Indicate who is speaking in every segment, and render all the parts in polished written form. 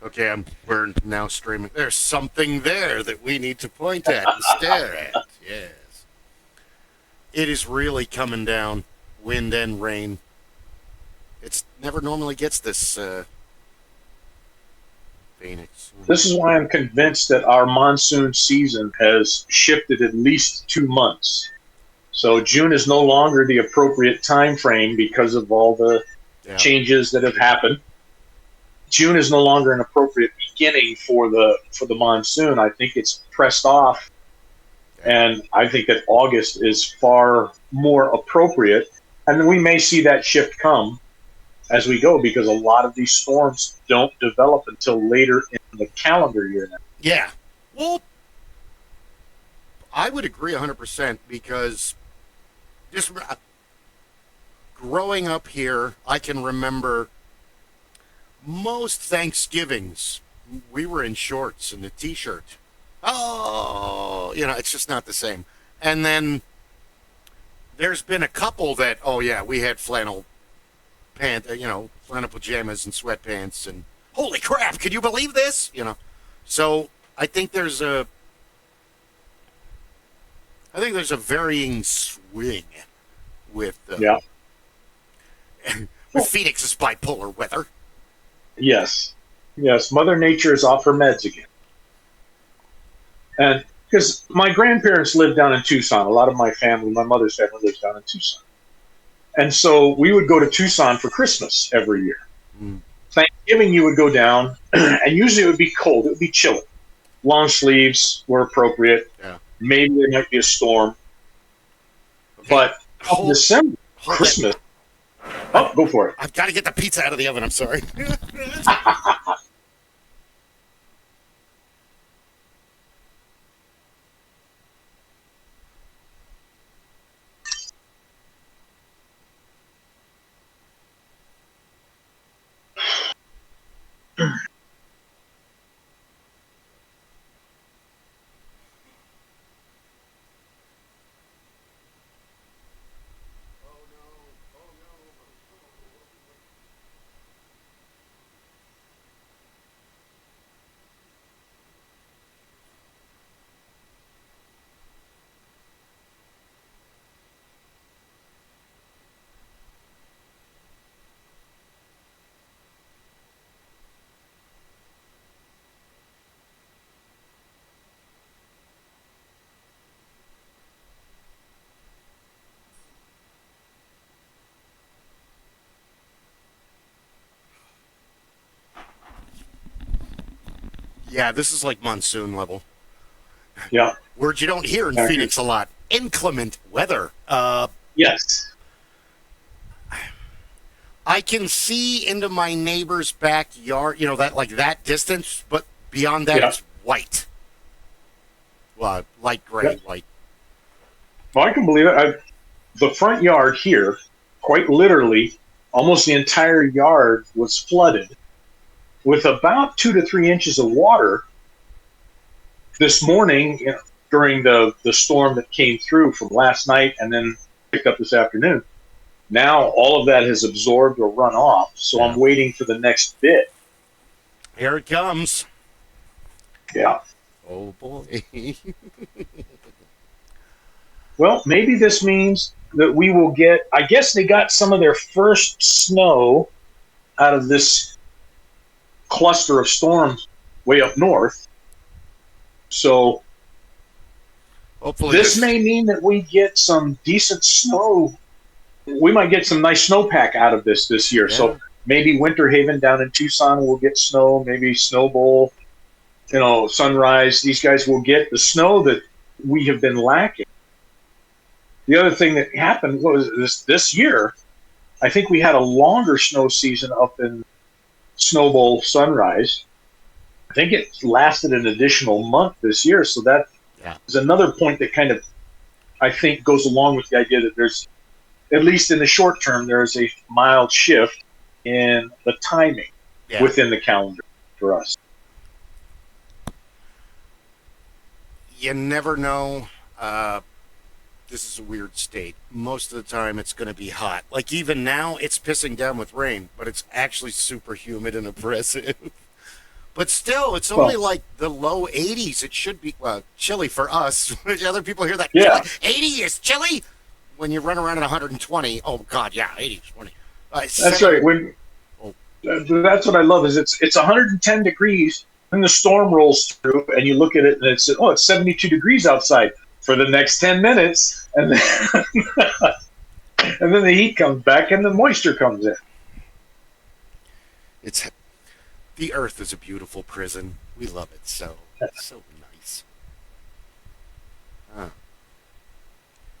Speaker 1: Okay, we're now streaming. There's something there that we need to point at and stare at. Yes. It is really coming down, wind and rain. It's never normally gets this, Phoenix.
Speaker 2: This is why I'm convinced that our monsoon season has shifted at least 2 months. So June is no longer the appropriate time frame because of all the changes that have happened. June is no longer an appropriate beginning for the monsoon. I think it's pressed off, and I think that August is far more appropriate. And then we may see that shift come as we go, because a lot of these storms don't develop until later in the calendar year now.
Speaker 1: Yeah. Well, I would agree 100% because just growing up here, I can remember most Thanksgivings, we were in shorts and a t-shirt. Oh, it's just not the same. And then there's been a couple that, we had flannel pajamas and sweatpants, and holy crap, could you believe this? So I think there's a varying swing with with Phoenix's bipolar weather.
Speaker 2: Yes. Mother Nature is off her meds again. And because my grandparents lived down in Tucson, a lot of my family, my mother's family lives down in Tucson. And so we would go to Tucson for Christmas every year. Thanksgiving, you would go down, and usually it would be cold. It would be chilly. Long sleeves were appropriate.
Speaker 1: Yeah.
Speaker 2: Maybe there might be a storm. Okay. But December, Christmas. Go for it.
Speaker 1: I've got to get the pizza out of the oven. I'm sorry. Yeah, this is like monsoon level.
Speaker 2: Yeah.
Speaker 1: Words you don't hear in Phoenix a lot. Inclement weather.
Speaker 2: Yes.
Speaker 1: I can see into my neighbor's backyard, that distance, but beyond that, it's white. Light gray, white.
Speaker 2: Well, I can believe it. The front yard here, quite literally, almost the entire yard was flooded with about 2 to 3 inches of water this morning during the storm that came through from last night and then picked up this afternoon. Now all of that has absorbed or run off, so I'm waiting for the next bit.
Speaker 1: Here it comes.
Speaker 2: Yeah.
Speaker 1: Oh, boy.
Speaker 2: Well, maybe this means that we will get, I guess they got some of their first snow out of this cluster of storms way up north. So
Speaker 1: hopefully
Speaker 2: this may mean that we get some decent snow. We might get some nice snowpack out of this year. Yeah. So maybe Winter Haven down in Tucson will get snow, maybe Snow Bowl, Sunrise. These guys will get the snow that we have been lacking. The other thing that happened was this year, I think we had a longer snow season up in Snow Bowl, Sunrise. I think it lasted an additional month this year, so that is another point that kind of, I think, goes along with the idea that there's, at least in the short term, there is a mild shift in the timing within the calendar for us.
Speaker 1: You never know. This is a weird state. Most of the time it's going to be hot. Like even now it's pissing down with rain, but it's actually super humid and oppressive. But still, it's only like the low 80s. It should be, chilly for us. Other people hear that.
Speaker 2: Yeah.
Speaker 1: 80 is chilly? When you run around at 120, oh, God, yeah, 80 is 20.
Speaker 2: That's right. That's what I love is it's 110 degrees, and the storm rolls through, and you look at it, and it's 72 degrees outside for the next 10 minutes, and then, and then the heat comes back, and the moisture comes in.
Speaker 1: The Earth is a beautiful prison. We love it so. It's so nice.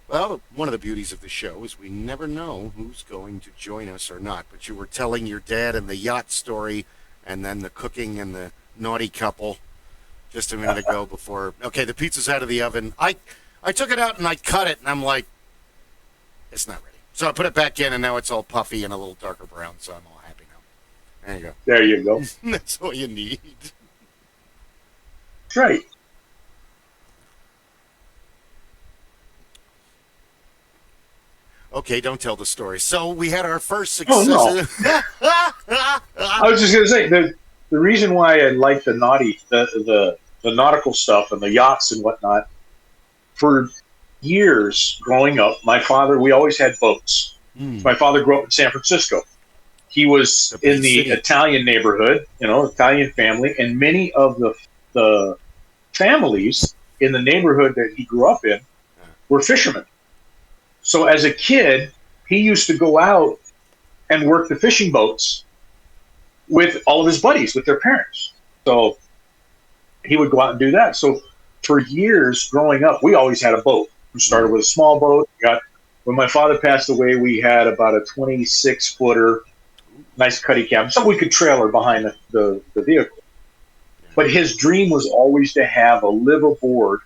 Speaker 1: Well, one of the beauties of the show is we never know who's going to join us or not. But you were telling your dad and the yacht story, and then the cooking and the naughty couple just a minute ago before. Okay, the pizza's out of the oven. I took it out and I cut it, and I'm like, it's not ready. So I put it back in, and now it's all puffy and a little darker brown, so I'm all happy now. There you go.
Speaker 2: There you go.
Speaker 1: That's all you need.
Speaker 2: That's right.
Speaker 1: Okay, don't tell the story. So we had our first success.
Speaker 2: Oh, no. I was just going to say, the reason why I like the nautical stuff and the yachts and whatnot, for years growing up, we always had boats. My father grew up in San Francisco. He was in the Italian neighborhood, Italian family, and many of the families in the neighborhood that he grew up in were fishermen. So as a kid, he used to go out and work the fishing boats with all of his buddies, with their parents. So he would go out and do that. So for years growing up, we always had a boat. We started with a small boat. When my father passed away, we had about a 26-footer, nice cuddy cabin, so we could trailer behind the vehicle. But his dream was always to have a live aboard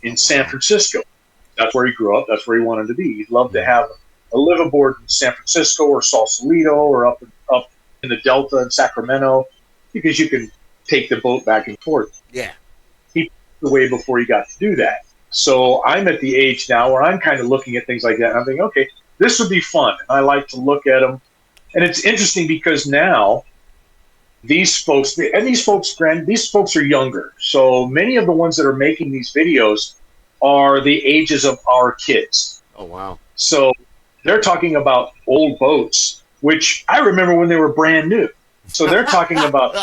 Speaker 2: in San Francisco. That's where he grew up. That's where he wanted to be. He'd love to have a live aboard in San Francisco or Sausalito or up in the Delta in Sacramento, because you can take the boat back and forth.
Speaker 1: Yeah.
Speaker 2: He passed away before he got to do that. So I'm at the age now where I'm kind of looking at things like that, and I'm thinking, okay, this would be fun. And I like to look at them. And it's interesting because now these folks are younger. So many of the ones that are making these videos are the ages of our kids.
Speaker 1: Oh, wow.
Speaker 2: So they're talking about old boats, which I remember when they were brand new. So they're talking about,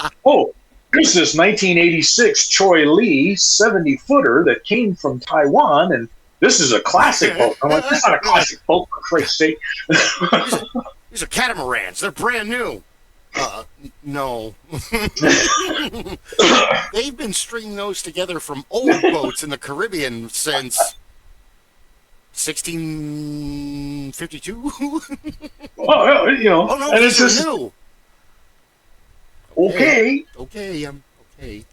Speaker 2: there's this 1986 Choi Lee 70-footer that came from Taiwan, and this is a classic boat. I'm like, that's not a classic boat, for Christ's sake.
Speaker 1: These are catamarans. They're brand new. No. They've been stringing those together from old boats in the Caribbean since 1652.
Speaker 2: Oh,
Speaker 1: no,
Speaker 2: and it's just
Speaker 1: new.
Speaker 2: Okay.
Speaker 1: Okay, I'm okay.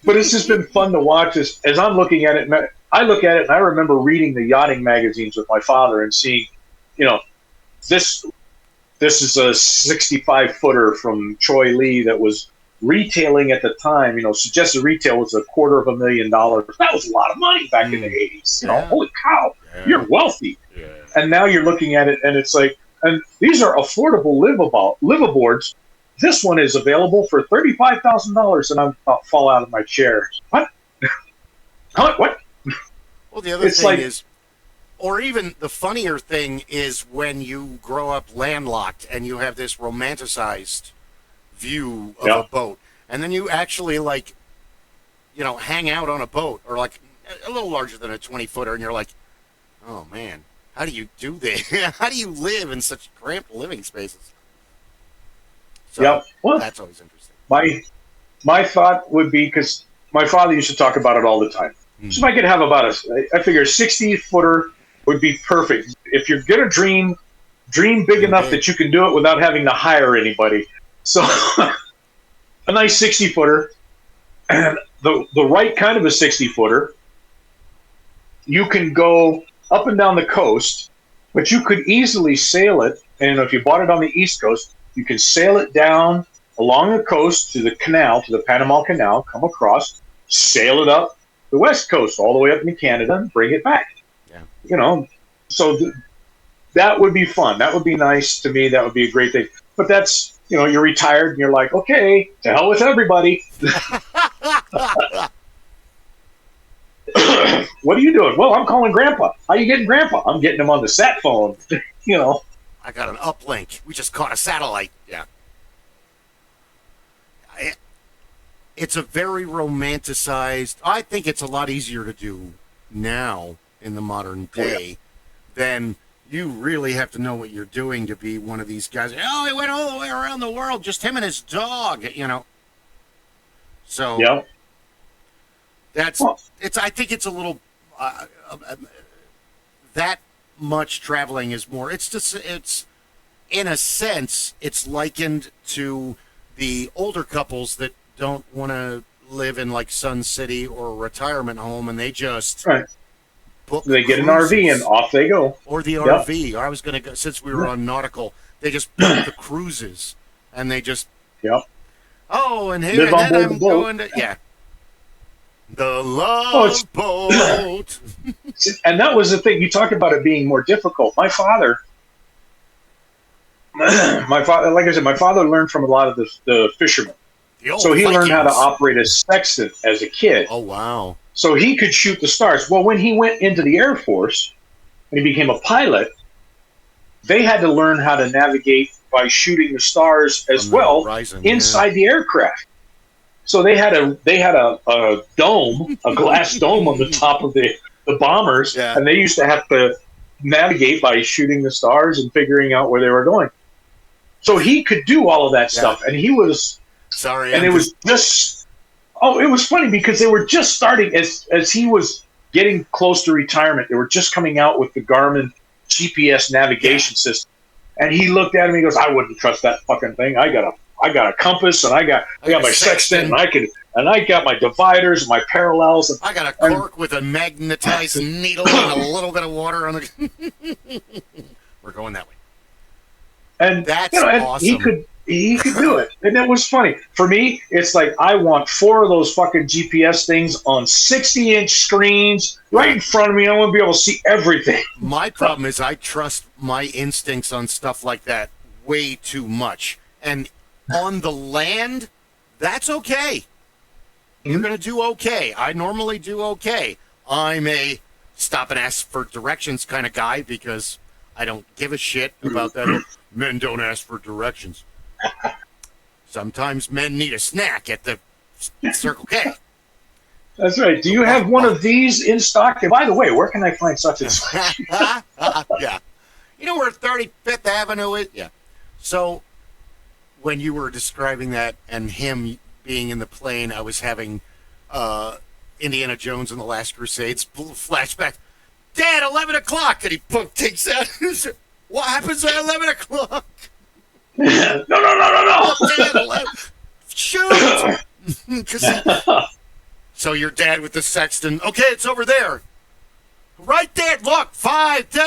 Speaker 2: But it's just been fun to watch as I'm looking at it. And I look at it, and I remember reading the yachting magazines with my father and seeing, this is a 65-footer from Choi Lee that was retailing at the time. Suggested retail was $250,000. That was a lot of money back in the 80s. Holy cow, you're wealthy. Yeah. And now you're looking at it, and it's like, and these are affordable liveaboards. This one is available for $35,000, and I about fall out of my chair. What? What?
Speaker 1: Well, the other thing is, or even the funnier thing is when you grow up landlocked and you have this romanticized view of a boat, and then you actually hang out on a boat or like a little larger than a 20-footer, and you're like, oh man, how do you do this? How do you live in such cramped living spaces? So
Speaker 2: well,
Speaker 1: that's always interesting.
Speaker 2: My thought would be, because my father used to talk about it all the time. So if I could have I figure a 60-footer would be perfect. If you're going to dream big enough that you can do it without having to hire anybody. So a nice 60-footer, and the right kind of a 60-footer, you can go up and down the coast, but you could easily sail it. And if you bought it on the East Coast, you can sail it down along the coast to the canal, to the Panama Canal, come across, sail it up the West Coast all the way up into Canada, and bring it back. Yeah. So that would be fun. That would be nice to me. That would be a great thing. But that's you're retired and you're like, okay, to hell with everybody. What are you doing? Well, I'm calling Grandpa. How you getting Grandpa? I'm getting him on the sat phone.
Speaker 1: I got an uplink. We just caught a satellite. Yeah. It's a very romanticized. I think it's a lot easier to do now in the modern day than you really have to know what you're doing to be one of these guys. Oh, he went all the way around the world, just him and his dog, So
Speaker 2: Yeah.
Speaker 1: I think it's a little that much traveling is more. It's in a sense, it's likened to the older couples that don't want to live in like Sun City or a retirement home, and they just book
Speaker 2: they get
Speaker 1: cruises.
Speaker 2: an RV and off they go.
Speaker 1: Or the RV. I was going to go, since we were on nautical, they just book the cruises, and they just oh, and here and then I'm going to the Love Boat.
Speaker 2: And that was the thing. You talked about it being more difficult. My father, like I said, my father learned from a lot of the fishermen. So he learned how to operate a sextant as a kid.
Speaker 1: Oh, wow.
Speaker 2: So he could shoot the stars. Well, when he went into the Air Force and he became a pilot, they had to learn how to navigate by shooting the stars as well inside the aircraft. So they had a dome, a glass dome on the top of the bombers, and they used to have to navigate by shooting the stars and figuring out where they were going. So he could do all of that stuff, and he was
Speaker 1: sorry,
Speaker 2: and it was just it was funny because they were just starting as he was getting close to retirement. They were just coming out with the Garmin GPS navigation system, and he looked at him. He goes, "I wouldn't trust that fucking thing. I got a compass, and I got my sextant, and I got my dividers, and my parallels. And
Speaker 1: I got a cork with a magnetized needle and a little bit of water on the. We're going that way.
Speaker 2: And
Speaker 1: that's awesome.
Speaker 2: He could do it, and it was funny for me. It's like I want 4 of those fucking GPS things on 60-inch screens right in front of me. I want to be able to see everything.
Speaker 1: My problem is I trust my instincts on stuff like that way too much, and on the land, that's okay. You're going to do okay. I normally do okay. I'm a stop and ask for directions kind of guy because I don't give a shit about that. Men don't ask for directions. Sometimes men need a snack at the Circle K.
Speaker 2: That's right. Do you have one of these in stock? And by the way, where can I find such and such?
Speaker 1: Yeah. You know where 35th Avenue is? Yeah. So when you were describing that and him being in the plane, I was having Indiana Jones and the Last Crusades flashback. Dad, 11 o'clock! And he takes out. What happens at 11 o'clock?
Speaker 2: No.
Speaker 1: Dad, 11. Shoot! So your dad with the sextant. Okay, it's over there. Right there. Look, 5, 10.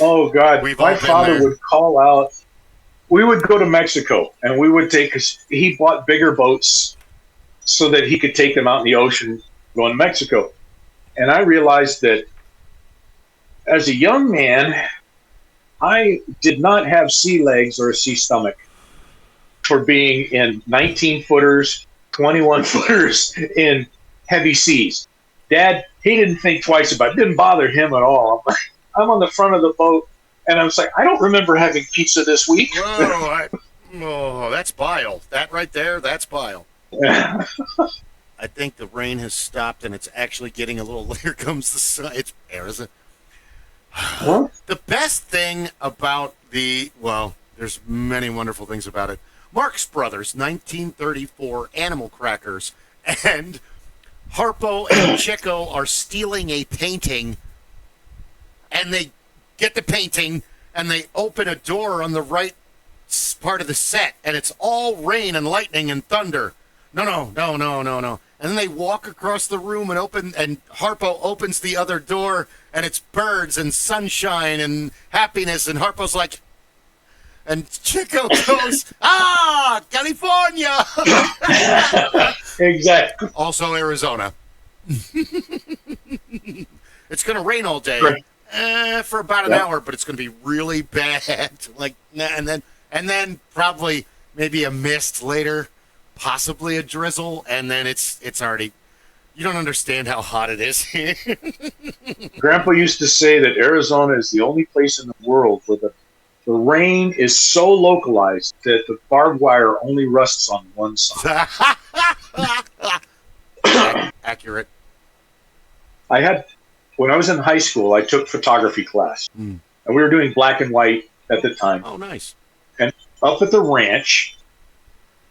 Speaker 2: Oh, God. My father would call out. We would go to Mexico, and we would he bought bigger boats so that he could take them out in the ocean going to Mexico. And I realized that as a young man, I did not have sea legs or a sea stomach for being in 19-footers, 21-footers in heavy seas. Dad, he didn't think twice about it. It didn't bother him at all. I'm on the front of the boat, and I was like, I don't remember having pizza this week.
Speaker 1: Oh, that's bile. That right there, that's bile. I think the rain has stopped, and it's actually getting a little. Here comes the sun. It's Arizona. The best thing about there's many wonderful things about it. Marx Brothers, 1934 animal crackers, and Harpo and Chico are stealing a painting, and they get the painting, and they open a door on the right part of the set, and it's all rain and lightning and thunder. No. And then they walk across the room and Harpo opens the other door, and it's birds and sunshine and happiness, and Harpo's like, and Chico goes, California!
Speaker 2: Exactly.
Speaker 1: Also Arizona. It's going to rain all day, For about an hour, but it's going to be really bad. Like, and then probably maybe a mist later, possibly a drizzle, and then it's already. You don't understand how hot it is here.
Speaker 2: Grandpa used to say that Arizona is the only place in the world where the rain is so localized that the barbed wire only rests on one side.
Speaker 1: Accurate.
Speaker 2: When I was in high school, I took photography class, and we were doing black and white at the time.
Speaker 1: Oh, nice.
Speaker 2: And up at the ranch,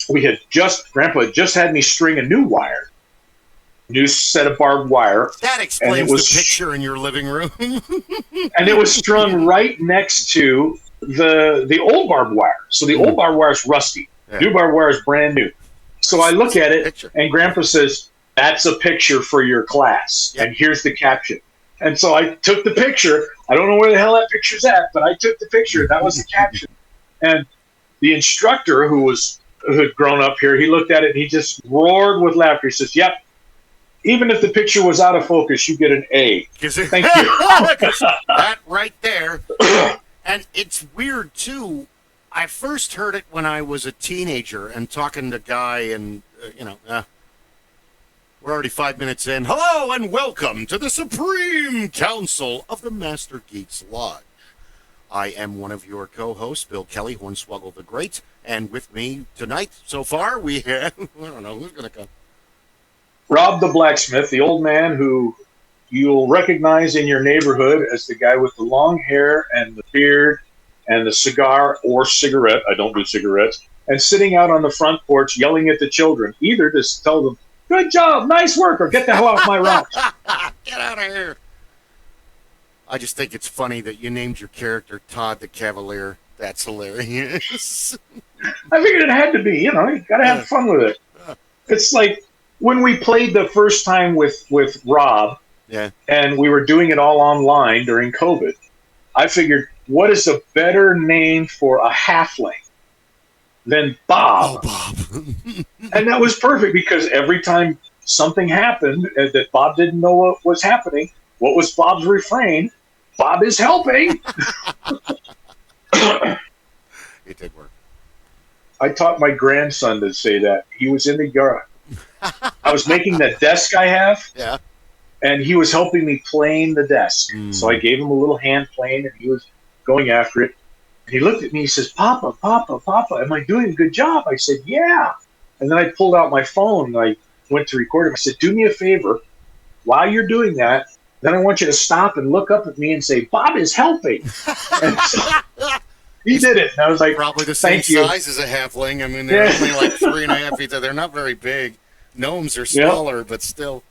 Speaker 2: Grandpa had just had me string a new set of barbed wire.
Speaker 1: That explains the picture in your living room.
Speaker 2: And it was strung right next to the old barbed wire. So the old barbed wire is rusty. Yeah. New barbed wire is brand new. So I look at it, and Grandpa says, "That's a picture for your class, and here's the caption." And so I took the picture. I don't know where the hell that picture's at, but I took the picture. That was the caption. And the instructor who had grown up here, he looked at it and he just roared with laughter. He says, "Yep, even if the picture was out of focus, you get an A." Thank you.
Speaker 1: That right there. And it's weird, too. I first heard it when I was a teenager and talking to a guy and, we're already 5 minutes in. Hello and welcome to the Supreme Council of the Master Geeks Lodge. I am one of your co-hosts, Bill Kelly, Hornswoggle the Great, and with me tonight, so far, we have, I don't know, who's going to come?
Speaker 2: Rob the Blacksmith, the old man who you'll recognize in your neighborhood as the guy with the long hair and the beard and the cigar or cigarette, I don't do cigarettes, and sitting out on the front porch yelling at the children, either to tell them, "Good job, nice work," or "Get the hell off my rocks."
Speaker 1: Get out of here. I just think it's funny that you named your character Todd the Cavalier. That's hilarious.
Speaker 2: I figured it had to be, you got to have fun with it. It's like when we played the first time with Rob, and we were doing it all online during COVID, I figured, what is a better name for a halfling than Bob?
Speaker 1: Oh, Bob.
Speaker 2: And that was perfect because every time something happened that Bob didn't know what was happening, what was Bob's refrain? "Bob is helping."
Speaker 1: It did work.
Speaker 2: I taught my grandson to say that. He was in the yard. I was making that desk I have, and he was helping me plane the desk. So I gave him a little hand plane, and he was going after it. And he looked at me, he says, "Papa, Papa, Papa, am I doing a good job?" I said, "Yeah." And then I pulled out my phone, and I went to record him. I said, "Do me a favor. While you're doing that, then I want you to stop and look up at me and say, 'Bob is helping.'" And so he did it. And I was like,
Speaker 1: probably the same size as a halfling. I mean, they're only like 3.5 feet. They're not very big. Gnomes are smaller, but still.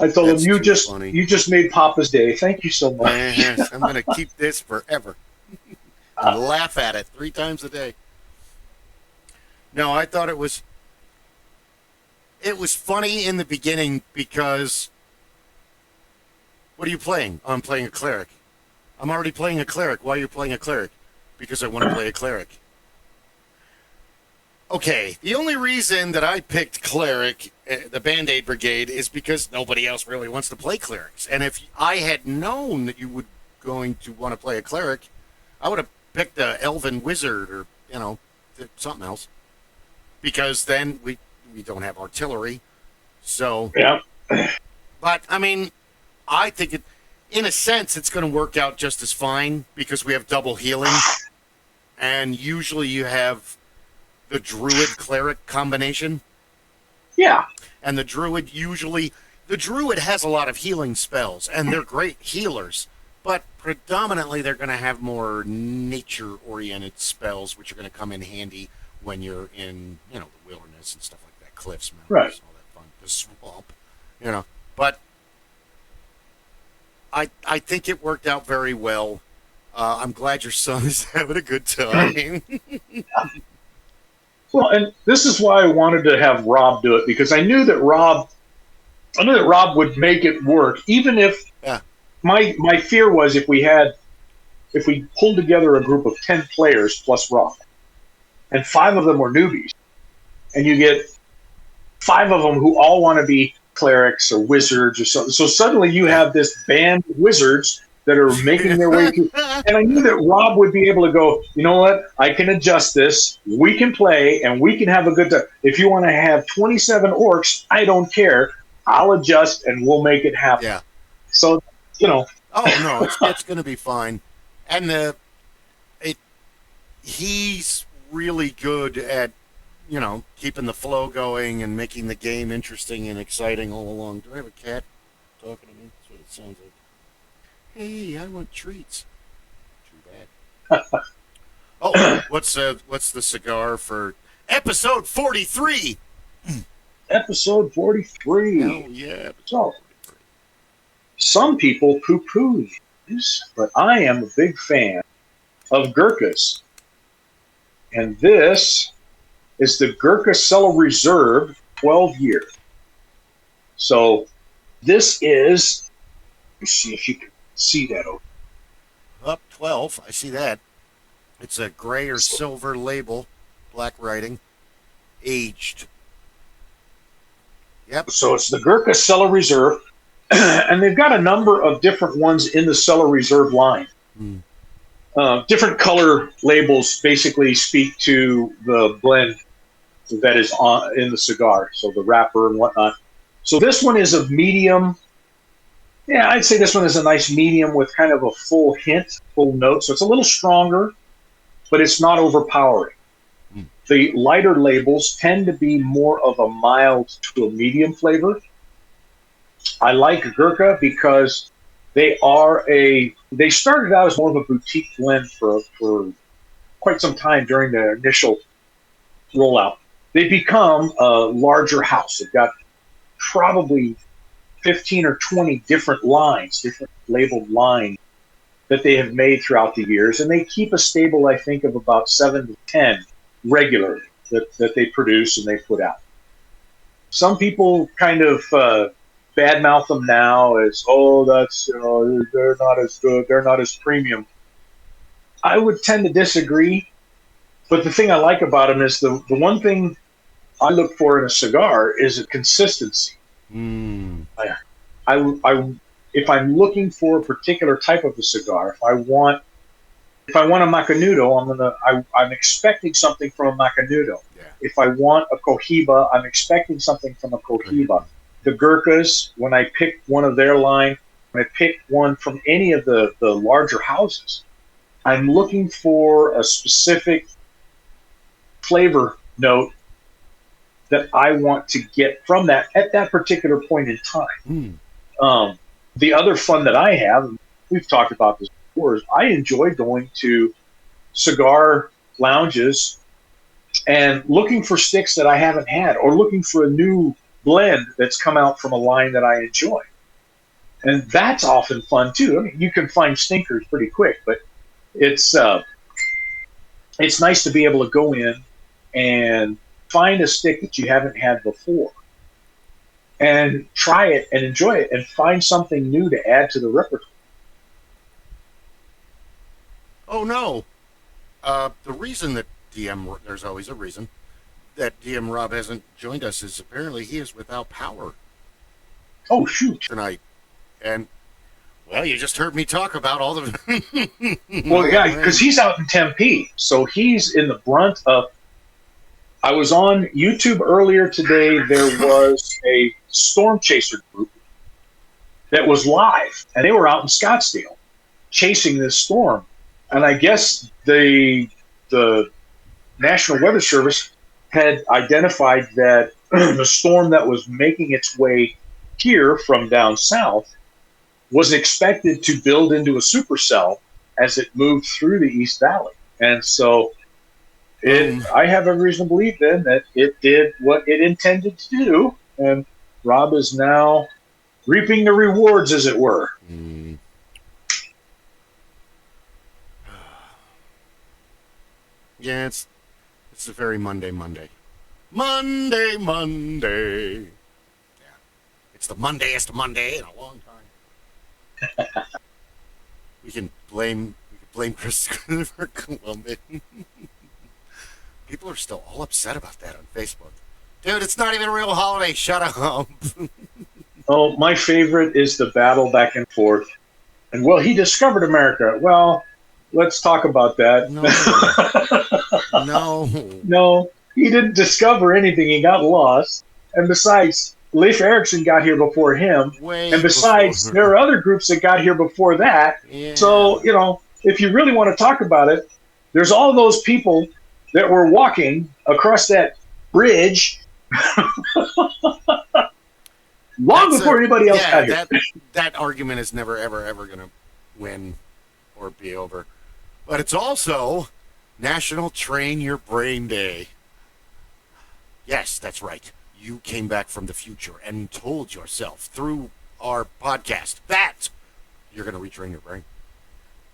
Speaker 2: I told him, you just made Papa's day. Thank you so much.
Speaker 1: Yes, I'm going to keep this forever. And laugh at it 3 times a day. No, I thought it was funny in the beginning because what are you playing? Oh, I'm playing a cleric. I'm already playing a cleric. Why are you playing a cleric? Because I want to play a cleric. Okay, the only reason that I picked cleric, the Band-Aid Brigade, is because nobody else really wants to play clerics. And if I had known that you were going to want to play a cleric, I would have picked a elven wizard or, something else. Because then we don't have artillery. So, but, I mean, I think in a sense, it's going to work out just as fine because we have double healing. And usually you have the druid-cleric combination. Yeah. And the druid has a lot of healing spells, and they're great healers. But predominantly they're going to have more nature-oriented spells, which are going to come in handy when you're in, the wilderness and stuff like that, cliffs, mountains, all that fun, the swamp, But I think it worked out very well. I'm glad your son is having a good time.
Speaker 2: Well, and this is why I wanted to have Rob do it, because I knew that Rob would make it work, even if my fear was if we pulled together a group of 10 players plus Rob, and 5 of them were newbies, and you get 5 of them who all want to be clerics or wizards or something. So suddenly you have this band of wizards that are making their way through. And I knew that Rob would be able to go, you know what? I can adjust this. We can play and we can have a good time. If you want to have 27 orcs, I don't care. I'll adjust and we'll make it happen.
Speaker 1: Yeah.
Speaker 2: So,
Speaker 1: Oh no, it's going to be fine. And he's really good at keeping the flow going and making the game interesting and exciting all along. Do I have a cat talking to me? That's what it sounds like. Hey, I want treats. Too bad. Oh, what's the cigar for episode 43?
Speaker 2: Episode 43.
Speaker 1: Hell yeah.
Speaker 2: So, some people poo-poo these, but I am a big fan of Gurkhas. And this is the Gurkha Cellar Reserve 12 year. So this is, let me see if you can see that over.
Speaker 1: Up 12, I see that. It's a gray or silver label, black writing, aged. Yep.
Speaker 2: So it's the Gurkha Cellar Reserve, and they've got a number of different ones in the Cellar Reserve line. Different color labels basically speak to the blend that is in the cigar, so the wrapper and whatnot. So this one is a medium. Yeah, I'd say this one is a nice medium with kind of a full note. So it's a little stronger, but it's not overpowering. The lighter labels tend to be more of a mild to a medium flavor. I like Gurkha because they started out as more of a boutique blend for quite some time during the initial rollout. They become a larger house. They've got probably 15 or 20 different labeled lines that they have made throughout the years, and they keep a stable, I think, of about 7 to 10 regularly that they produce and they put out. Some people kind of badmouth them now as, they're not as good, they're not as premium. I would tend to disagree, but the thing I like about them is the one thing I look for in a cigar is a consistency. If I'm looking for a particular type of a cigar, if I want a Macanudo, I'm expecting something from a Macanudo.
Speaker 1: Yeah.
Speaker 2: If I want a Cohiba, I'm expecting something from a Cohiba. The Gurkhas, when I pick one of their line, when I pick one from any of the larger houses, I'm looking for a specific flavor note that I want to get from that at that particular point in time. The other fun that I have, and we've talked about this before, is I enjoy going to cigar lounges and looking for sticks that I haven't had, or looking for a new blend that's come out from a line that I enjoy. And that's often fun too. I mean, you can find stinkers pretty quick, but it's nice to be able to go in and find a stick that you haven't had before and try it and enjoy it and find something new to add to the repertoire.
Speaker 1: Oh no. The reason that there's always a reason that DM Rob hasn't joined us is apparently he is without power.
Speaker 2: Oh, shoot.
Speaker 1: Tonight. And, well, you just heard me talk about all the...
Speaker 2: Well, yeah, because he's out in Tempe, so he's in the brunt of... I was on YouTube earlier today. There was a storm chaser group that was live, and they were out in Scottsdale chasing this storm. And I guess the National Weather Service had identified that the storm that was making its way here from down south was expected to build into a supercell as it moved through the East Valley. And so I have every reason to believe then that it did what it intended to do, and Rob is now reaping the rewards, as it were.
Speaker 1: Yeah, it's a very Monday. Monday. Yeah. It's the Mondayest Monday in a long time. we can blame Christopher Columbus. People are still all upset about that on Facebook. Dude, it's not even a real holiday. Shut up.
Speaker 2: Oh, my favorite is the battle back and forth. And, well, he discovered America. Well, let's talk about that.
Speaker 1: No. No.
Speaker 2: No, he didn't discover anything. He got lost. And besides, Leif Erikson got here before him.
Speaker 1: Way
Speaker 2: And besides,
Speaker 1: before.
Speaker 2: there are other groups that got here before that.
Speaker 1: Yeah.
Speaker 2: So, if you really want to talk about it, there's all those people that were walking across that bridge long before anybody else got here.
Speaker 1: That argument is never, ever going to win or be over. But it's also National Train Your Brain Day. Yes, that's right. You came back from the future and told yourself through our podcast that you're going to retrain your brain.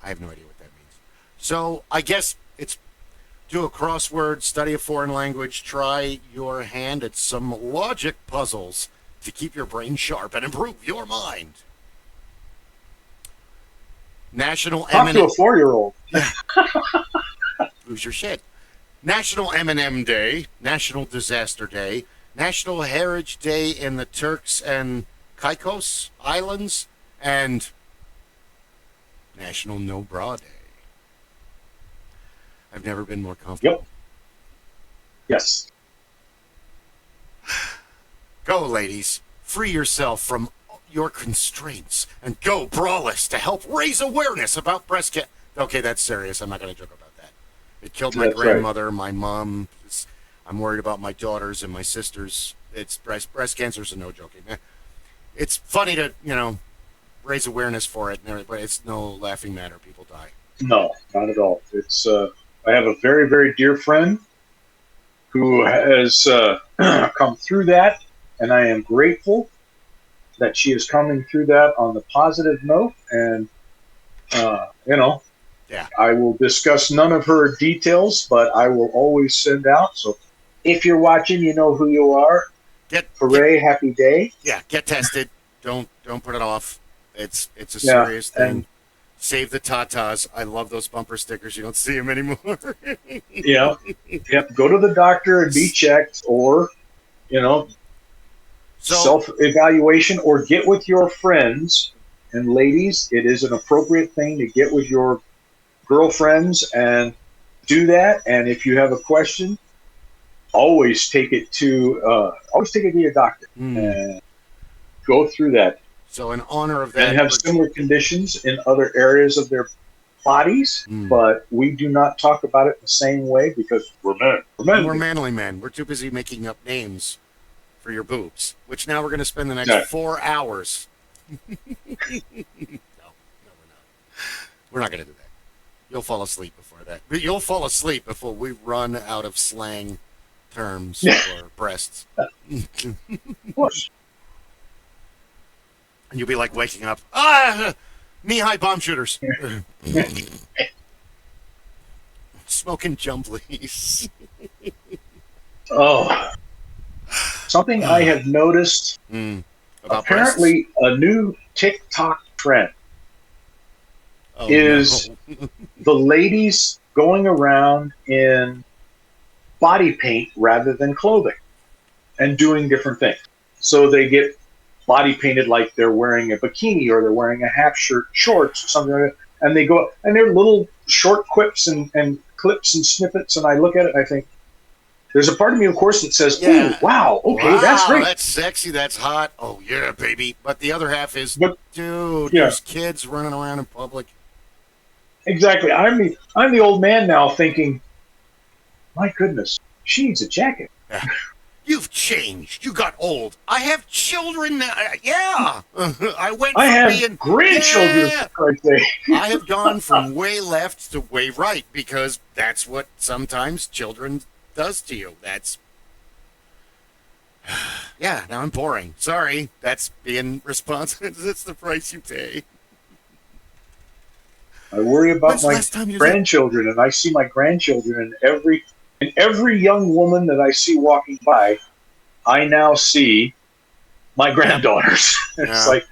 Speaker 1: I have no idea what that means. So I guess it's do a crossword, study a foreign language, try your hand at some logic puzzles to keep your brain sharp and improve your mind. National
Speaker 2: Talk to a 4-year-old.
Speaker 1: Yeah. Lose your shit. National M&M Day, National Disaster Day, National Heritage Day in the Turks and Caicos Islands, and National No Bra Day. I've never been more comfortable.
Speaker 2: Yep. Yes.
Speaker 1: Go, ladies. Free yourself from your constraints and go braless to help raise awareness about breast cancer. Okay, that's serious. I'm not going to joke about that. It killed my grandmother, my mom. I'm worried about my daughters and my sisters. It's breast cancer is no joking. It's funny to, raise awareness for it, but it's no laughing matter. People die.
Speaker 2: No, not at all. It's I have a very, very dear friend who has come through that, and I am grateful that she is coming through that on the positive note. And,
Speaker 1: yeah.
Speaker 2: I will discuss none of her details, but I will always send out. So if you're watching, you know who you are. Hooray, happy day.
Speaker 1: Yeah, get tested. Don't put it off. It's a serious thing. Save the tatas. I love those bumper stickers. You don't see them anymore.
Speaker 2: Yeah. Go to the doctor and be checked, or, self-evaluation, or get with your friends. And ladies, it is an appropriate thing to get with your girlfriends and do that. And if you have a question, always take it to your doctor and go through that.
Speaker 1: So in honor of that,
Speaker 2: and have similar conditions in other areas of their bodies, but we do not talk about it the same way because we're men.
Speaker 1: We're manly men. We're too busy making up names for your boobs, which now we're going to spend the next 4 hours. No, we're not. We're not going to do that. You'll fall asleep before that. You'll fall asleep before we run out of slang terms for breasts.
Speaker 2: Of course.
Speaker 1: And you'll be like waking up, knee-high bomb shooters. Smoking jumblies.
Speaker 2: Oh. Something I have noticed, apparently breasts? A new TikTok trend is the ladies going around in body paint rather than clothing and doing different things. So they get body painted like they're wearing a bikini or they're wearing a half shirt, shorts, or something like that. And they go, and they're little short quips and clips and snippets. And I look at it and I think, there's a part of me, of course, that says, "Oh, wow, okay, that's great.
Speaker 1: That's sexy, that's hot. Oh, yeah, baby." But the other half is, dude, there's kids running around in public.
Speaker 2: Exactly. I'm the old man now thinking, my goodness, she needs a jacket.
Speaker 1: Yeah. You've changed. You got old. I have children now. Yeah. I
Speaker 2: have grandchildren.
Speaker 1: Yeah. I have gone from way left to way right because that's what sometimes children does to you. That's now I'm boring. Sorry. That's being responsive. That's the price you pay.
Speaker 2: I worry about my grandchildren, and I see my grandchildren in every young woman that I see walking by. I now see my granddaughters. It's like,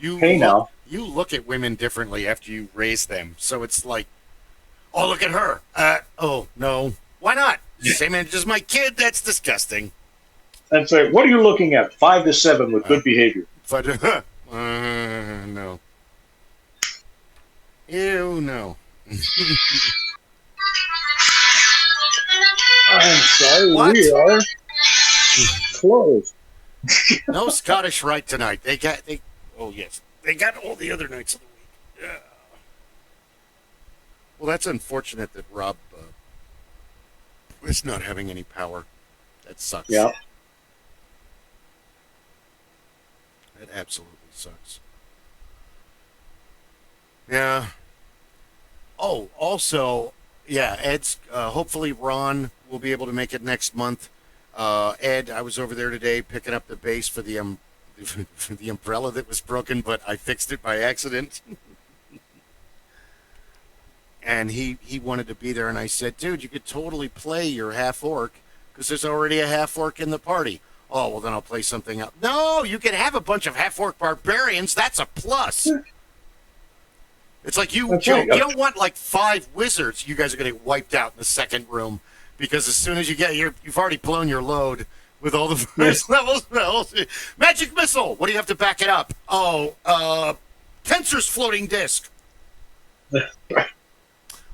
Speaker 2: now.
Speaker 1: You look at women differently after you raise them. So it's like, oh, look at her. Oh, no. Why not? Same age as my kid? That's disgusting.
Speaker 2: And say, what are you looking at? 5 to 7 with good behavior.
Speaker 1: But no. Ew, no.
Speaker 2: I'm sorry,
Speaker 1: What?
Speaker 2: we are closed.
Speaker 1: No Scottish Rite tonight. Oh yes, they got all the other nights of the week. Yeah. Well, that's unfortunate that Rob is not having any power. That sucks.
Speaker 2: Yeah.
Speaker 1: That absolutely sucks. Yeah. Oh, also, yeah, Ed's, hopefully Ron will be able to make it next month. Ed, I was over there today picking up the base for the the umbrella that was broken, but I fixed it by accident. And he wanted to be there, and I said, dude, you could totally play your half-orc, because there's already a half-orc in the party. Oh, well, then I'll play something else. No, you can have a bunch of half-orc barbarians. That's a plus. It's like you, Joe, you don't want like 5 wizards. You guys are going to get wiped out in the second room, because as soon as you get, you've already blown your load with all the first level spells. Magic missile. What do you have to back it up? Oh, Tensor's floating disc.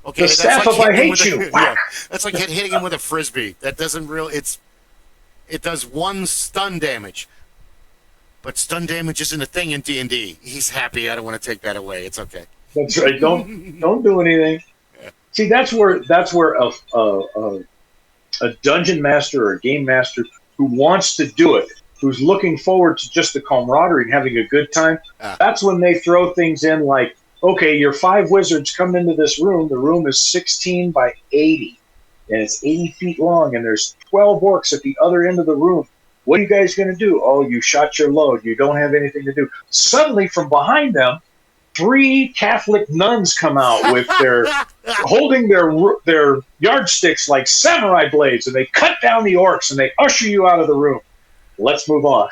Speaker 1: Okay,
Speaker 2: The staff of I hate you.
Speaker 1: Yeah, that's like hitting him with a frisbee. That doesn't really. It does 1 stun damage, but stun damage isn't a thing in D&D. He's happy. I don't want to take that away. It's okay.
Speaker 2: That's right. Don't do anything. Yeah. See, that's where a dungeon master or a game master who wants to do it, who's looking forward to just the camaraderie and having a good time. That's when they throw things in like, okay, your 5 wizards come into this room. The room is 16 by 80, and it's 80 feet long, and there's 12 orcs at the other end of the room. What are you guys going to do? Oh, you shot your load. You don't have anything to do. Suddenly, from behind them, 3 Catholic nuns come out with holding their yardsticks like samurai blades, and they cut down the orcs, and they usher you out of the room. Let's move on.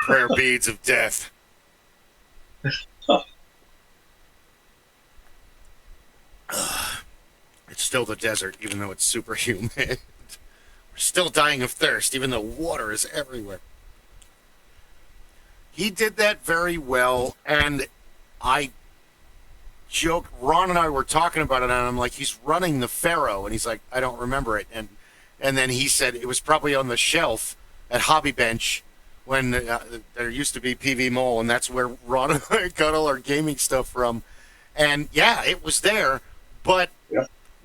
Speaker 1: Prayer beads of death. It's still the desert, even though it's super humid. We're still dying of thirst, even though water is everywhere. He did that very well, and I joke. Ron and I were talking about it, and I'm like, he's running the Pharaoh, and he's like, I don't remember it. And then he said it was probably on the shelf at Hobby Bench when there used to be PV Mole, and that's where Ron and I got all our gaming stuff from. And yeah, it was there, but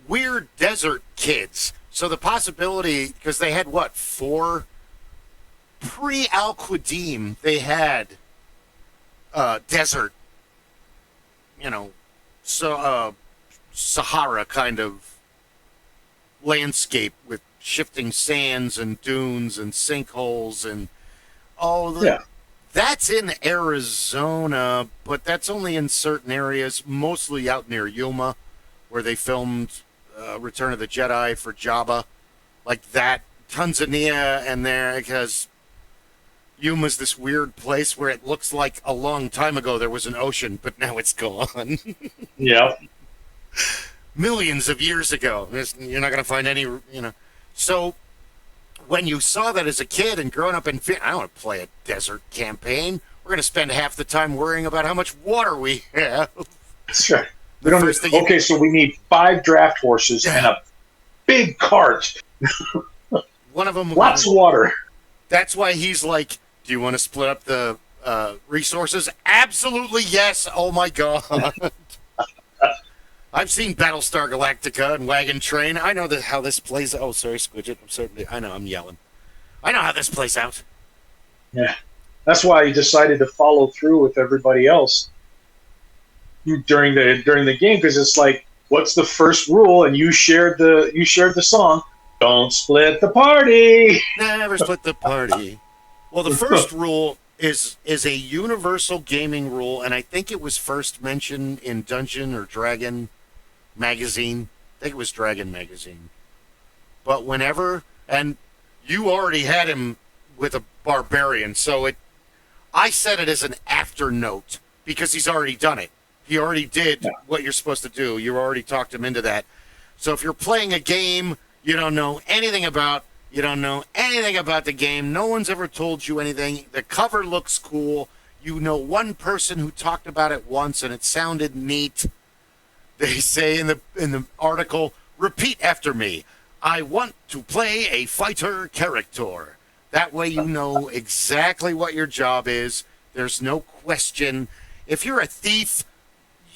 Speaker 1: we're desert kids. So the possibility, because they had, 4? Pre-Al-Qadim, they had desert, Sahara kind of landscape with shifting sands and dunes and sinkholes and that's in Arizona, but that's only in certain areas, mostly out near Yuma, where they filmed Return of the Jedi for Jabba, like that. Tanzania and there, because Yuma's this weird place where it looks like a long time ago there was an ocean, but now it's gone.
Speaker 2: Yeah.
Speaker 1: Millions of years ago. You're not going to find any, So when you saw that as a kid and growing up in I don't want to play a desert campaign. We're going to spend half the time worrying about how much water we have.
Speaker 2: That's right. So we need 5 draft horses and a big cart.
Speaker 1: One of them.
Speaker 2: Lots of water.
Speaker 1: That's why he's like, do you want to split up the resources? Absolutely yes. Oh my God. I've seen Battlestar Galactica and Wagon Train. I know how this plays. Oh, sorry, Squidget. I know I'm yelling. I know how this plays out.
Speaker 2: Yeah. That's why he decided to follow through with everybody else during the game, because it's like, what's the first rule? And you shared the song. Don't split the party.
Speaker 1: Never split the party. Well, the first rule is a universal gaming rule, and I think it was first mentioned in Dungeon or Dragon magazine. I think it was Dragon magazine. But whenever, and you already had him with a barbarian, so I said it as an afternote because he's already done it. He already did what you're supposed to do. You already talked him into that. So if you're playing a game you don't know anything about, You don't know anything about the game. No one's ever told you anything. The cover looks cool. You know one person who talked about it once and it sounded neat. They say in the article, repeat after me. I want to play a fighter character. That way you know exactly what your job is. There's no question. If you're a thief,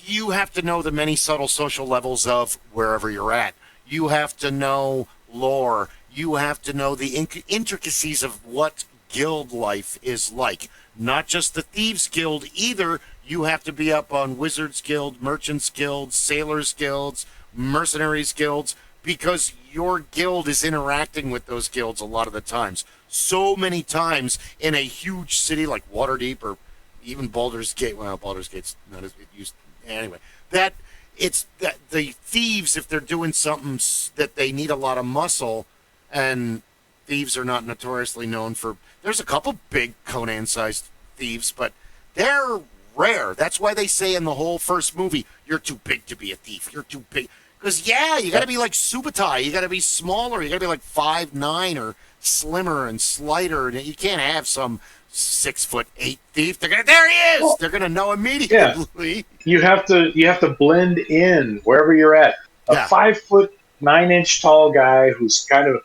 Speaker 1: you have to know the many subtle social levels of wherever you're at. You have to know lore. You have to know the intricacies of what guild life is like. Not just the Thieves Guild either. You have to be up on Wizards Guild, Merchants Guild, Sailors Guilds, Mercenaries Guilds, because your guild is interacting with those guilds a lot of the times. So many times in a huge city like Waterdeep or even Baldur's Gate. Well, Baldur's Gate's not as used. Anyway, that it's that the thieves, if they're doing something that they need a lot of muscle, and thieves are not notoriously known for. There's a couple big Conan-sized thieves, but they're rare. That's why they say in the whole first movie, you're too big to be a thief. You're too big. Because, yeah, you got to be like Subutai. You got to be smaller. You got to be like 5'9" or slimmer and slighter. You can't have some 6'8" thief. There he is. Well, they're gonna know immediately.
Speaker 2: Yeah. You have to blend in wherever you're at. A 5'9" tall guy who's kind of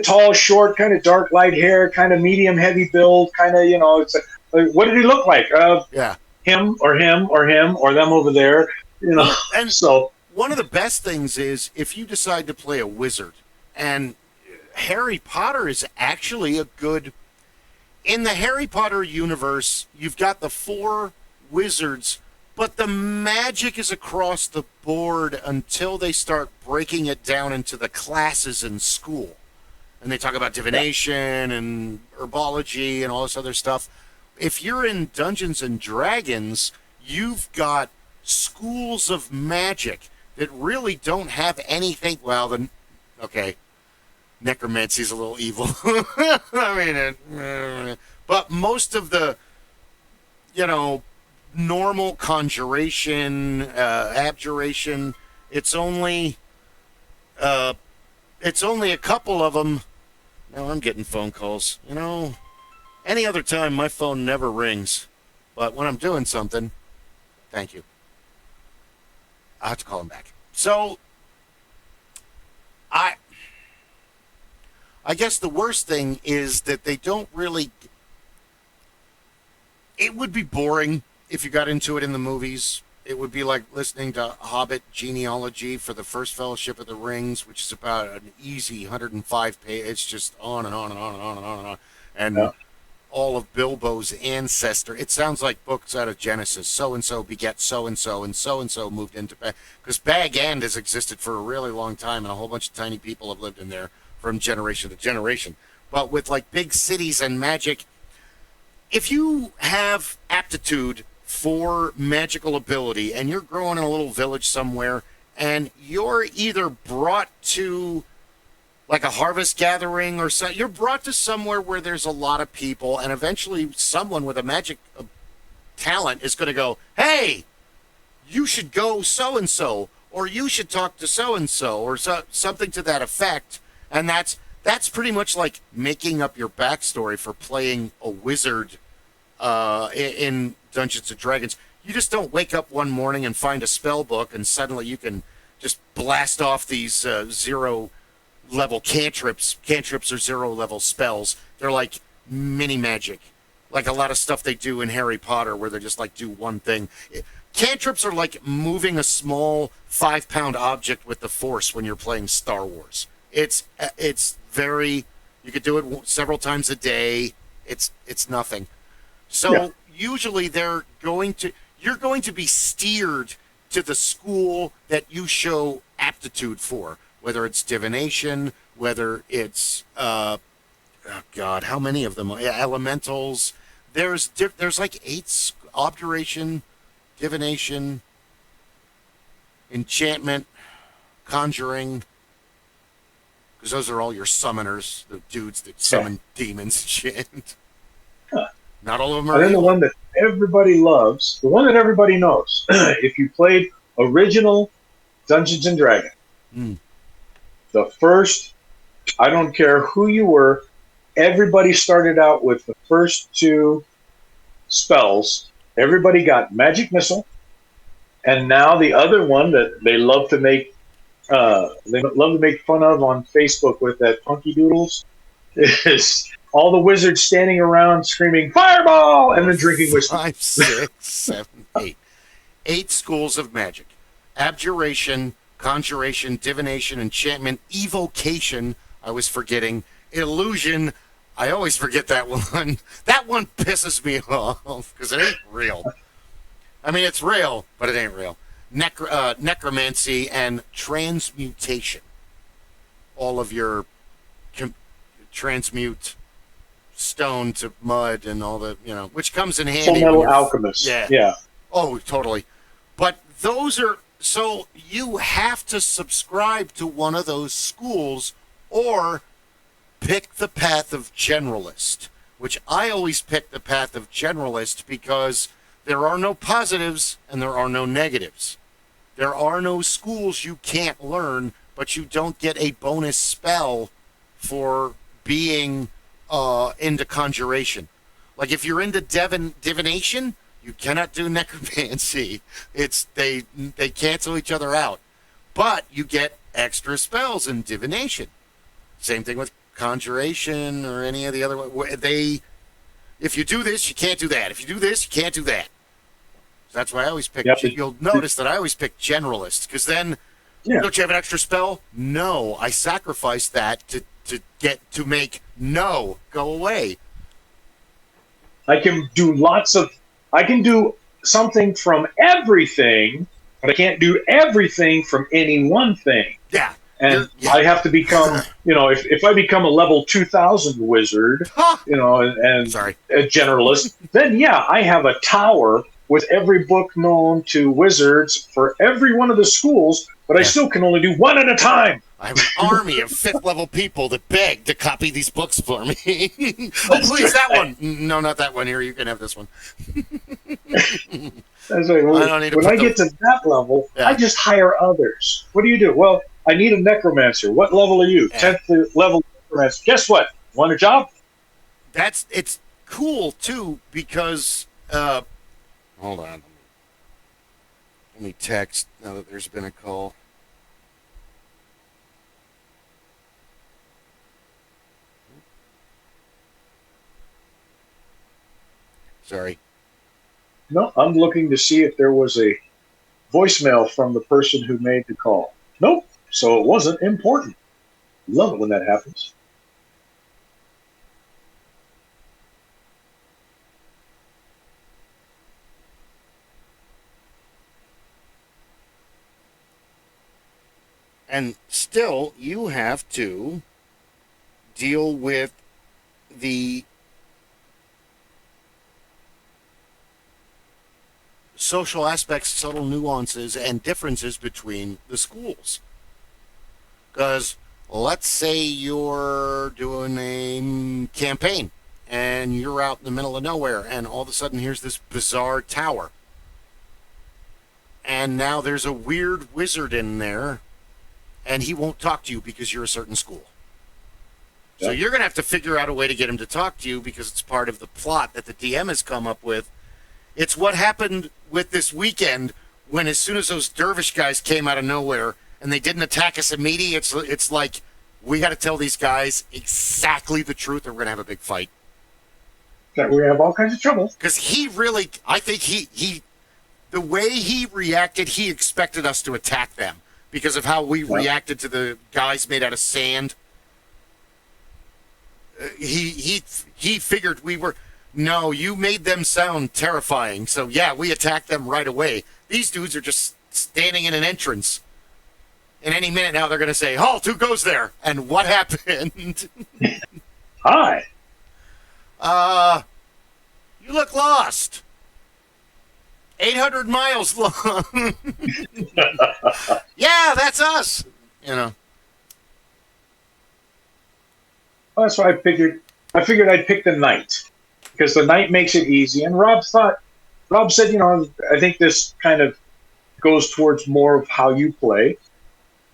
Speaker 2: tall, short, kind of dark, light hair, kind of medium, heavy build, kind of it's what did he look like? Him or them over there.
Speaker 1: And
Speaker 2: so
Speaker 1: one of the best things is if you decide to play a wizard, and Harry Potter is actually a good. In the Harry Potter universe, you've got the 4 wizards, but the magic is across the board until they start breaking it down into the classes in school. And they talk about divination and herbology and all this other stuff. If you're in Dungeons and Dragons, you've got schools of magic that really don't have anything. Well, okay. Necromancy's a little evil. I mean, but most of the, normal conjuration, abjuration, it's only a couple of them. Now I'm getting phone calls. Any other time my phone never rings, but when I'm doing something, thank you. I have to call him back. So, I guess the worst thing is that they don't really. It would be boring if you got into it in the movies. It would be like listening to Hobbit genealogy for the first Fellowship of the Rings, which is about an easy 105 page. It's just on and on and on and on and on and on. And all of Bilbo's ancestor. It sounds like books out of Genesis. So-and-so beget so-and-so, and so-and-so moved into Bag. Because Bag End has existed for a really long time, and a whole bunch of tiny people have lived in there from generation to generation. But with like big cities and magic, if you have aptitude for magical ability and you're growing in a little village somewhere and you're either brought to like a harvest gathering or so, you're brought to somewhere where there's a lot of people, and eventually someone with a magic talent is going to go, hey, you should go so-and-so, or you should talk to so-and-so, or something to that effect. And that's pretty much like making up your backstory for playing a wizard in Dungeons & Dragons. You just don't wake up one morning and find a spell book and suddenly you can just blast off these 0-level cantrips. Cantrips are 0-level spells. They're like mini magic. Like a lot of stuff they do in Harry Potter where they just like do one thing. Cantrips are like moving a small 5-pound object with the Force when you're playing Star Wars. It's very, you could do it several times a day. It's nothing. So usually you're going to be steered to the school that you show aptitude for, whether it's divination, whether it's, oh God, how many of them? Elementals. There's like 8, obduration, divination, enchantment, conjuring, because those are all your summoners, the dudes that summon demons and shit. Not all of them are.
Speaker 2: And then the one that everybody loves, the one that everybody knows, if you played original Dungeons and Dragons, the first I don't care who you were. Everybody started out with the first two spells. Everybody got magic missile, and now the other one that they love to make fun of on Facebook with that Punky Doodles is all the wizards standing around screaming fireball and then drinking whiskey.
Speaker 1: 5, 6, 7, 8. 8 schools of magic: abjuration, conjuration, divination, enchantment, evocation. I was forgetting illusion. I always forget that one. That one pisses me off because it ain't real. I mean, it's real, but it ain't real. Necromancy and transmutation. All of your transmute stone to mud and all the, which comes in handy.
Speaker 2: Full Metal Alchemist. Yeah.
Speaker 1: Oh, totally. But those are, so you have to subscribe to one of those schools or pick the path of generalist, which I always pick the path of generalist because there are no positives and there are no negatives. There are no schools you can't learn, but you don't get a bonus spell for being into conjuration. Like if you're into divination, you cannot do necromancy. They cancel each other out. But you get extra spells in divination. Same thing with conjuration or any of the other. If you do this, you can't do that. If you do this, you can't do that. So that's why I always pick. Yep. You'll notice that I always pick generalist because then don't you have an extra spell? No, I sacrifice that to make no go away.
Speaker 2: I can do something from everything, but I can't do everything from any one thing.
Speaker 1: Yeah.
Speaker 2: And I have to become, if I become a level 2000 wizard, and a generalist, then I have a tower with every book known to wizards for every one of the schools, but I still can only do one at a time.
Speaker 1: I have an army of 5th level people that beg to copy these books for me. Oh, please, that one. No, not that one. Here, you can have this one.
Speaker 2: That's right. When I get to that level, I just hire others. What do? Well, I need a necromancer. What level are you? 10th level necromancer. Guess what? Want a job?
Speaker 1: It's cool, too, because... hold on. Let me text now that there's been a call. Sorry.
Speaker 2: No, I'm looking to see if there was a voicemail from the person who made the call. Nope. So it wasn't important. Love it when that happens.
Speaker 1: And still, you have to deal with the social aspects, subtle nuances, and differences between the schools. Because let's say you're doing a campaign and you're out in the middle of nowhere and all of a sudden here's this bizarre tower. And now there's a weird wizard in there and he won't talk to you because you're a certain school. So you're going to have to figure out a way to get him to talk to you because it's part of the plot that the DM has come up with. It's what happened with this weekend when as soon as those dervish guys came out of nowhere and they didn't attack us immediately, it's like, we got to tell these guys exactly the truth or we're going to have a big fight.
Speaker 2: That we have all kinds of trouble.
Speaker 1: Because I think he, the way he reacted, he expected us to attack them because of how we reacted to the guys made out of sand. He figured we were... No, you made them sound terrifying. So, we attacked them right away. These dudes are just standing in an entrance. And any minute now, they're going to say, halt, who goes there? And what happened?
Speaker 2: Hi.
Speaker 1: You look lost. 800 miles long. Yeah, that's us.
Speaker 2: Well, that's why I figured I'd pick the knight. Because the knight makes it easy. And Rob said, I think this kind of goes towards more of how you play.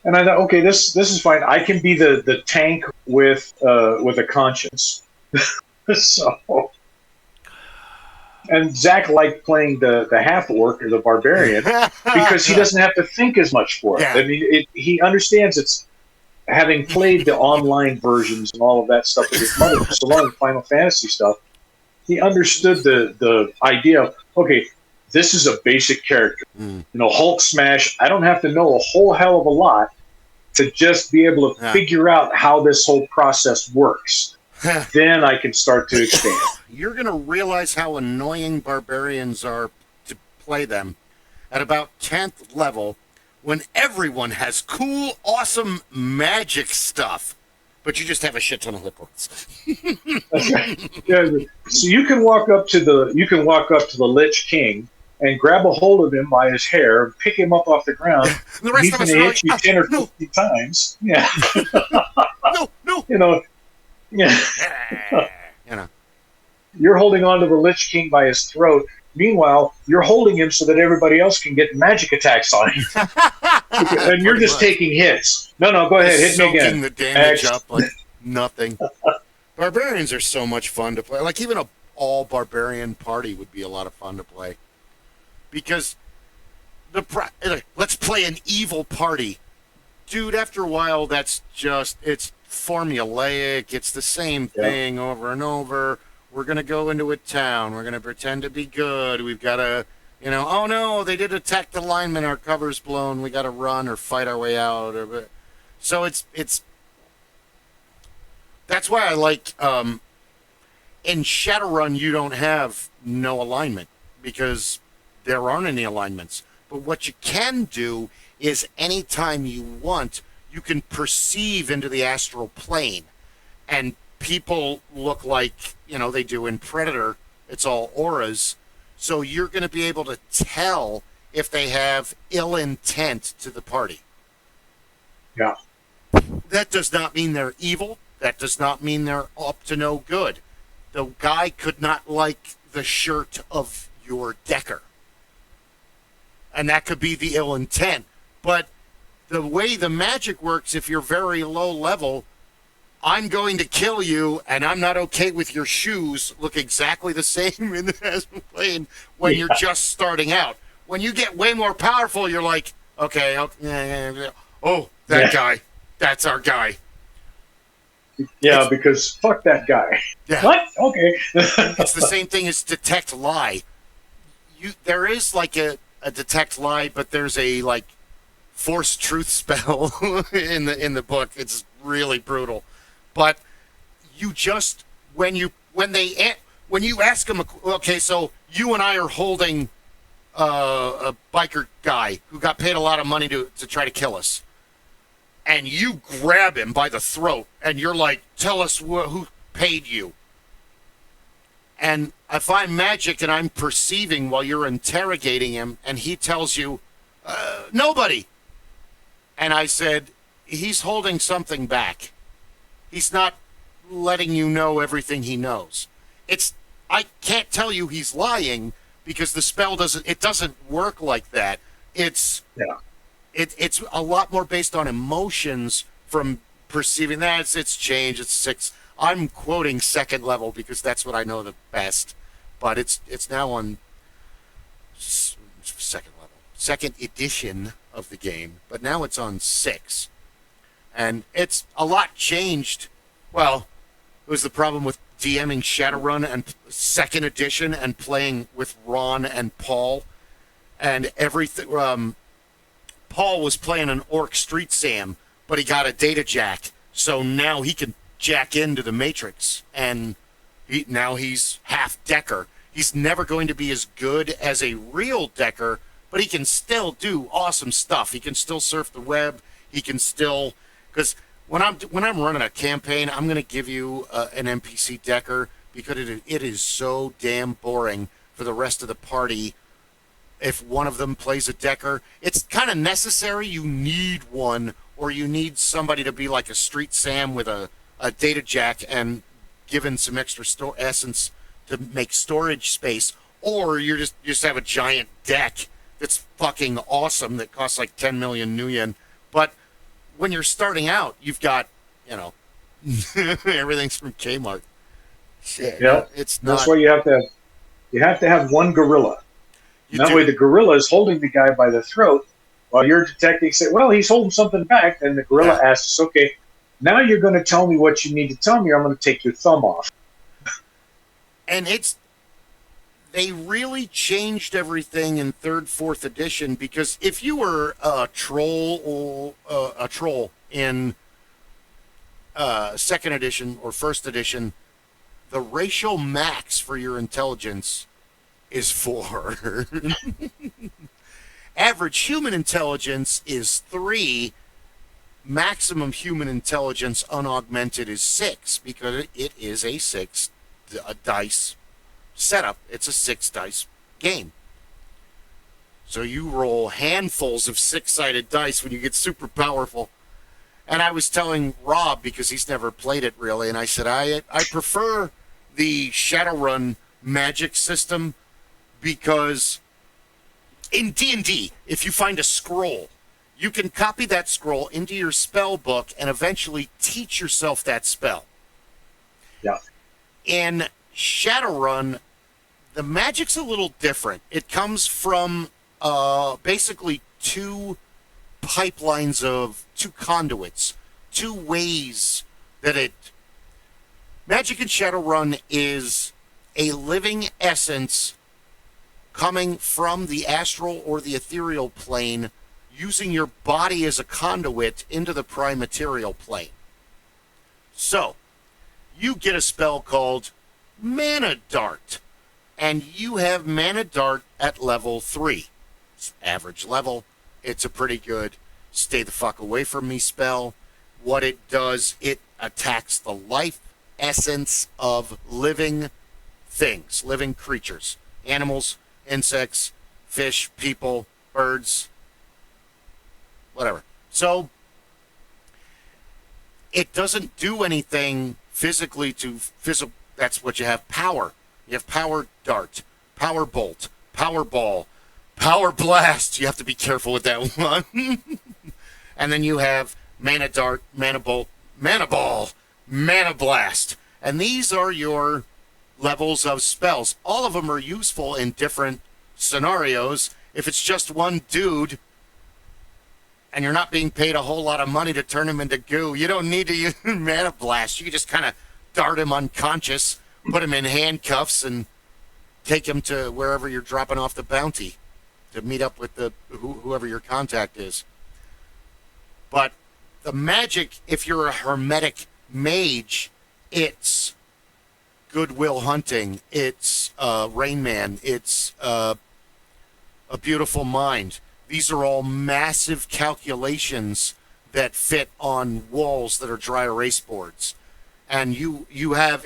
Speaker 2: And I thought, okay, this is fine. I can be the tank with a conscience. So, and Zach liked playing the half orc or the barbarian because he doesn't have to think as much for it.
Speaker 1: Yeah.
Speaker 2: I mean, he understands it's having played the online versions and all of that stuff with his mother for so long, Final Fantasy stuff. He understood the idea of, okay, this is a basic character. Hulk smash. I don't have to know a whole hell of a lot to just be able to figure out how this whole process works. Then I can start to expand.
Speaker 1: You're going to realize how annoying barbarians are to play them at about 10th level when everyone has cool, awesome magic stuff, but you just have a shit ton of hit points.
Speaker 2: That's right. Yeah, so you can walk up to the Lich King and grab a hold of him by his hair, pick him up off the ground.
Speaker 1: The rest
Speaker 2: he's
Speaker 1: of us
Speaker 2: going to
Speaker 1: are
Speaker 2: hit you 10 or 50 times. Yeah.
Speaker 1: No.
Speaker 2: Yeah.
Speaker 1: You know.
Speaker 2: You're holding on to the Lich King by his throat. Meanwhile, you're holding him so that everybody else can get magic attacks on him. And you're just taking hits. No, go ahead. Hit me again.
Speaker 1: Soaking the damage up like nothing. Barbarians are so much fun to play. Like, even a all-barbarian party would be a lot of fun to play. Because let's play an evil party. Dude, after a while, it's formulaic. It's the same thing over and over. We're going to go into a town. We're going to pretend to be good. We've got to, oh no, they did attack the lineman. Our cover's blown. We got to run or fight our way out. So it's that's why I like, in Shadowrun, you don't have no alignment because there aren't any alignments. But what you can do is anytime you want, you can perceive into the astral plane. And people look like, they do in Predator. It's all auras. So you're going to be able to tell if they have ill intent to the party.
Speaker 2: Yeah.
Speaker 1: That does not mean they're evil. That does not mean they're up to no good. The guy could not like the shirt of your decker. And that could be the ill intent. But the way the magic works, if you're very low level, I'm going to kill you, and I'm not okay with your shoes look exactly the same in the astral plane when you're just starting out. When you get way more powerful, you're like, okay, that guy. That's our guy.
Speaker 2: Yeah, because fuck that guy.
Speaker 1: Yeah.
Speaker 2: What? Okay.
Speaker 1: It's the same thing as detect lie. There is like a detect lie, but there's a force truth spell in the book. It's really brutal. But you just when you ask them, okay, so you and I are holding a biker guy who got paid a lot of money to try to kill us, and you grab him by the throat, and you're like, tell us who paid you. And if I'm magic and I'm perceiving while you're interrogating him, and he tells you, nobody. And I said, he's holding something back. He's not letting you know everything he knows. I can't tell you he's lying because the spell doesn't work like that. It's a lot more based on emotions from perceiving that. It's change. It's 6. I'm quoting 2nd level because that's what I know the best. But it's now on 2nd level. 2nd edition of the game. But now it's on 6. And it's a lot changed. Well, it was the problem with DMing Shadowrun and 2nd edition and playing with Ron and Paul. And everything. Paul was playing an Orc Street Sam, but he got a data jack. So now he can jack into the Matrix. And now he's half Decker. He's never going to be as good as a real Decker, but he can still do awesome stuff. He can still surf the web. He can still... Because when I'm running a campaign, I'm going to give you an NPC Decker because it is so damn boring for the rest of the party. If one of them plays a Decker, it's kind of necessary. You need one, or you need somebody to be like a Street Sam with a data jack and given some extra essence to make storage space, or you just have a giant deck that's fucking awesome that costs like 10 million new yen. But when you're starting out, you've got, everything's from Kmart. Shit,
Speaker 2: Yeah,
Speaker 1: it's
Speaker 2: that's
Speaker 1: not.
Speaker 2: why you have to have one gorilla.
Speaker 1: You
Speaker 2: And that
Speaker 1: do.
Speaker 2: way the gorilla is holding the guy by the throat while you're detecting, say, well, he's holding something back. And the gorilla
Speaker 1: Yeah.
Speaker 2: asks, okay, now you're going to tell me what you need to tell me, or I'm going to take your thumb off.
Speaker 1: And they really changed everything in third, fourth edition, because if you were a troll or a troll in second edition or first edition, the racial max for your intelligence is 4. Average human intelligence is 3. Maximum human intelligence unaugmented is 6, because it is a 6 dice setup. It's a 6 dice game. So you roll handfuls of 6-sided dice when you get super powerful. And I was telling Rob, because he's never played it really, and I said, I prefer the Shadowrun magic system, because in D&D, if you find a scroll, you can copy that scroll into your spell book and eventually teach yourself that spell.
Speaker 2: Yeah.
Speaker 1: In Shadowrun, the magic's a little different. It comes from basically 2 pipelines of 2 conduits, 2 ways that magic in Shadowrun is a living essence coming from the astral or the ethereal plane, using your body as a conduit into the prime material plane. So, you get a spell called Mana Dart, and you have Mana Dart at level 3. It's average level. It's a pretty good stay the fuck away from me spell. What it does, it attacks the life essence of living things, living creatures, animals, insects, fish, people, birds, whatever. So it doesn't do anything physically to physical. That's what you have. Power. You have power dart, power bolt, power ball, power blast. You have to be careful with that one. And then you have mana dart, mana bolt, mana ball, mana blast. And these are your levels of spells. All of them are useful in different scenarios. If it's just one dude and you're not being paid a whole lot of money to turn him into goo, you don't need to use mana blast. You can just kind of dart him unconscious, put him in handcuffs, and take him to wherever you're dropping off the bounty to meet up with whoever your contact is. But the magic, if you're a hermetic mage, it's Goodwill Hunting, it's Rain Man, it's A Beautiful Mind. These are all massive calculations that fit on walls that are dry erase boards. And you have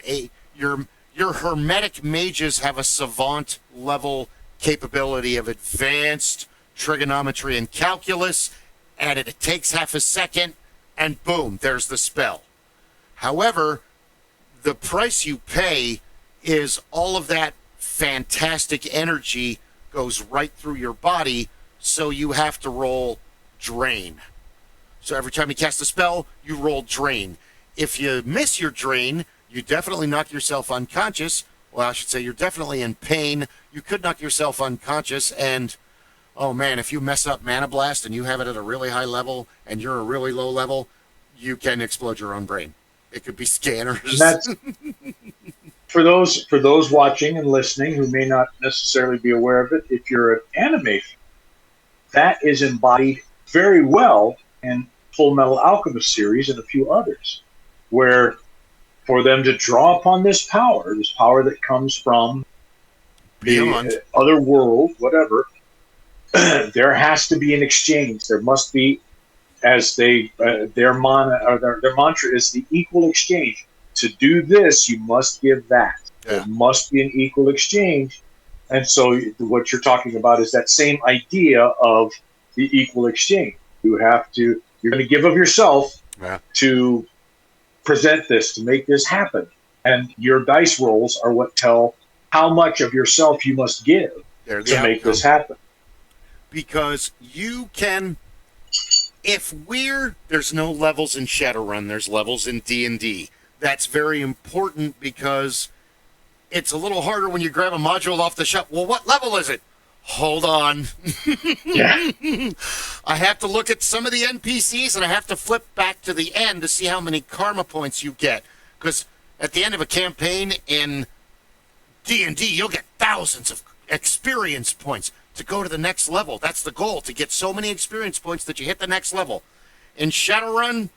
Speaker 1: your hermetic mages have a savant level capability of advanced trigonometry and calculus, and it takes half a second, and boom, there's the spell. However, the price you pay is all of that fantastic energy goes right through your body, so you have to roll drain. So every time you cast a spell, you roll drain. If you miss your drain, you definitely knock yourself unconscious. Well, I should say you're definitely in pain. You could knock yourself unconscious, and oh man, if you mess up Mana Blast and you have it at a really high level and you're a really low level, you can explode your own brain. It could be scanners.
Speaker 2: And that's for those watching and listening who may not necessarily be aware of it. If you're an anime fan, that is embodied very well in Full Metal Alchemist series and a few others, where for them to draw upon this power that comes from the other world, whatever, there has to be an exchange. There must be, as their mantra is the equal exchange. To do this, you must give that. Yeah. There must be an equal exchange. And so what you're talking about is that same idea of the equal exchange. You're going to give of yourself to present this, to make this happen. And your dice rolls are what tell how much of yourself you must give to make this happen.
Speaker 1: Because you can, there's no levels in Shadowrun, there's levels in D&D. That's very important because it's a little harder when you grab a module off the shelf. Well, what level is it? Hold on.
Speaker 2: Yeah.
Speaker 1: I have to look at some of the NPCs, and I have to flip back to the end to see how many karma points you get. Because at the end of a campaign in D&D, you'll get thousands of experience points to go to the next level. That's the goal, to get so many experience points that you hit the next level. In Shadowrun,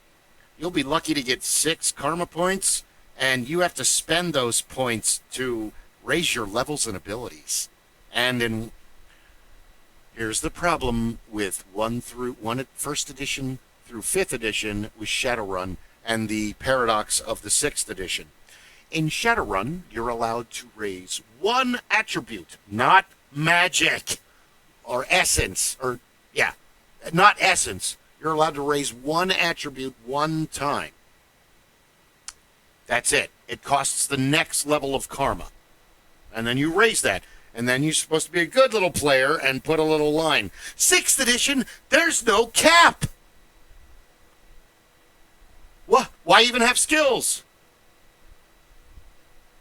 Speaker 1: you'll be lucky to get 6 karma points, and you have to spend those points to raise your levels and abilities. And here's the problem with 1st edition through 5th edition with Shadowrun, and the paradox of the 6th edition. In Shadowrun, you're allowed to raise 1 attribute, not magic or essence, not essence. You're allowed to raise 1 attribute 1 time. That's it. It costs the next level of karma. And then you raise that. And then you're supposed to be a good little player and put a little line. 6th edition, there's no cap. What? Why even have skills?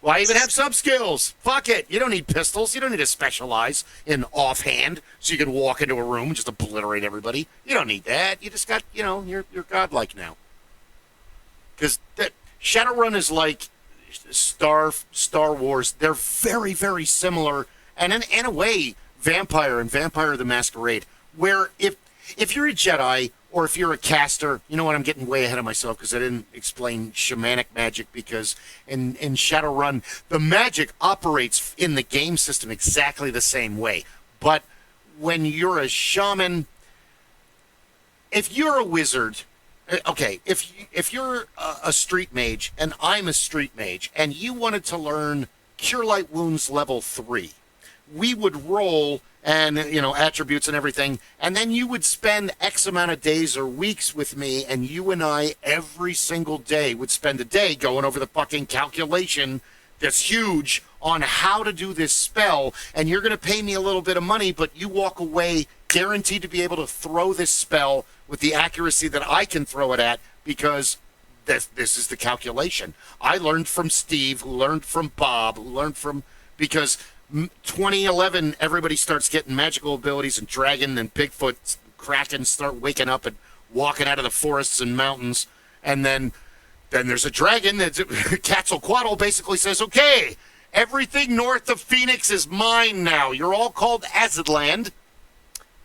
Speaker 1: Why even have sub-skills? Fuck it. You don't need pistols. You don't need to specialize in offhand so you can walk into a room and just obliterate everybody. You don't need that. You just got, you're godlike now. Because Shadowrun is like Star Wars. They're very, very similar. And in a way, Vampire and Vampire the Masquerade, where if you're a Jedi or if you're a caster, you know what, I'm getting way ahead of myself because I didn't explain shamanic magic, because in Shadowrun, the magic operates in the game system exactly the same way. But when you're a shaman, if you're a wizard, okay, if you're a street mage and I'm a street mage and you wanted to learn Cure Light Wounds level 3, we would roll and, attributes and everything, and then you would spend X amount of days or weeks with me, and you and I every single day would spend a day going over the fucking calculation that's huge on how to do this spell, and you're going to pay me a little bit of money, but you walk away guaranteed to be able to throw this spell with the accuracy that I can throw it at, because this is the calculation. I learned from Steve, who learned from Bob, who learned from, because 2011, everybody starts getting magical abilities, and Dragon and Bigfoot, Kraken start waking up and walking out of the forests and mountains. And then there's a dragon that Quetzalcoatl basically says, okay, everything north of Phoenix is mine now. You're all called Azadland.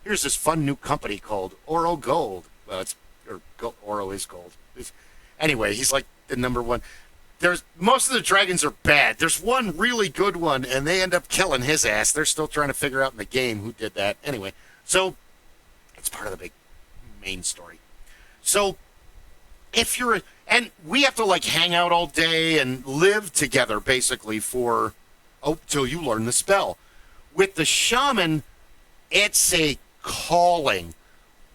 Speaker 1: Here's this fun new company called Oro Gold. Well, Oro is gold. Anyway, he's like the number one. Most of the dragons are bad. There's one really good one, and they end up killing his ass. They're still trying to figure out in the game who did that. Anyway, so it's part of the big main story. So and we have to hang out all day and live together basically till you learn the spell. With the shaman, it's a calling.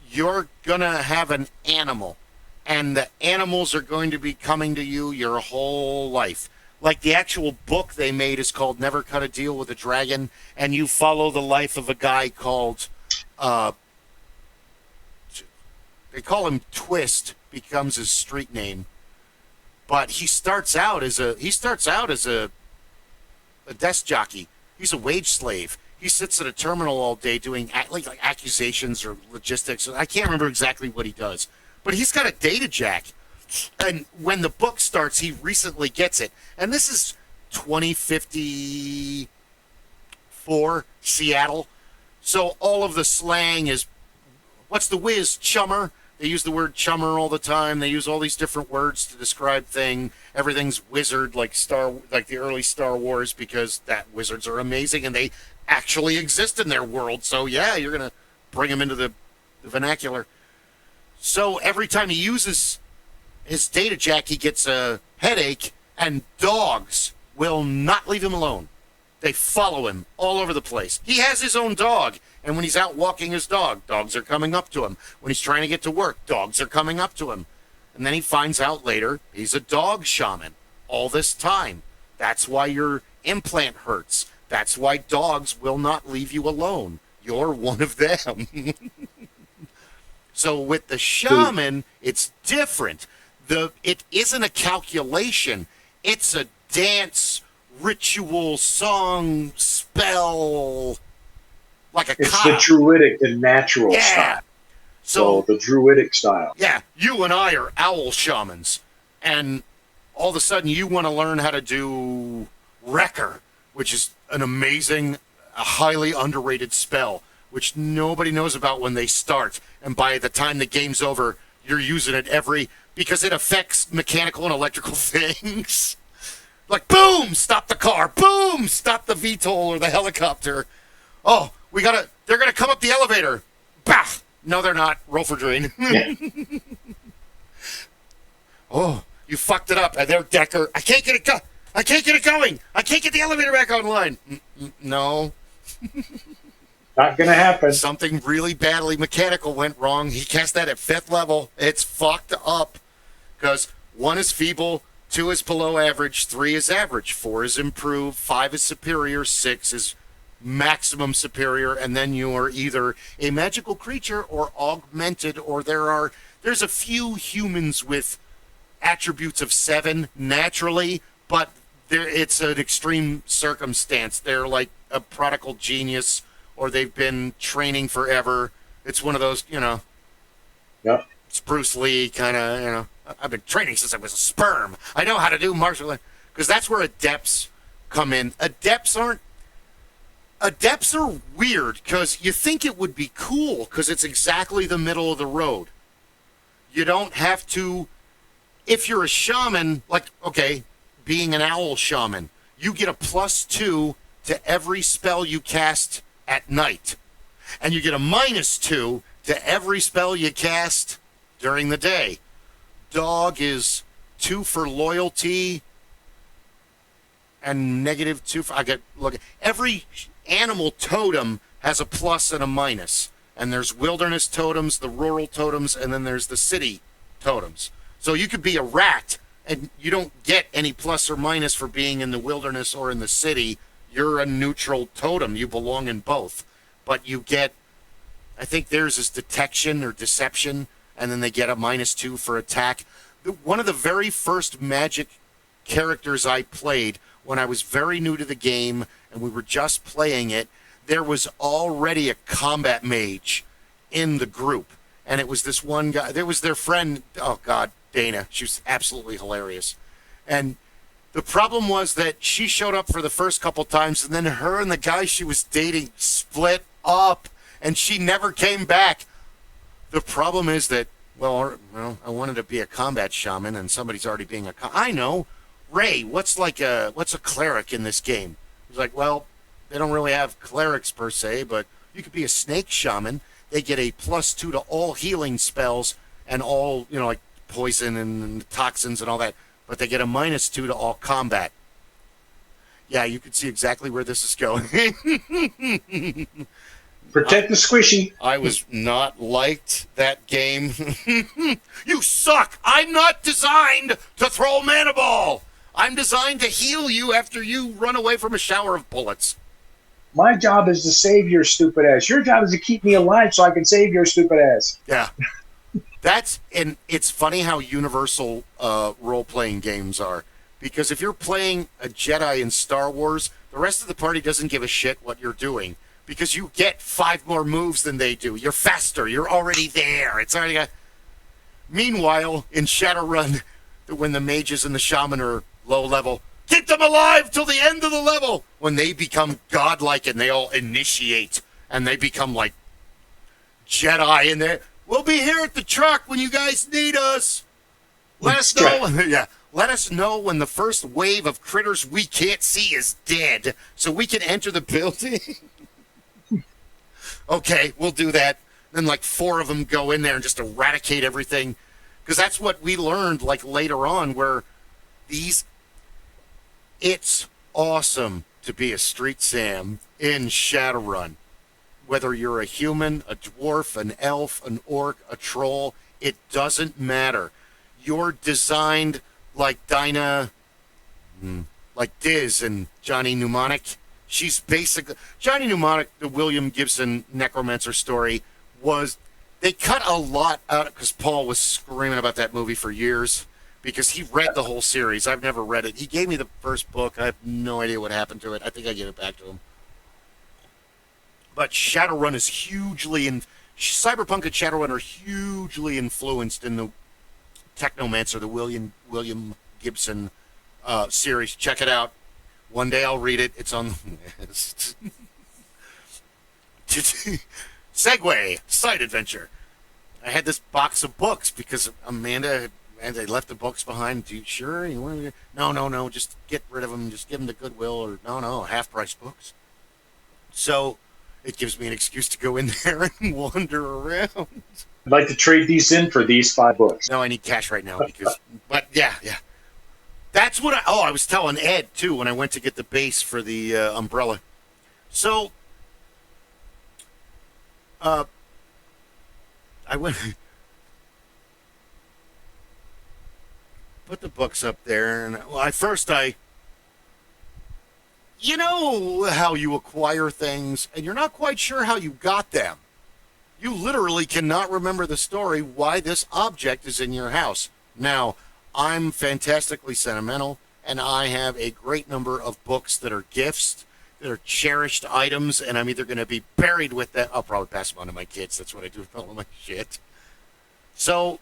Speaker 1: You're gonna have an animal, and the animals are going to be coming to you your whole life. Like the actual book they made is called Never Cut a Deal with a Dragon, and you follow the life of a guy called, they call him Twist, becomes his street name. But he starts out as a desk jockey. He's a wage slave. He sits at a terminal all day doing like accusations or logistics. I can't remember exactly what he does. But he's got a data jack. And when the book starts, he recently gets it. And this is 2054 Seattle. So all of the slang is, what's the whiz, chummer? They use the word chummer all the time. They use all these different words to describe things. Everything's wizard, like the early Star Wars, because that wizards are amazing and they actually exist in their world. So yeah, you're going to bring them into the vernacular. So every time he uses his data jack, he gets a headache, and dogs will not leave him alone. They follow him all over the place. He has his own dog, and when he's out walking his dog, dogs are coming up to him. When he's trying to get to work, dogs are coming up to him. And then he finds out later he's a dog shaman all this time. That's why your implant hurts. That's why dogs will not leave you alone. You're one of them. So with the shaman, it's different. It isn't a calculation. It's a dance, ritual, song, spell, like a
Speaker 2: It's the druidic, the natural style. So the druidic style.
Speaker 1: Yeah, you and I are owl shamans, and all of a sudden you want to learn how to do Wrecker, which is an amazing, a highly underrated spell, which nobody knows about when they start. And by the time the game's over, you're using it because it affects mechanical and electrical things. Like, boom, stop the car. Boom, stop the VTOL or the helicopter. Oh, they're going to come up the elevator. Bah! No, they're not. Roll for drain. Oh, you fucked it up. And they're Decker. I can't get it going. I can't get the elevator back online. No.
Speaker 2: Not going to happen.
Speaker 1: Something really badly mechanical went wrong. He cast that at 5th level. It's fucked up. Because 1 is feeble, 2 is below average, 3 is average, 4 is improved, 5 is superior, 6 is maximum superior, and then you are either a magical creature or augmented, or there's a few humans with attributes of 7 naturally, but it's an extreme circumstance. They're like a prodigal genius, or they've been training forever. It's one of those,
Speaker 2: Yep.
Speaker 1: It's Bruce Lee kind of, I've been training since I was a sperm. I know how to do martial arts. Because that's where adepts come in. Adepts are weird because you think it would be cool because it's exactly the middle of the road. You don't have to, if you're a shaman, like, okay, being an owl shaman, you get a +2 to every spell you cast at night. And you get a -2 to every spell you cast during the day. Dog is 2 for loyalty and -2 for, every animal totem has a plus and a minus. And there's wilderness totems, the rural totems, and then there's the city totems. So you could be a rat and you don't get any plus or minus for being in the wilderness or in the city. You're a neutral totem. You belong in both. But you get, I think theirs is detection or deception, and then they get a -2 for attack. One of the very first Magic characters I played when I was very new to the game and we were just playing it, there was already a combat mage in the group. And it was this one guy, there was their friend, oh God, Dana. She was absolutely hilarious. And the problem was that she showed up for the first couple times, and then her and the guy she was dating split up, and she never came back. The problem is that, well, I wanted to be a combat shaman, and somebody's already being I know. Ray, what's a cleric in this game? He's like, well, they don't really have clerics per se, but you could be a snake shaman. They get a +2 to all healing spells and all, like poison and toxins and all that, but they get a -2 to all combat. Yeah, you can see exactly where this is going.
Speaker 2: Protect the squishy.
Speaker 1: I was not liked that game. You suck! I'm not designed to throw a mana ball! I'm designed to heal you after you run away from a shower of bullets.
Speaker 2: My job is to save your stupid ass. Your job is to keep me alive so I can save your stupid ass.
Speaker 1: Yeah. And it's funny how universal role-playing games are. Because if you're playing a Jedi in Star Wars, the rest of the party doesn't give a shit what you're doing. Because you get 5 more moves than they do. You're faster. You're already there. It's already got... Meanwhile, in Shadowrun, when the mages and the shaman are low level, keep them alive till the end of the level. When they become godlike and they all initiate and they become like Jedi and we'll be here at the truck when you guys need us. Let us know. Yeah. Let us know when the first wave of critters we can't see is dead so we can enter the building. Okay, we'll do that. Then like 4 of them go in there and just eradicate everything. Because that's what we learned like later on where it's awesome to be a street Sam in Shadowrun. Whether you're a human, a dwarf, an elf, an orc, a troll, it doesn't matter. You're designed like Dinah, like Diz and Johnny Mnemonic. She's basically... Johnny Mnemonic, the William Gibson necromancer story, was They cut a lot out because Paul was screaming about that movie for years because he read the whole series. I've never read it. He gave me the first book. I have no idea what happened to it. I think I gave it back to him. But Shadowrun is hugely in Cyberpunk and Shadowrun are hugely influenced in the Technomancer, the William Gibson series. Check it out. One day I'll read it. It's on the list. Segue, side adventure. I had this box of books because Amanda and they left the books behind. Do you sure? You want to? No. Just get rid of them. Just give them to Goodwill or no, half price books. So it gives me an excuse to go in there and wander around.
Speaker 2: I'd like to trade these in for these 5 books.
Speaker 1: No, I need cash right now because. But yeah. That's what I was telling Ed too when I went to get the base for the umbrella. So. I went. Put the books up there, and you know how you acquire things, and you're not quite sure how you got them. You literally cannot remember the story why this object is in your house. Now, I'm fantastically sentimental, and I have a great number of books that are gifts, that are cherished items, and I'm either going to be buried with that. I'll probably pass them on to my kids. That's what I do with all of my shit. So,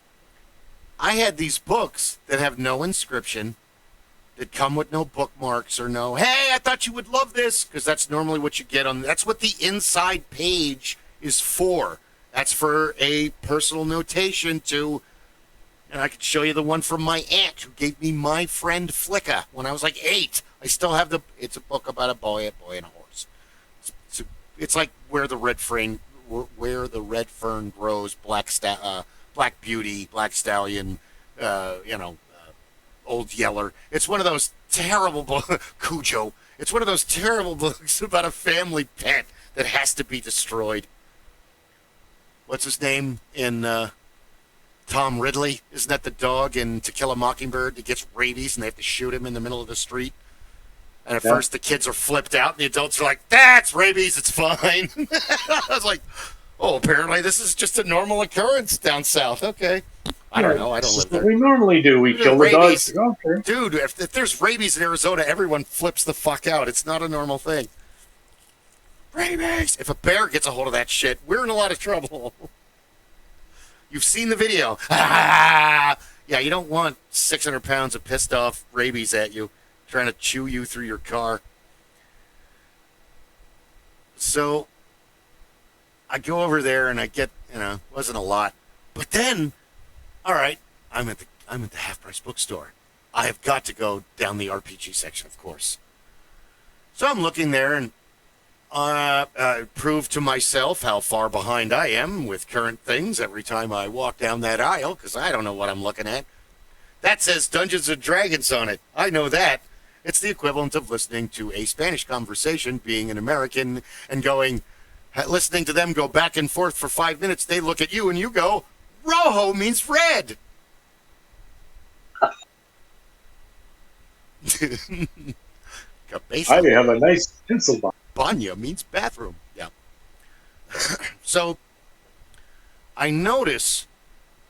Speaker 1: I had these books that have no inscription, that come with no bookmarks or no, hey, I thought you would love this, because that's normally what you get on, that's what the inside page is for. That's for a personal notation to, and I could show you the one from my aunt who gave me My Friend Flicka when I was like 8. I still have it's a book about a boy and a horse. It's like Where the Red Fern Grows, Black Beauty, Black Stallion, Old Yeller. It's one of those terrible books, Cujo. It's one of those terrible books about a family pet that has to be destroyed. What's his name in Tom Ridley? Isn't that the dog in To Kill a Mockingbird that gets rabies and they have to shoot him in the middle of the street? And at first the kids are flipped out and the adults are like, that's rabies, it's fine. I was like, oh, apparently this is just a normal occurrence down south. Okay. I don't know. I don't live there.
Speaker 2: What we normally do. We kill the dogs. Okay.
Speaker 1: Dude, if there's rabies in Arizona, everyone flips the fuck out. It's not a normal thing. Rabies! If a bear gets a hold of that shit, we're in a lot of trouble. You've seen the video. Ah! Yeah, you don't want 600 pounds of pissed off rabies at you, trying to chew you through your car. So, I go over there and I get, wasn't a lot. But then, all right, I'm at the half-price bookstore. I have got to go down the RPG section, of course. So I'm looking there and prove to myself how far behind I am with current things every time I walk down that aisle, because I don't know what I'm looking at. That says Dungeons and Dragons on it. I know that. It's the equivalent of listening to a Spanish conversation, being an American, and listening to them go back and forth for 5 minutes. They look at you and you go, Rojo means red.
Speaker 2: I have a nice pencil box.
Speaker 1: Banya means bathroom. Yeah. So I notice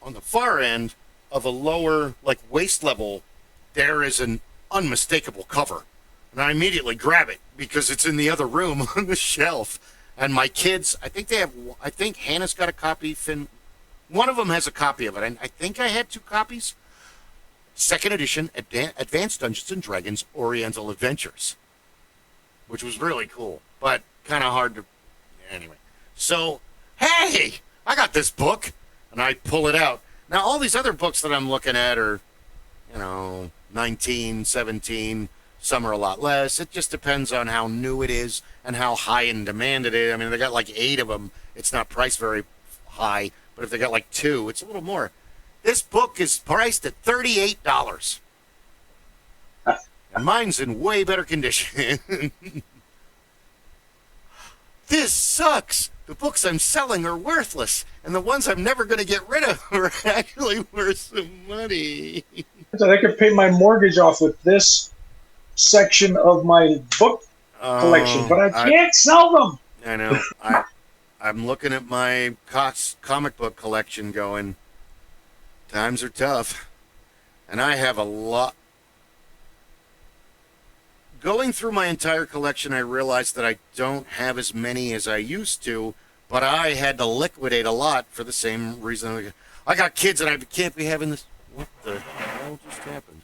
Speaker 1: on the far end of a lower, like waist level, there is an unmistakable cover. And I immediately grab it because it's in the other room on the shelf. And my kids, I think Hannah's got a copy. One of them has a copy of it. And I think I had 2 copies. Second edition, Advanced Dungeons and Dragons Oriental Adventures, which was really cool, but kind of hard to. Anyway, so hey, I got this book, and I pull it out. Now all these other books that I'm looking at are, 19, 17. Some are a lot less. It just depends on how new it is and how high in demand it is. I mean, they got like 8 of them. It's not priced very high, but if they got like 2, it's a little more. This book is priced at $38. And mine's in way better condition. This sucks. The books I'm selling are worthless, and the ones I'm never going to get rid of are actually worth some money.
Speaker 2: I could pay my mortgage off with this section of my book collection, but I can't sell them.
Speaker 1: I know. I'm looking at my comic book collection going, times are tough. And I have a lot. Going through my entire collection, I realized that I don't have as many as I used to, but I had to liquidate a lot for the same reason. I got kids and I can't be having this. What the hell just happened?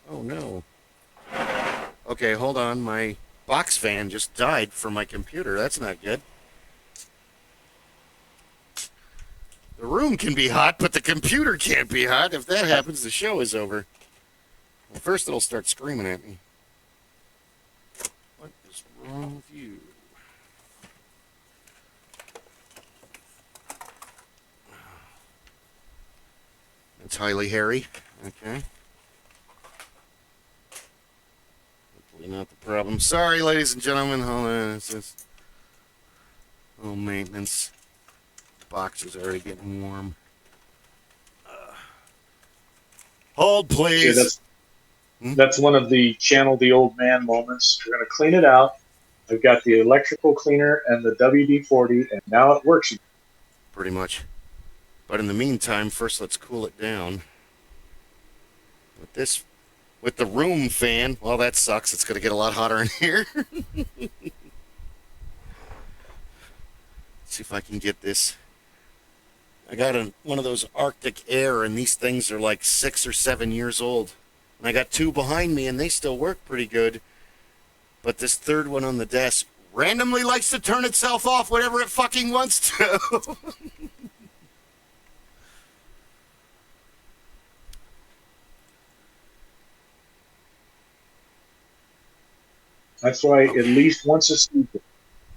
Speaker 1: Oh no. Okay, hold on. My box fan just died from my computer. That's not good. The room can be hot, but the computer can't be hot. If that happens, the show is over. Well, first it'll start screaming at me. What is wrong with you? It's highly hairy. Okay. Hopefully not the problem. Sorry, ladies and gentlemen. Hold on. It's just... Oh, maintenance. Box is already getting warm. Hold, please.
Speaker 2: Yeah, that's one of the channel the old man moments. We're going to clean it out. I've got the electrical cleaner and the WD-40, and now it works.
Speaker 1: Pretty much. But in the meantime, first let's cool it down. With the room fan, well, that sucks. It's going to get a lot hotter in here. Let's see if I can get this. I got one of those Arctic Air, and these things are like 6 or 7 years old. And I got 2 behind me, and they still work pretty good. But this third one on the desk randomly likes to turn itself off whenever it fucking wants to.
Speaker 2: That's why at least once a season,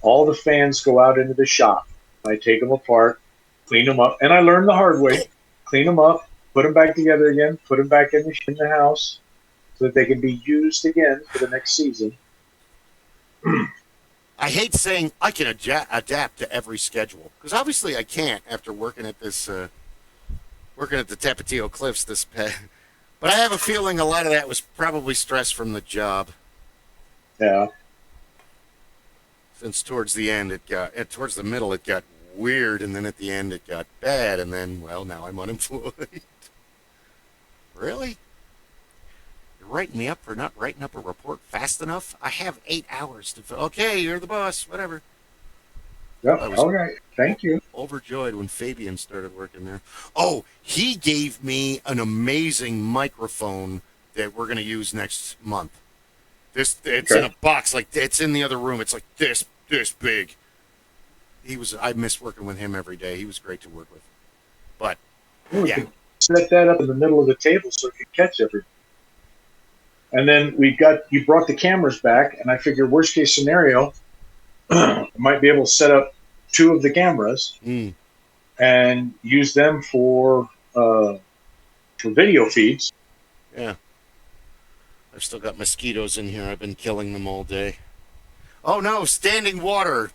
Speaker 2: all the fans go out into the shop. I take them apart, clean them up, and I learned the hard way. Clean them up, put them back together again, put them back in the house so that they can be used again for the next season.
Speaker 1: I hate saying I can adapt to every schedule, because obviously I can't after working at the Tapatio Cliffs this past. But I have a feeling a lot of that was probably stress from the job.
Speaker 2: Yeah.
Speaker 1: Since towards the middle it got weird, and then at the end it got bad, and then, well, now I'm unemployed. Really? You're writing me up for not writing up a report fast enough? I have 8 hours to fill. Okay, you're the boss, whatever.
Speaker 2: Yep, all right, thank you.
Speaker 1: Overjoyed when Fabian started working there. Oh, he gave me an amazing microphone that we're going to use next month. It's in a box, like it's in the other room. It's like this big. I miss working with him every day. He was great to work with. But yeah,
Speaker 2: set that up in the middle of the table so it can catch everything. And then you brought the cameras back, and I figure worst case scenario, I might be able to set up 2 of the cameras and use them for video feeds.
Speaker 1: Yeah. I've still got mosquitoes in here. I've been killing them all day. Oh no, standing water.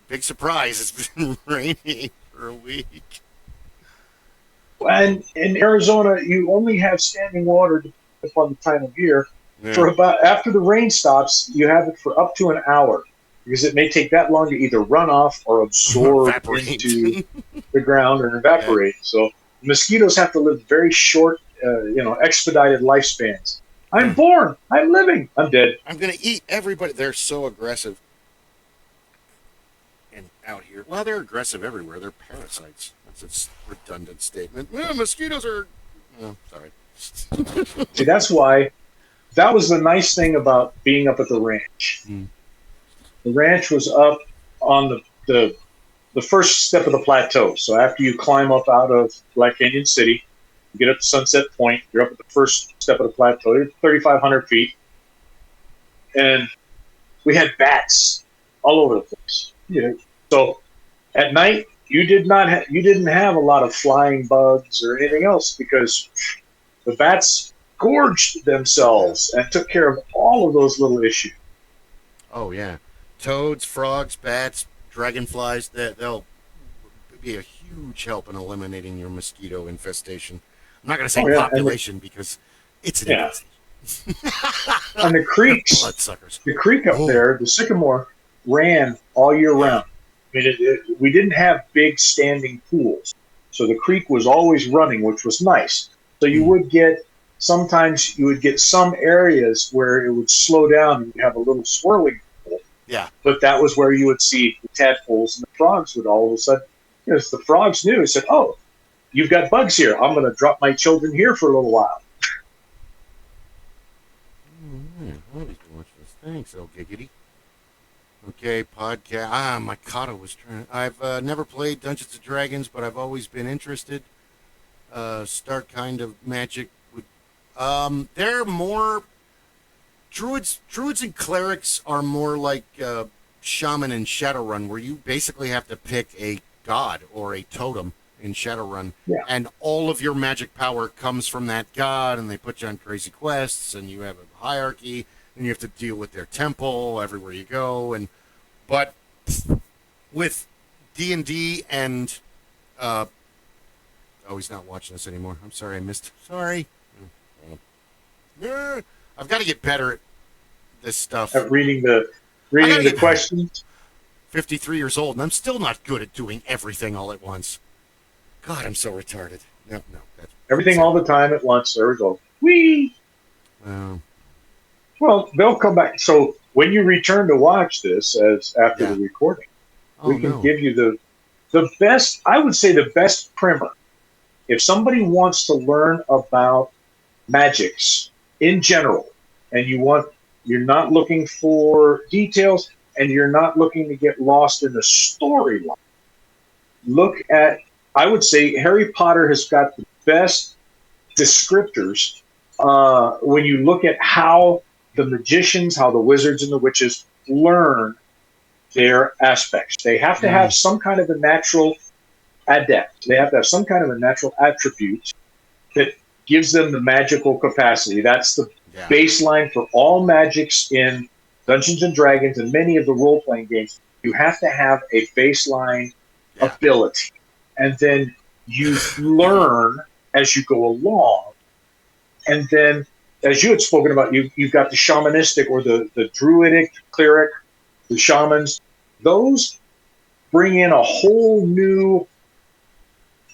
Speaker 1: Big surprise. It's been raining for a week.
Speaker 2: And in Arizona, you only have standing water depending upon the time of year.
Speaker 1: Yeah.
Speaker 2: For about after the rain stops, you have it for up to an hour because it may take that long to either run off or absorb into the ground or evaporate. Yeah. So mosquitoes have to live very short, expedited lifespans. I'm born. I'm living. I'm dead.
Speaker 1: I'm going to eat everybody. They're so aggressive. And out here. Well, they're aggressive everywhere. They're parasites. That's a redundant statement. Mosquitoes are... Oh, sorry.
Speaker 2: See, that's why... That was the nice thing about being up at the ranch. The ranch was up on the first step of the plateau. So after you climb up out of Black Canyon City, you get up to Sunset Point, you're up at the first step of the plateau, you're 3,500 feet. And we had bats all over the place. So at night, you didn't have a lot of flying bugs or anything else because the bats gorged themselves and took care of all of those little issues.
Speaker 1: Oh, yeah. Toads, frogs, bats, dragonflies, they'll be a huge help in eliminating your mosquito infestation. I'm not going to say population because it's an infestation.
Speaker 2: And the creeks,
Speaker 1: Bloodsuckers.
Speaker 2: the creek up
Speaker 1: Oh.
Speaker 2: there, the Sycamore, ran all year
Speaker 1: Yeah.
Speaker 2: round. I mean, we didn't have big standing pools, so the creek was always running, which was nice. So you would get sometimes you would get some areas where it would slow down and you have a little swirling pool.
Speaker 1: Yeah.
Speaker 2: But that was where you would see the tadpoles and the frogs would all of a sudden, because the frogs knew, said, "Oh, you've got bugs here. I'm going to drop my children here for a little while."
Speaker 1: Always watch this. Thanks, El Giggity. Okay, podcast. My Kata was trying. I've never played Dungeons and Dragons, but I've always been interested. Start kind of magic. They're more druids. Druids and clerics are more like shaman and Shadowrun, where you basically have to pick a god or a totem in Shadowrun, and all of your magic power comes from that god, and they put you on crazy quests, and you have a hierarchy, and you have to deal with their temple everywhere you go, but with D&D and oh, he's not watching us anymore. I'm sorry, I missed. Sorry. I've got to get better at this stuff.
Speaker 2: At reading the questions.
Speaker 1: 53 years old, and I'm still not good at doing everything all at once. God, I'm so retarded. No, that's
Speaker 2: everything all the time at once. There we go. Whee! Well, they'll come back. So when you return to watch this, as after the recording, we can give you the best. I would say the best primer. If somebody wants to learn about magics in general, and you're not looking for details, and you're not looking to get lost in the storyline, look at. I would say Harry Potter has got the best descriptors when you look at how the magicians, how the wizards and the witches learn their aspects. They have to have some kind of a natural adept. They have to have some kind of a natural attribute that gives them the magical capacity. That's the baseline for all magics in Dungeons and Dragons and many of the role-playing games. You have to have a baseline ability. And then you learn as you go along. And then, as you had spoken about, you've got the shamanistic or the druidic, cleric, the shamans. Those bring in a whole new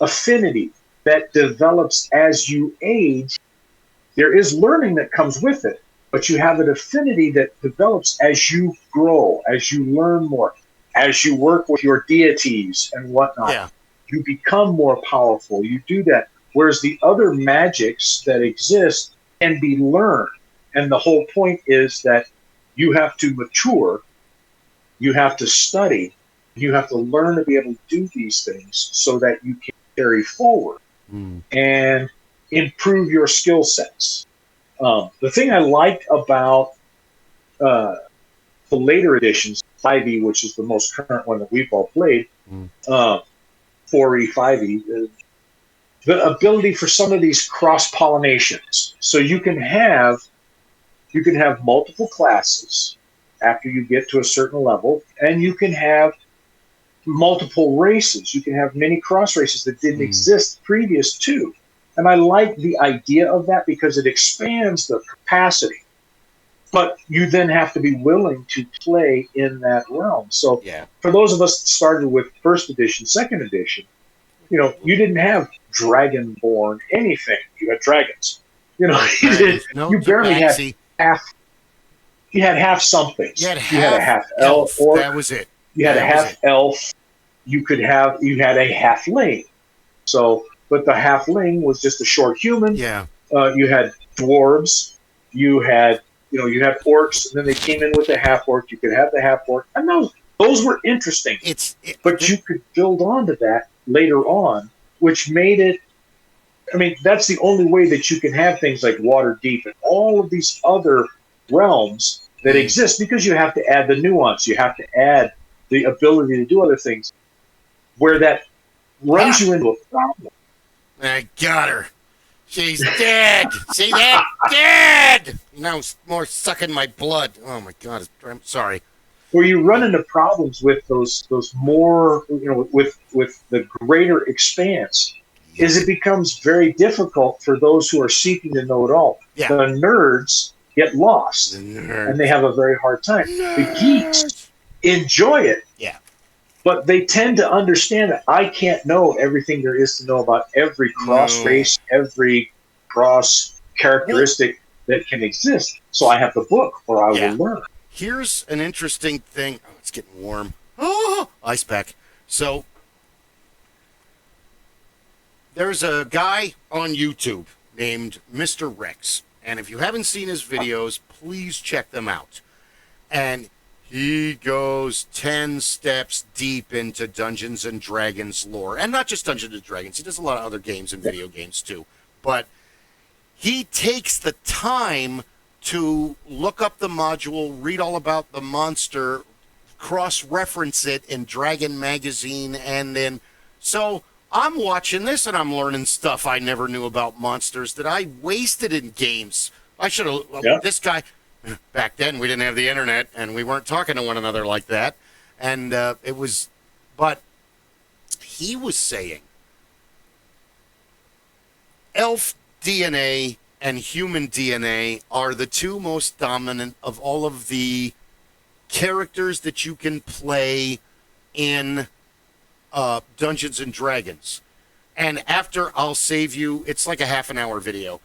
Speaker 2: affinity that develops as you age. There is learning that comes with it, but you have an affinity that develops as you grow, as you learn more, as you work with your deities and whatnot.
Speaker 1: Yeah.
Speaker 2: You become more powerful. You do that. Whereas the other magics that exist can be learned. And the whole point is that you have to mature, you have to study, you have to learn to be able to do these things so that you can carry forward and improve your skill sets. The thing I liked about the later editions, 5e, which is the most current one that we've all played, 4e, 5e, the ability for some of these cross-pollinations. So you can have multiple classes after you get to a certain level, and you can have multiple races. You can have many cross races that didn't exist previous to. And I like the idea of that because it expands the capacity. But you then have to be willing to play in that realm. So for those of us that started with first edition, second edition, you didn't have dragonborn anything. You had dragons. You barely had half. You had half something.
Speaker 1: You had a half elf. That was it.
Speaker 2: You had a half elf. You had a halfling. So, but the halfling was just a short human.
Speaker 1: Yeah.
Speaker 2: You had dwarves. You had orcs, and then they came in with the half orc. You could have the half orc, and those were interesting. But you could build onto that later on, which made it. I mean, that's the only way that you can have things like Waterdeep and all of these other realms that exist, because you have to add the nuance. You have to add the ability to do other things, where that runs you into a problem.
Speaker 1: I got her. She's dead. See that? Dead. Now more sucking my blood. Oh my God! I'm sorry.
Speaker 2: Where you run into problems with those more, with the greater expanse. is it becomes very difficult for those who are seeking to know it all.
Speaker 1: Yeah.
Speaker 2: The nerds get lost,
Speaker 1: The nerds.
Speaker 2: and they have a very hard time.
Speaker 1: Nerds.
Speaker 2: The geeks enjoy it,
Speaker 1: yeah,
Speaker 2: but they tend to understand that I can't know everything there is to know about every cross race, every cross characteristic that can exist. So I have the book, or I will learn.
Speaker 1: Here's an interesting thing. Oh, it's getting warm. Oh, ice pack. So there's a guy on YouTube named Mr. Rex. And if you haven't seen his videos, please check them out. And he goes 10 steps deep into Dungeons and Dragons lore. And not just Dungeons and Dragons. He does a lot of other games and video games too. But he takes the time to look up the module, read all about the monster, cross-reference it in Dragon Magazine, and then... So I'm watching this and I'm learning stuff I never knew about monsters that I wasted in games. I should have... This guy... Back then, we didn't have the internet, and we weren't talking to one another like that. And it was... But he was saying elf DNA and human DNA are the two most dominant of all of the characters that you can play in Dungeons and Dragons. And after I'll save you, it's like a half an hour video.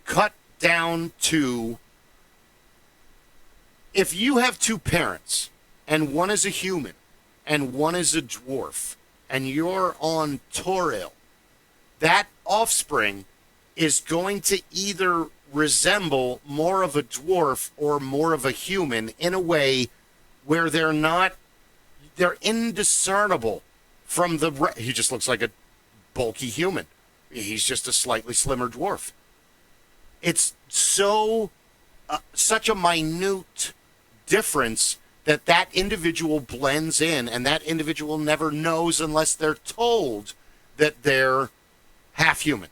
Speaker 1: Cut down to... If you have two parents, and one is a human, and one is a dwarf, and you're on Toril, that offspring is going to either resemble more of a dwarf or more of a human in a way where they're indiscernible from the... He just looks like a bulky human. He's just a slightly slimmer dwarf. It's so... such a minute difference that individual blends in, and that individual never knows unless they're told that they're half human.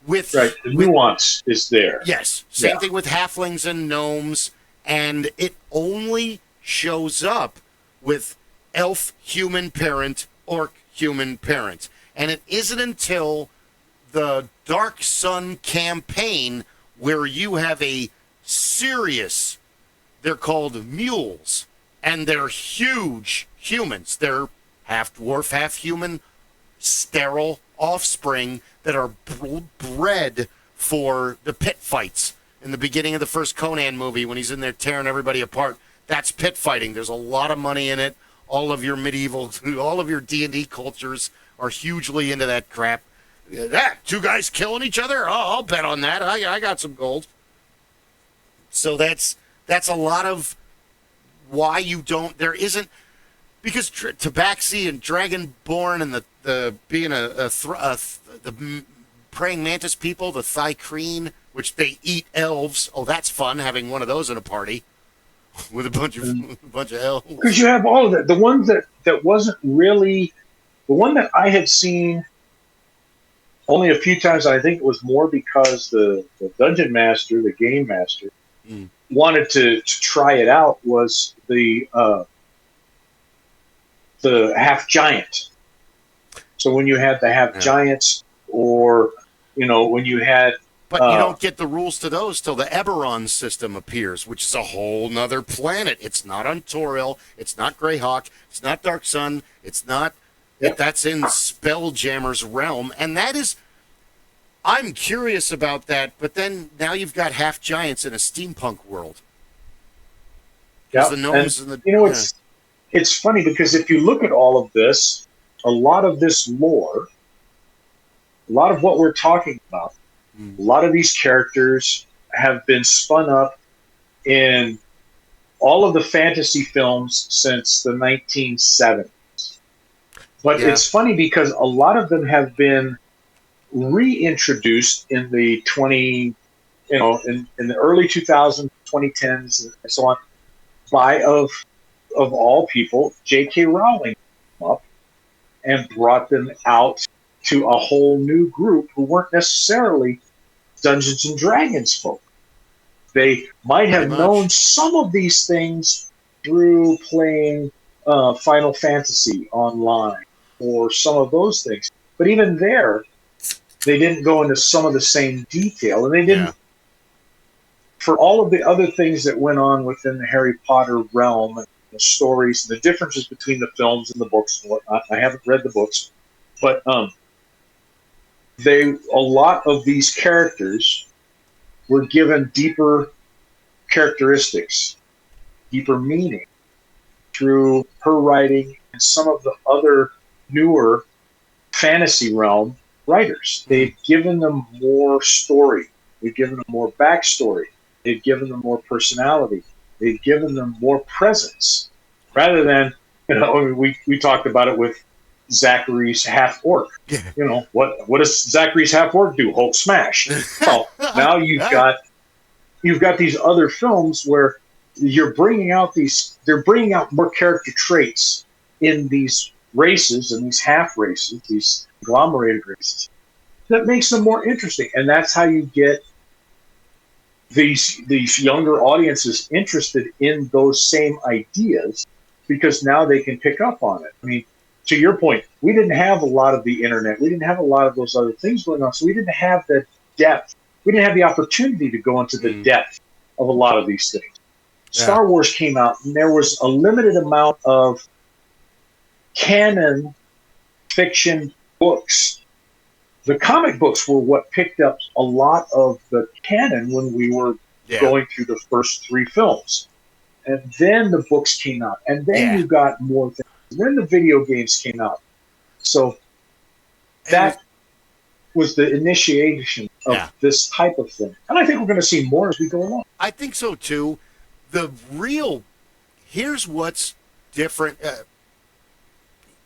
Speaker 1: The nuance is there. Yes. Same thing with halflings and gnomes, and it only shows up with elf human parent, orc human parent. And it isn't until the Dark Sun campaign where you have a serious... They're called mules, and they're huge humans. They're half dwarf, half human, sterile offspring that are bred for the pit fights. In the beginning of the first Conan movie, when he's in there tearing everybody apart, that's pit fighting. There's a lot of money in it. All of your medieval, all of your D&D cultures are hugely into that crap. Two guys killing each other? Oh, I'll bet on that. I got some gold. So that's a lot of why you don't... There isn't... Because Tabaxi and Dragonborn and the being the praying mantis people, the Thykreen, which they eat elves. Oh, that's fun, having one of those in a party with a bunch of elves.
Speaker 2: Because you have all of that. The one that wasn't really... The one that I had seen only a few times, I think it was more because the dungeon master, the game master, wanted to try it out, was the half giant. So when you had the half giants, or when you had...
Speaker 1: But you don't get the rules to those till the Eberron system appears, which is a whole nother planet. It's not on Toril. It's not Greyhawk. It's not Dark Sun. It's not... That's in Spelljammer's realm. And that is... I'm curious about that, but then now you've got half giants in a steampunk world.
Speaker 2: Yeah,
Speaker 1: the gnomes and
Speaker 2: it's funny because if you look at all of this, a lot of this lore, a lot of what we're talking about, a lot of these characters have been spun up in all of the fantasy films since the 1970s. But it's funny because a lot of them have been reintroduced in the in the early 2000s, 2010s, and so on, by of all people, J.K. Rowling came up and brought them out to a whole new group who weren't necessarily Dungeons and Dragons folk. They might have known some of these things through playing Final Fantasy online or some of those things. But even there, they didn't go into some of the same detail, and they didn't.
Speaker 1: Yeah.
Speaker 2: For all of the other things that went on within the Harry Potter realm and the stories and the differences between the films and the books and whatnot, I haven't read the books, but a lot of these characters were given deeper characteristics, deeper meaning through her writing and some of the other newer fantasy realm writers. They've given them more story. They've given them more backstory. They've given them more personality. They've given them more presence. Rather than, we talked about it with Zachary's half orc.
Speaker 1: Yeah.
Speaker 2: What does Zachary's half orc do? Hulk smash. Well, now you've got these other films where they're bringing out more character traits in these races and these half races, these agglomerated races, that makes them more interesting. And that's how you get these younger audiences interested in those same ideas, because now they can pick up on it. I mean, to your point, we didn't have a lot of the internet. We didn't have a lot of those other things going on. So we didn't have the depth. We didn't have the opportunity to go into the depth of a lot of these things. Yeah. Star Wars came out, and there was a limited amount of canon fiction books. The comic books were what picked up a lot of the canon when we were going through the first 3 films. And then the books came out, and then you got more things. And then the video games came out. So that was the initiation of this type of thing. And I think we're going to see more as we go along.
Speaker 1: I think so, too. Here's what's different.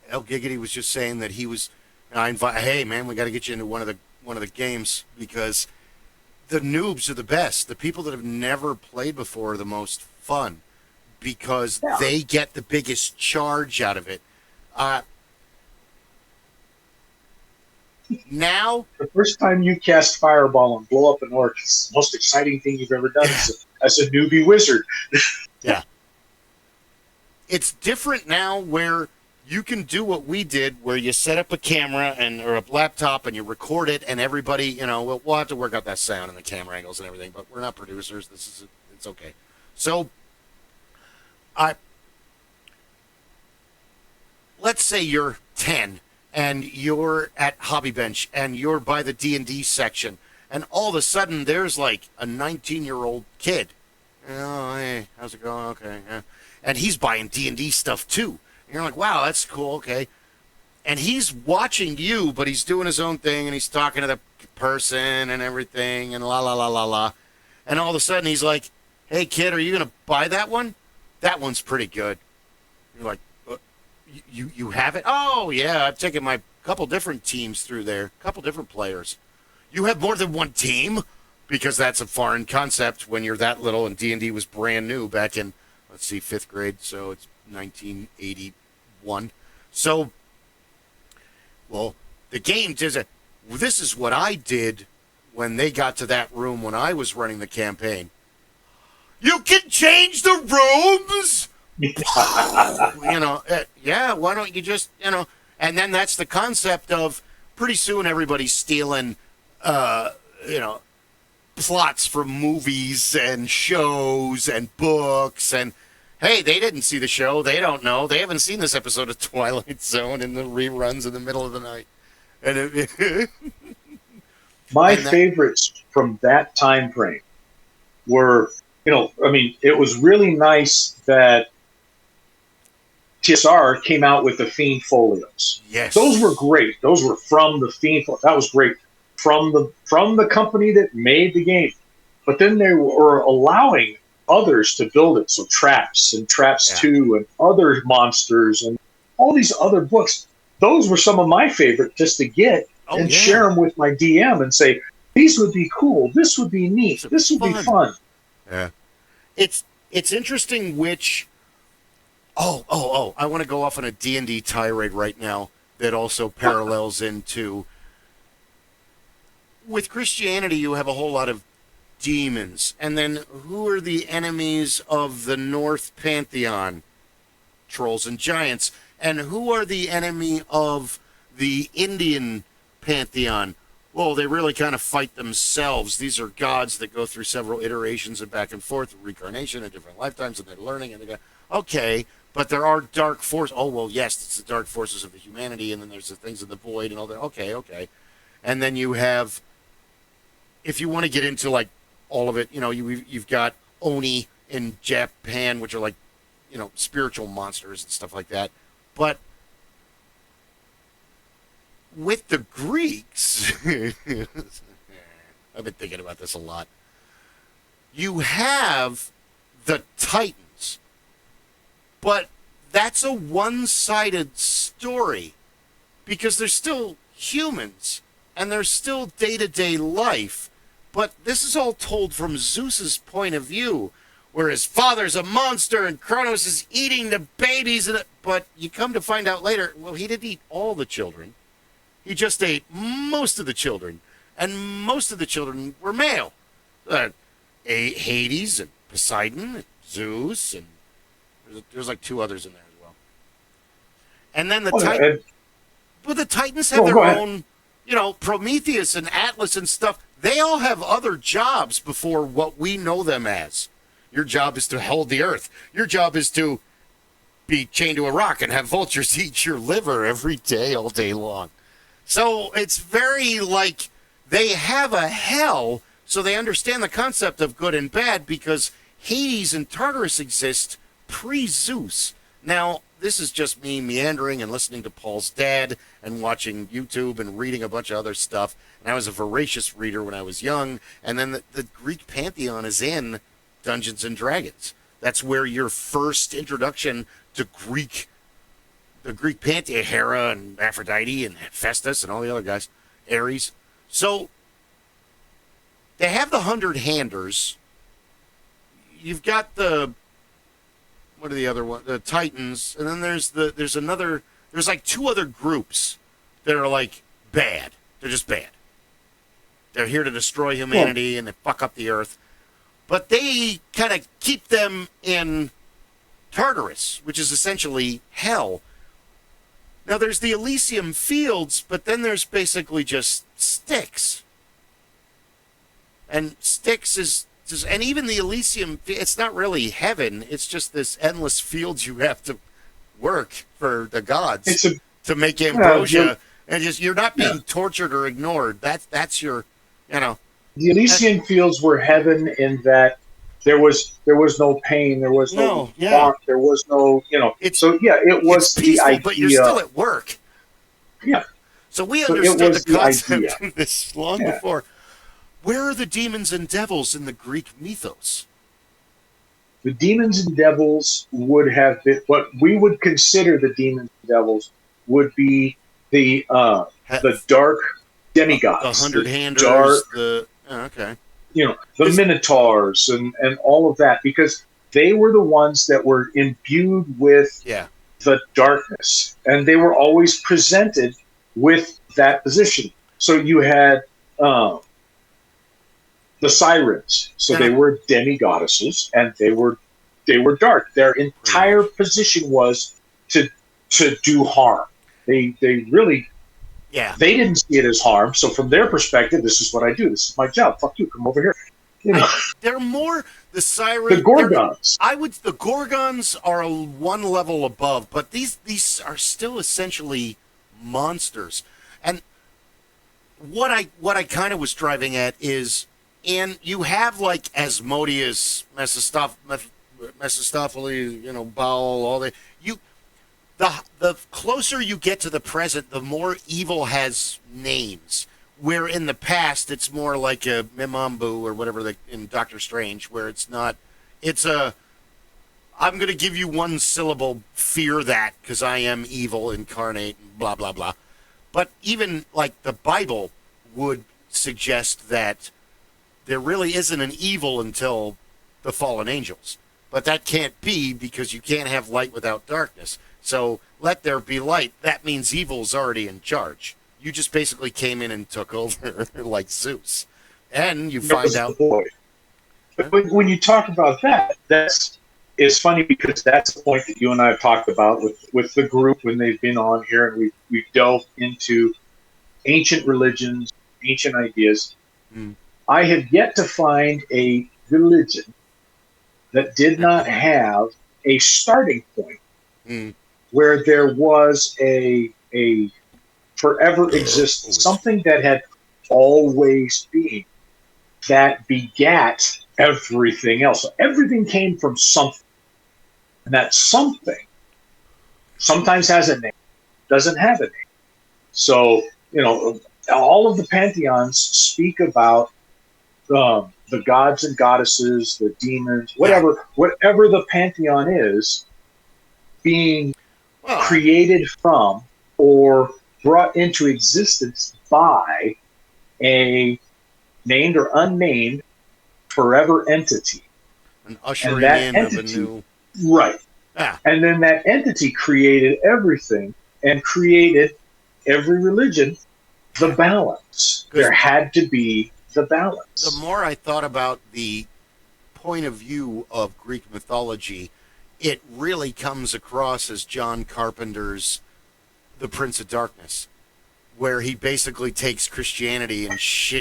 Speaker 1: El Giggity was just saying that he was, hey, man, we got to get you into one of the games, because the noobs are the best. The people that have never played before are the most fun, because they get the biggest charge out of it. Now,
Speaker 2: the first time you cast Fireball and blow up an orc is the most exciting thing you've ever done as a newbie wizard.
Speaker 1: Yeah. It's different now, where you can do what we did, where you set up a camera or a laptop and you record it, and everybody, we'll have to work out that sound and the camera angles and everything, but we're not producers. It's okay. So, let's say you're 10 and you're at Hobby Bench and you're by the D&D section, and all of a sudden there's like a 19-year-old kid. Oh, hey, how's it going? Okay. Yeah. And he's buying D&D stuff too. And you're like, wow, that's cool. Okay. And he's watching you, but he's doing his own thing, and he's talking to the person and everything, and la, la, la, la, la. And all of a sudden he's like, hey, kid, are you going to buy that one? That one's pretty good. You're like, you have it? Oh, yeah, I've taken my couple different teams through there, couple different players. You have more than one team? Because that's a foreign concept when you're that little, and D&D was brand new back in, 5th grade, so it's 1981. So, well, the game does it. This is what I did when they got to that room when I was running the campaign. You can change the rooms? Why don't you just, and then that's the concept of, pretty soon everybody's stealing, plots from movies and shows and books, and hey, they didn't see the show, they don't know, they haven't seen this episode of Twilight Zone in the reruns in the middle of the night. And
Speaker 2: my favorites from that time frame were, it was really nice that TSR came out with the Fiend Folios.
Speaker 1: Yes.
Speaker 2: Those were great. Those were from the Fiend Folios. That was great. From the company that made the game. But then they were allowing others to build it. So Traps and Traps 2 and other monsters and all these other books. Those were some of my favorite just to get share them with my DM and say, these would be cool. This would be neat. This would be fun.
Speaker 1: Yeah. It's interesting which... Oh, I want to go off on a D&D tirade right now that also parallels into... With Christianity, you have a whole lot of demons. And then who are the enemies of the North Pantheon? Trolls and giants. And who are the enemy of the Indian pantheon, well, they really kind of fight themselves. These are gods that go through several iterations and back and forth, reincarnation in different lifetimes, and they're learning, and they go, okay, but there are dark forces. Oh, well, yes, it's the dark forces of the humanity, and then there's the things in the void and all that. Okay. And then you have, if you want to get into, like, all of it, you've got Oni in Japan, which are, like, spiritual monsters and stuff like that. But with the Greeks, I've been thinking about this a lot. You have the Titans, but that's a one-sided story because they're still humans and there's still day-to-day life. But this is all told from Zeus's point of view, where his father's a monster and Kronos is eating the babies. But you come to find out later, well, he didn't eat all the children. He just ate most of the children, and most of the children were male. Hades and Poseidon and Zeus, and there's like two others in there as well. And then the Titans have their own, Prometheus and Atlas and stuff. They all have other jobs before what we know them as. Your job is to hold the earth. Your job is to be chained to a rock and have vultures eat your liver every day, all day long. So it's very like they have a hell, so they understand the concept of good and bad because Hades and Tartarus exist pre-Zeus. Now, this is just me meandering and listening to Paul's dad and watching YouTube and reading a bunch of other stuff. And I was a voracious reader when I was young. And then the Greek pantheon is in Dungeons and Dragons. That's where your first introduction to the Greek pantheon, Hera and Aphrodite and Hephaestus and all the other guys, Ares. So they have the 100-handers. You've got what are the other ones? The Titans, and then there's like two other groups that are like bad. They're just bad. They're here to destroy humanity and they fuck up the earth. But they kind of keep them in Tartarus, which is essentially hell. Now, there's the Elysium Fields, but then there's basically just Styx. And Styx is, and even the Elysium, it's not really heaven. It's just this endless fields you have to work for the gods to make ambrosia. And you're not being tortured or ignored. That's your, The
Speaker 2: Elysian Fields were heaven in that there was no pain, there was no want, there was no, it was
Speaker 1: peaceful,
Speaker 2: the idea,
Speaker 1: but you're still at work.
Speaker 2: Yeah.
Speaker 1: So we understood the concept of this long before. Where are the demons and devils in the Greek mythos?
Speaker 2: The demons and devils would have been what we would consider the demons and devils would be the dark demigods,
Speaker 1: the 100-handers,
Speaker 2: the minotaurs and all of that, because they were the ones that were imbued with the darkness, and they were always presented with that position. So you had the sirens, so they were demigoddesses, and they were dark. Their entire position was to do harm. They really. Yeah. They didn't see it as harm, so from their perspective, this is what I do. This is my job. Fuck you, come over here.
Speaker 1: They're more the sirens.
Speaker 2: The Gorgons.
Speaker 1: The Gorgons are one level above, but these are still essentially monsters. And what I kind of was driving at is, and you have like Asmodeus, Mephistopheles, Baal, all that. The closer you get to the present, the more evil has names. Where in the past, it's more like a Mimambu or whatever in Doctor Strange, where it's not. It's I'm going to give you one syllable, fear that, because I am evil incarnate, and blah, blah, blah. But even like the Bible would suggest that there really isn't an evil until the fallen angels. But that can't be because you can't have light without darkness. So let there be light. That means evil's already in charge. You just basically came in and took over like Zeus. And you find out.
Speaker 2: But when you talk about that, it's funny because that's the point that you and I have talked about with the group when they've been on here, and we've delved into ancient religions, ancient ideas.
Speaker 1: Mm.
Speaker 2: I have yet to find a religion that did not have a starting point
Speaker 1: Mm.
Speaker 2: where there was a forever existence, something that had always been, that begat everything else. So everything came from something. And that something sometimes has a name, doesn't have a name. So, all of the pantheons speak about the gods and goddesses, the demons, whatever the pantheon is, being created from or brought into existence by a named or unnamed forever entity.
Speaker 1: An ushering in of a new...
Speaker 2: Right.
Speaker 1: Yeah.
Speaker 2: And then that entity created everything and created every religion, the balance. There had to be the balance.
Speaker 1: The more I thought about the point of view of Greek mythology, it really comes across as John Carpenter's The Prince of Darkness, where he basically takes Christianity and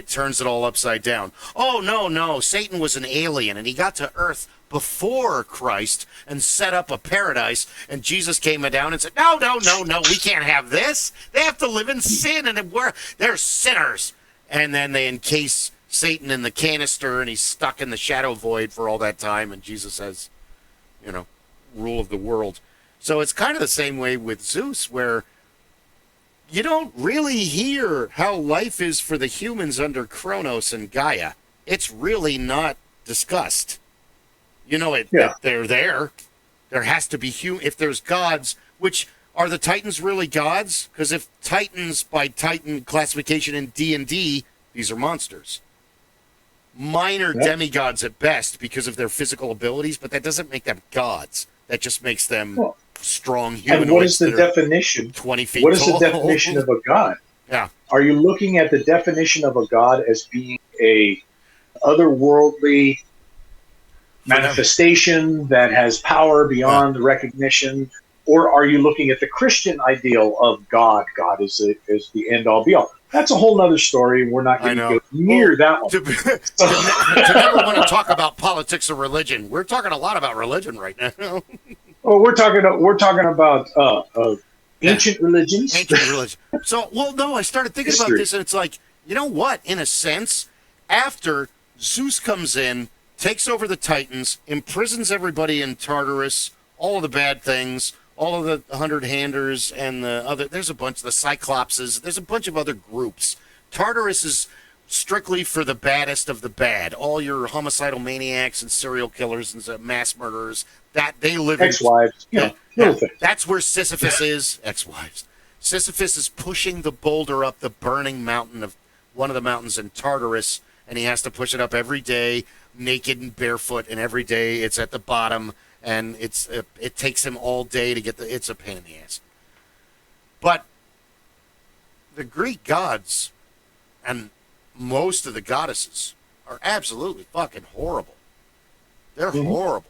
Speaker 1: turns it all upside down. Oh, no, Satan was an alien, and he got to Earth before Christ and set up a paradise, and Jesus came down and said, no, we can't have this. They have to live in sin, and they're sinners. And then they encase Satan in the canister, and he's stuck in the shadow void for all that time, and Jesus has, rule of the world. So it's kind of the same way with Zeus, where you don't really hear how life is for the humans under Kronos and Gaia. It's really not discussed. They're there. There has to be if there's gods, which are the Titans really gods? Because if Titans by Titan classification in D&D, these are monsters. Minor demigods at best because of their physical abilities, but that doesn't make them gods. That just makes them strong humanoids.
Speaker 2: And what is the definition?
Speaker 1: 20 feet
Speaker 2: What is
Speaker 1: tall.
Speaker 2: the definition of a god?
Speaker 1: Yeah.
Speaker 2: Are you looking at the definition of a god as being a otherworldly manifestation that has power beyond recognition, or are you looking at the Christian ideal of God? God is the end all be all. That's a whole nother story. We're not going to go near that one.
Speaker 1: To never want to talk about politics or religion. We're talking a lot about religion right now.
Speaker 2: Well, we're talking about ancient religions.
Speaker 1: Ancient religion. So, I started thinking about this, and it's like, you know what? In a sense, after Zeus comes in, takes over the Titans, imprisons everybody in Tartarus, all of the bad things, all of the 100-handers and the other, there's a bunch, the Cyclopses, there's a bunch of other groups. Tartarus is strictly for the baddest of the bad. All your homicidal maniacs and serial killers and mass murderers, that they live
Speaker 2: ex-wives.
Speaker 1: That's where Sisyphus is. Ex-wives. Sisyphus is pushing the boulder up the burning mountain of one of the mountains in Tartarus, and he has to push it up every day, naked and barefoot, and every day it's at the bottom, and it takes him all day to get it's a pain in the ass. But the Greek gods and most of the goddesses are absolutely fucking horrible. They're horrible.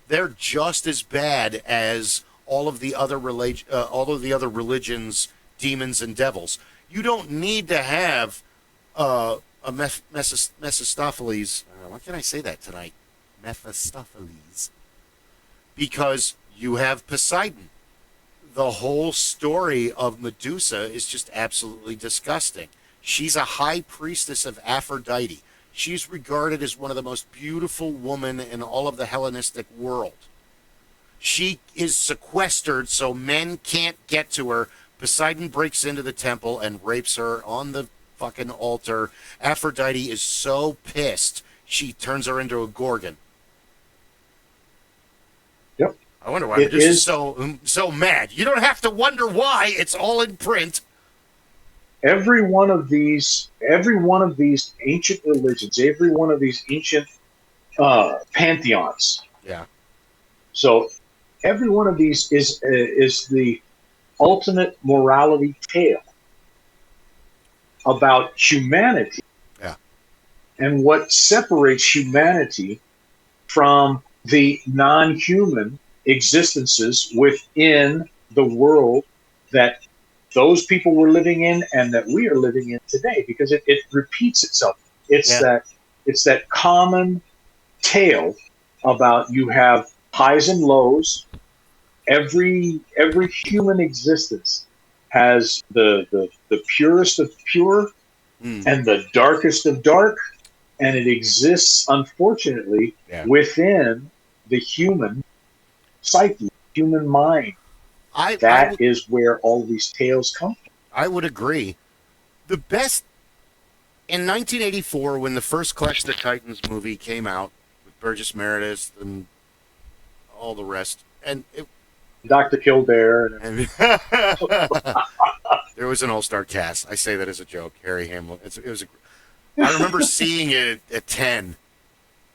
Speaker 1: They're just as bad as all of the other religions, demons and devils. You don't need to have a Mephistopheles. Why can't I say that tonight? Mephistopheles. Because you have Poseidon. The whole story of Medusa is just absolutely disgusting. She's a high priestess of Aphrodite. She's regarded as one of the most beautiful women in all of the Hellenistic world. She is sequestered so men can't get to her. Poseidon breaks into the temple and rapes her on the fucking altar. Aphrodite is so pissed, she turns her into a gorgon.
Speaker 2: Yep.
Speaker 1: I wonder why I'm just so mad. You don't have to wonder why. It's all in print.
Speaker 2: Every one of these ancient religions, every one of these ancient pantheons.
Speaker 1: Yeah.
Speaker 2: So every one of these is the ultimate morality tale about humanity.
Speaker 1: Yeah.
Speaker 2: And what separates humanity from the non-human existences within the world that those people were living in and that we are living in today, because it repeats itself. It's that common tale about you have highs and lows. Every human existence has the purest of pure and the darkest of dark, and it exists, unfortunately, within the human psyche, human mind. That is where all these tales come from.
Speaker 1: I would agree. The best in 1984, when the first Clash of the Titans movie came out with Burgess Meredith and all the rest, and
Speaker 2: Dr. Kildare,
Speaker 1: there was an all-star cast. I say that as a joke. Harry Hamlin. I remember seeing it at 10.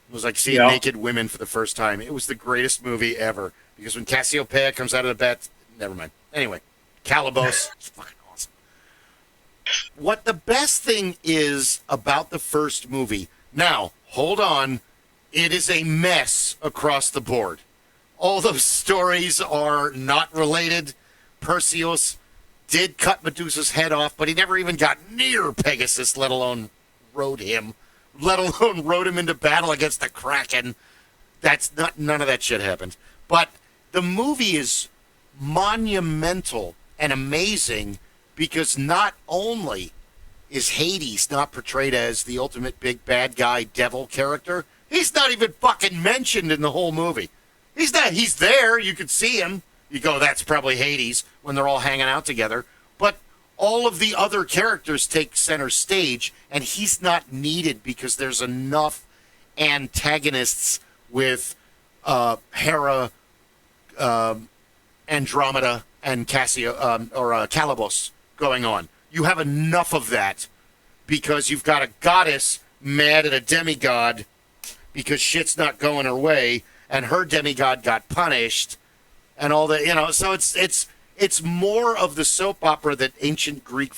Speaker 1: It was like seeing naked women for the first time. It was the greatest movie ever. Because when Cassiopeia comes out of the bed, never mind. Anyway, Calibos, it's fucking awesome. What the best thing is about the first movie, now, hold on, it is a mess across the board. All those stories are not related. Perseus did cut Medusa's head off, but he never even got near Pegasus, let alone rode him into battle against the Kraken. None of that shit happened. But the movie is monumental and amazing because not only is Hades not portrayed as the ultimate big bad guy devil character, he's not even fucking mentioned in the whole movie. He's not. He's there. You could see him. You go, that's probably Hades when they're all hanging out together. But all of the other characters take center stage, and he's not needed because there's enough antagonists with Hera, Andromeda, and Calibos going on. You have enough of that because you've got a goddess mad at a demigod because shit's not going her way, and her demigod got punished, and all that, so it's more of the soap opera that ancient Greek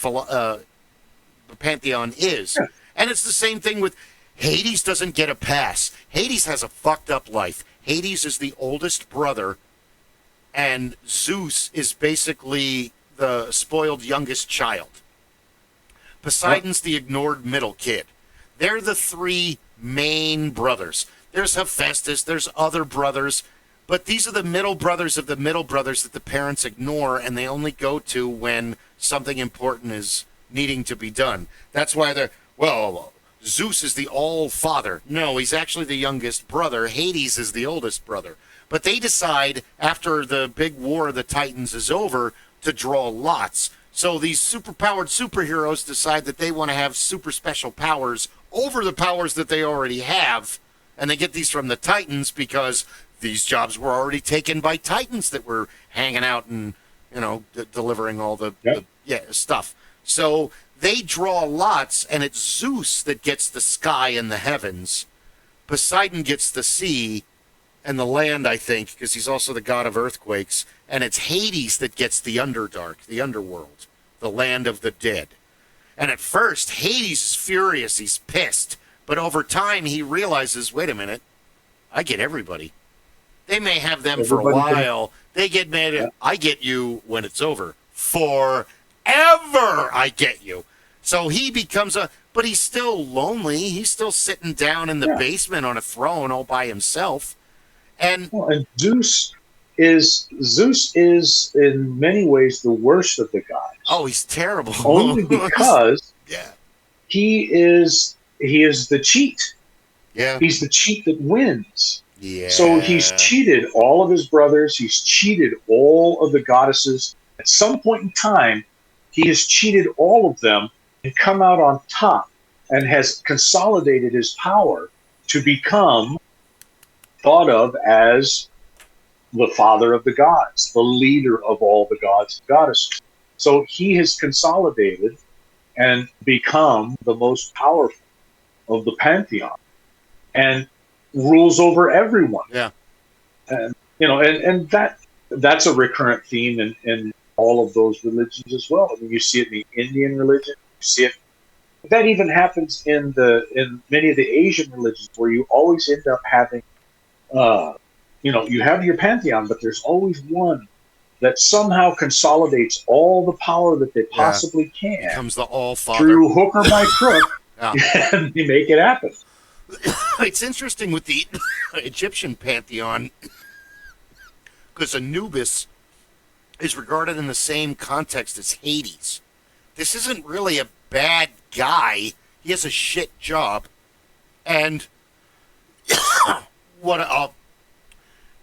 Speaker 1: Pantheon is. Yeah. And it's the same thing with Hades doesn't get a pass. Hades has a fucked up life. Hades is the oldest brother, and Zeus is basically the spoiled youngest child. Poseidon's the ignored middle kid. They're the three main brothers. There's Hephaestus, there's other brothers, but these are the middle brothers of the middle brothers that the parents ignore, and they only go to when something important is needing to be done. That's why Zeus is the all-father. No, he's actually the youngest brother. Hades is the oldest brother. But they decide, after the big war of the Titans is over, to draw lots. So these superpowered superheroes decide that they want to have super special powers over the powers that they already have, and they get these from the Titans because these jobs were already taken by Titans that were hanging out and, delivering all the stuff. So they draw lots, and it's Zeus that gets the sky and the heavens. Poseidon gets the sea and the land, I think, because he's also the god of earthquakes. And it's Hades that gets the Underdark, the underworld, the land of the dead. And at first, Hades is furious. He's pissed. But over time, he realizes, wait a minute, I get everybody. They may have them for a while. They get mad at, I get you when it's over. Forever I get you. So he becomes but he's still lonely. He's still sitting down in the basement on a throne all by himself. And
Speaker 2: Zeus is in many ways the worst of the gods.
Speaker 1: Oh, he's terrible.
Speaker 2: Only because he is the cheat.
Speaker 1: Yeah.
Speaker 2: He's the cheat that wins.
Speaker 1: Yeah.
Speaker 2: So he's cheated all of his brothers. He's cheated all of the goddesses. At some point in time, he has cheated all of them and come out on top and has consolidated his power to become thought of as the father of the gods, the leader of all the gods and goddesses. So he has consolidated and become the most powerful of the Pantheon and rules over everyone.
Speaker 1: Yeah.
Speaker 2: And that's a recurrent theme in all of those religions as well. I mean, you see it in the Indian religion, you see it. That even happens in many of the Asian religions, where you always end up having you have your pantheon, but there's always one that somehow consolidates all the power that they possibly can
Speaker 1: becomes the all-father
Speaker 2: through hook or by crook,
Speaker 1: Yeah.
Speaker 2: and they make it happen.
Speaker 1: It's interesting with the Egyptian pantheon because Anubis is regarded in the same context as Hades. This isn't really a bad guy. He has a shit job. And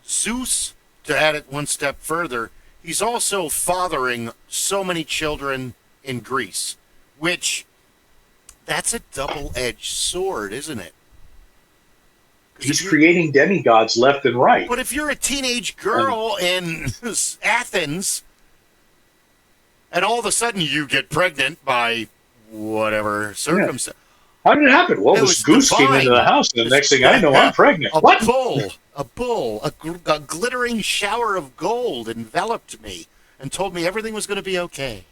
Speaker 1: Zeus, to add it one step further, he's also fathering so many children in Greece, which that's a double-edged sword, isn't it?
Speaker 2: He's creating demigods left and right.
Speaker 1: But if you're a teenage girl in Athens, and all of a sudden you get pregnant by whatever circumstance.
Speaker 2: How did it happen? Well, this goose came into the house, and the next thing I know, I'm pregnant. What?
Speaker 1: A bull, a glittering shower of gold enveloped me and told me everything was going to be okay.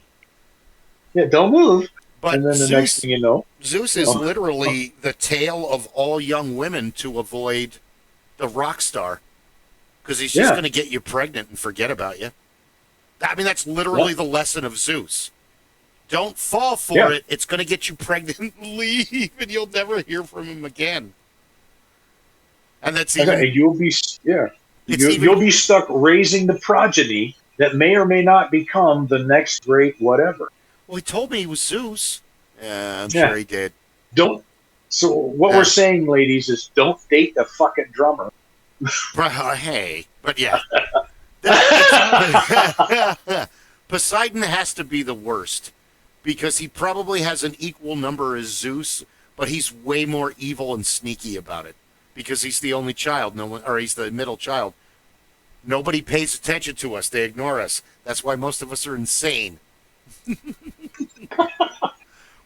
Speaker 2: Yeah, don't move.
Speaker 1: But
Speaker 2: and then the next thing you know,
Speaker 1: Zeus is literally the tale of all young women to avoid the rock star, because he's just going to get you pregnant and forget about you. I mean, that's literally the lesson of Zeus. Don't fall for it. It's going to get you pregnant. Leave, and you'll never hear from him again. And that's even.
Speaker 2: And you'll be you'll be stuck raising the progeny that may or may not become the next great whatever.
Speaker 1: Well, he told me he was Zeus. Yeah, I'm sure he did.
Speaker 2: So what we're saying, ladies, is don't date the fucking drummer.
Speaker 1: Hey, but yeah. Poseidon has to be the worst, because he probably has an equal number as Zeus, but he's way more evil and sneaky about it, because he's the only child. He's the middle child. Nobody pays attention to us. They ignore us. That's why most of us are insane.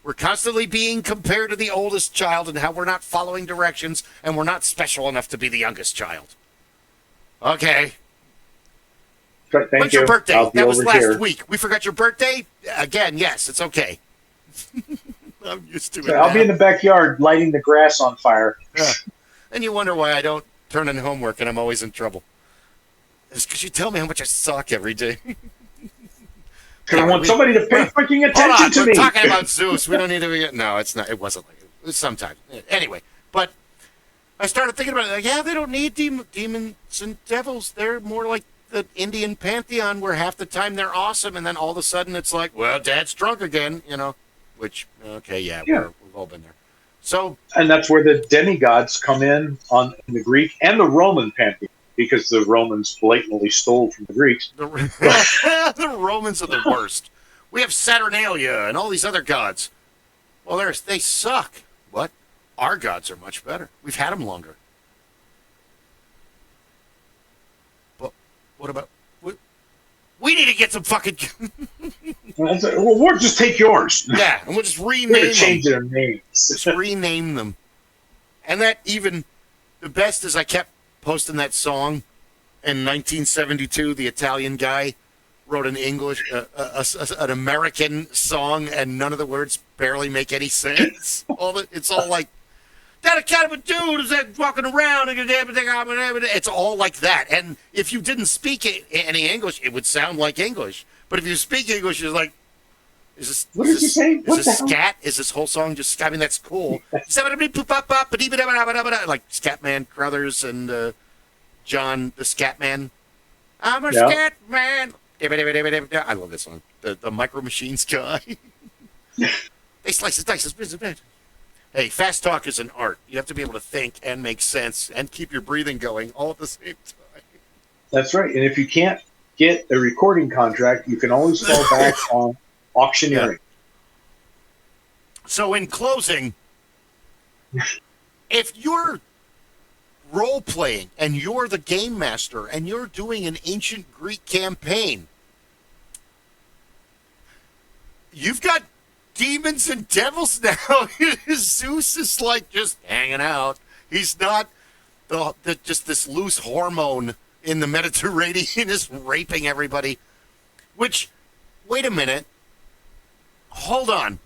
Speaker 1: We're constantly being compared to the oldest child and how we're not following directions, and we're not special enough to be the youngest child. Okay. When's your birthday? That was last week. We forgot your birthday? Again, yes, it's okay. I'm used to it.
Speaker 2: I'll be in the backyard lighting the grass on fire.
Speaker 1: And you wonder why I don't turn in homework and I'm always in trouble. It's because you tell me how much I suck every day.
Speaker 2: Because I want somebody to pay fucking attention to me.
Speaker 1: We're talking about Zeus. We don't need to. No, it's not. It wasn't like it. It was sometimes. Anyway, but I started thinking about it. Like, yeah, they don't need demons and devils. They're more like the Indian pantheon, where half the time they're awesome, and then all of a sudden it's like, well, Dad's drunk again. Which we've all been there. So,
Speaker 2: and that's where the demigods come in the Greek and the Roman pantheon. Because the Romans blatantly stole from the Greeks.
Speaker 1: The Romans are the worst. We have Saturnalia and all these other gods. Well, they suck. What? Our gods are much better. We've had them longer. But what about... We need to get some fucking...
Speaker 2: Well, we'll just take yours.
Speaker 1: Yeah, and we'll just rename them.
Speaker 2: Change their names.
Speaker 1: Just rename them. And that even... The best is I kept posting that song in 1972. The Italian guy wrote an an American song, and none of the words barely make any sense. It's all like, that kind of a dude is that walking around, and it's all like that. And if you didn't speak any English, it would sound like English. But if you speak English, you're like,
Speaker 2: what did you say?
Speaker 1: Is this scat? Is this whole song just? I mean, that's cool. Like Scatman Crothers and John the Scatman. I'm a scat man. I love this song. The Micro Machines guy. They slice his dice. Hey, fast talk is an art. You have to be able to think and make sense and keep your breathing going all at the same time.
Speaker 2: That's right. And if you can't get a recording contract, you can always fall back on auctioneering.
Speaker 1: Yeah. So in closing, if you're role-playing and you're the game master and you're doing an ancient Greek campaign, you've got demons and devils now. Zeus is like just hanging out. He's not just this loose hormone in the Mediterranean is raping everybody. Which, wait a minute. Hold on.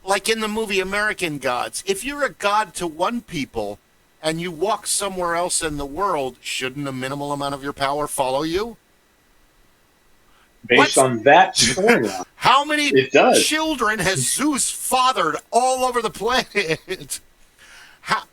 Speaker 1: Like in the movie American Gods, if you're a god to one people, and you walk somewhere else in the world, shouldn't a minimal amount of your power follow you?
Speaker 2: Based on that storyline,
Speaker 1: How many
Speaker 2: it does.
Speaker 1: children has Zeus fathered all over the planet?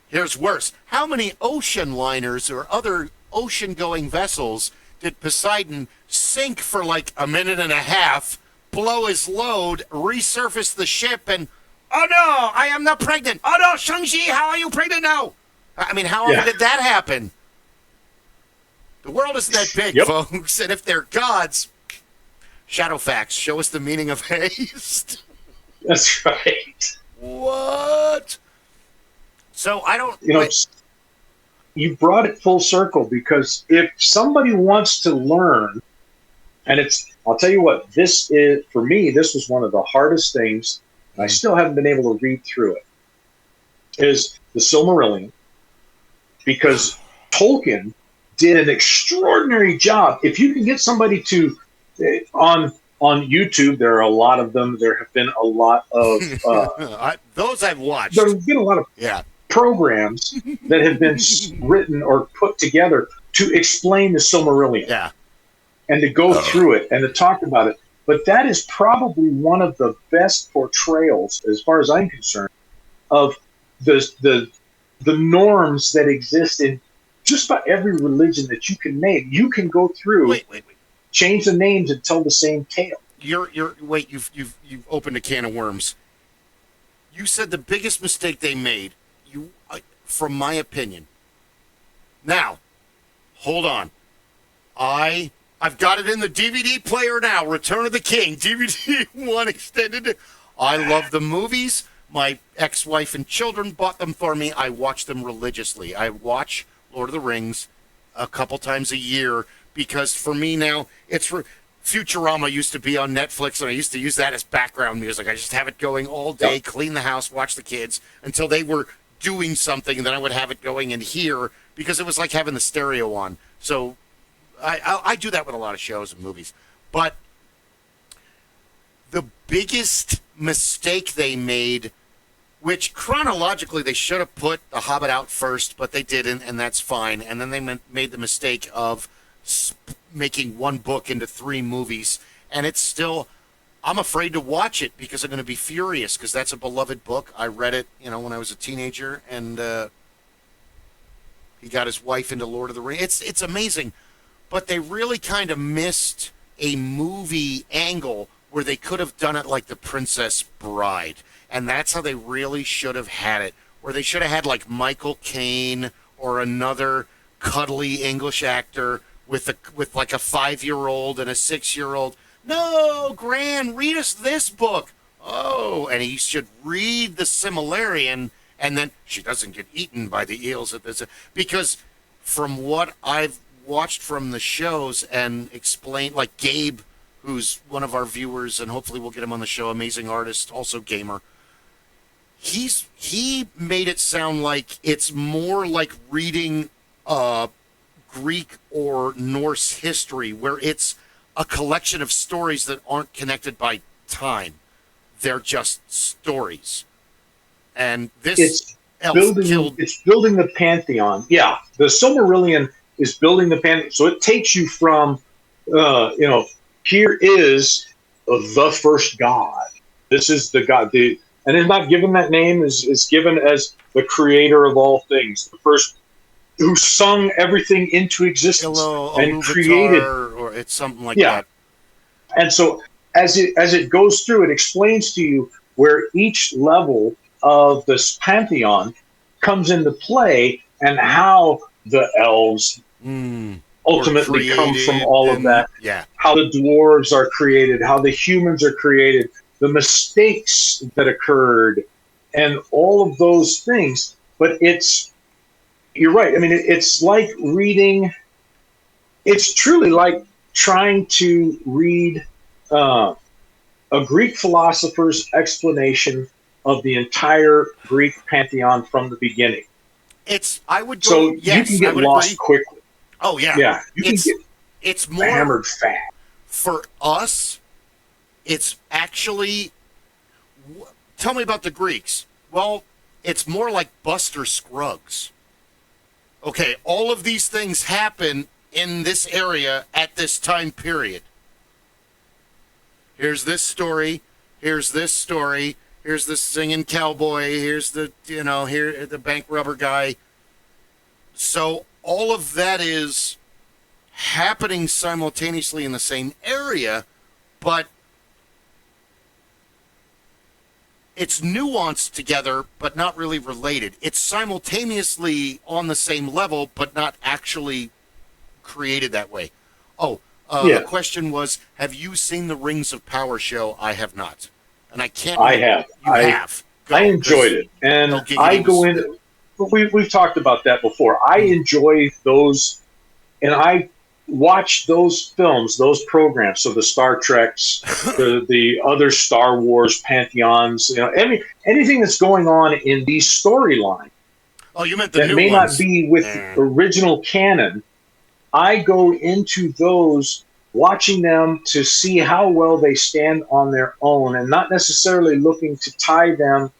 Speaker 1: Here's worse. How many ocean liners or other ocean-going vessels did Poseidon sink for like a minute and a half, blow his load, resurface the ship, and, oh no, I am not pregnant. Oh no, Shang-Chi, how are you pregnant now? I mean, how often did that happen? The world isn't that big, folks, and if they're gods, Shadowfax, show us the meaning of haste.
Speaker 2: That's right.
Speaker 1: What? So I don't...
Speaker 2: You brought it full circle, because if somebody wants to learn, and I'll tell you what, for me, this was one of the hardest things, and I still haven't been able to read through it, is the Silmarillion, because Tolkien did an extraordinary job. If you can get somebody to, on YouTube, there are a lot of them. There have been a lot of...
Speaker 1: those I've watched.
Speaker 2: There's been a lot of programs that have been written or put together to explain the Silmarillion.
Speaker 1: Yeah.
Speaker 2: And to go through it and to talk about it. But that is probably one of the best portrayals, as far as I'm concerned, of the norms that exist in just about every religion that you can name. You can go through,
Speaker 1: wait.
Speaker 2: change the names and tell the same tale.
Speaker 1: You've opened a can of worms. You said the biggest mistake they made, from my opinion. Now, hold on. I've got it in the DVD player now. Return of the King, DVD 1 extended. I love the movies. My ex-wife and children bought them for me. I watch them religiously. I watch Lord of the Rings a couple times a year because for me now, Futurama used to be on Netflix, and I used to use that as background music. I just have it going all day, clean the house, watch the kids until they were doing something, and then I would have it going in here because it was like having the stereo on. So I do that with a lot of shows and movies. But the biggest mistake they made, which chronologically they should have put The Hobbit out first, but they didn't, and that's fine. And then they made the mistake of making one book into 3 movies, and it's still... I'm afraid to watch it because I'm going to be furious because that's a beloved book. I read it, when I was a teenager, and he got his wife into Lord of the Rings. It's amazing, but they really kind of missed a movie angle where they could have done it like The Princess Bride, and that's how they really should have had it, where they should have had like Michael Caine or another cuddly English actor with like a 5-year-old and a 6-year-old. No, Gran, read us this book. Oh, and he should read the Silmarillion, and then she doesn't get eaten by the eels at this. Because from what I've watched from the shows and explained, like Gabe, who's one of our viewers, and hopefully we'll get him on the show, amazing artist, also gamer. He made it sound like it's more like reading Greek or Norse history, where it's a collection of stories that aren't connected by time. They're just stories. And this
Speaker 2: it's building the Pantheon. Yeah, the Silmarillion is building the Pantheon. So it takes you from, here is the first god. This is the god. And it's not given that name, is given as the creator of all things. The first who sung everything into existence and created,
Speaker 1: or it's something like that.
Speaker 2: And so as it goes through, it explains to you where each level of this pantheon comes into play and how the elves ultimately come from all of that.
Speaker 1: Yeah. How
Speaker 2: the dwarves are created, how the humans are created, the mistakes that occurred, and all of those things. But you're right. I mean, it's like reading. It's truly like trying to read a Greek philosopher's explanation of the entire Greek pantheon from the beginning.
Speaker 1: I would go.
Speaker 2: So
Speaker 1: yes,
Speaker 2: you can get lost quickly.
Speaker 1: Oh yeah,
Speaker 2: yeah. You can get
Speaker 1: it's more
Speaker 2: hammered fast.
Speaker 1: For us, it's actually. Tell me about the Greeks. Well, it's more like Buster Scruggs. Okay, all of these things happen in this area at this time period. Here's this story. Here's this story. Here's the singing cowboy. Here's the, here the bank robber guy. So all of that is happening simultaneously in the same area, but it's nuanced together, but not really related. It's simultaneously on the same level, but not actually created that way. Oh, the question was, have you seen the Rings of Power show? I have not. And I can't.
Speaker 2: I have.
Speaker 1: You have.
Speaker 2: I enjoyed it. And I go in. We've talked about that before. I enjoy those, and I watch those films, those programs. So the Star Treks, the other Star Wars Pantheons, anything that's going on in these storylines.
Speaker 1: Oh, you meant the
Speaker 2: that
Speaker 1: new
Speaker 2: may
Speaker 1: ones.
Speaker 2: not be with original canon. I go into those, watching them to see how well they stand on their own, and not necessarily looking to tie them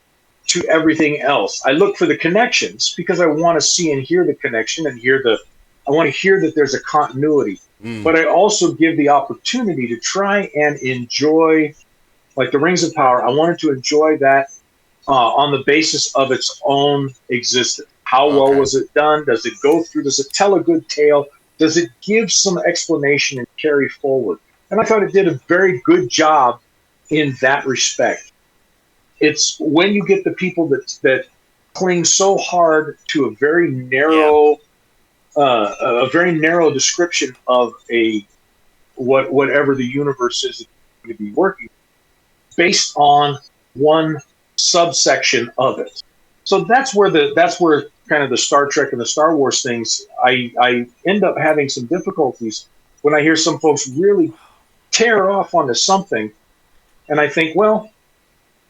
Speaker 2: to everything else. I look for the connections because I want to see and hear the connection and I want to hear that there's a continuity. But I also give the opportunity to try and enjoy, like the Rings of Power. I wanted to enjoy that on the basis of its own existence. How well was it done? Does it go through? Does it tell a good tale? Does it give some explanation and carry forward? And I thought it did a very good job in that respect. It's when you get the people that cling so hard to a very narrow, description of whatever the universe is going to be working, based on one subsection of it. So that's where kind of the Star Trek and the Star Wars things, I end up having some difficulties when I hear some folks really tear off onto something, and I think, well,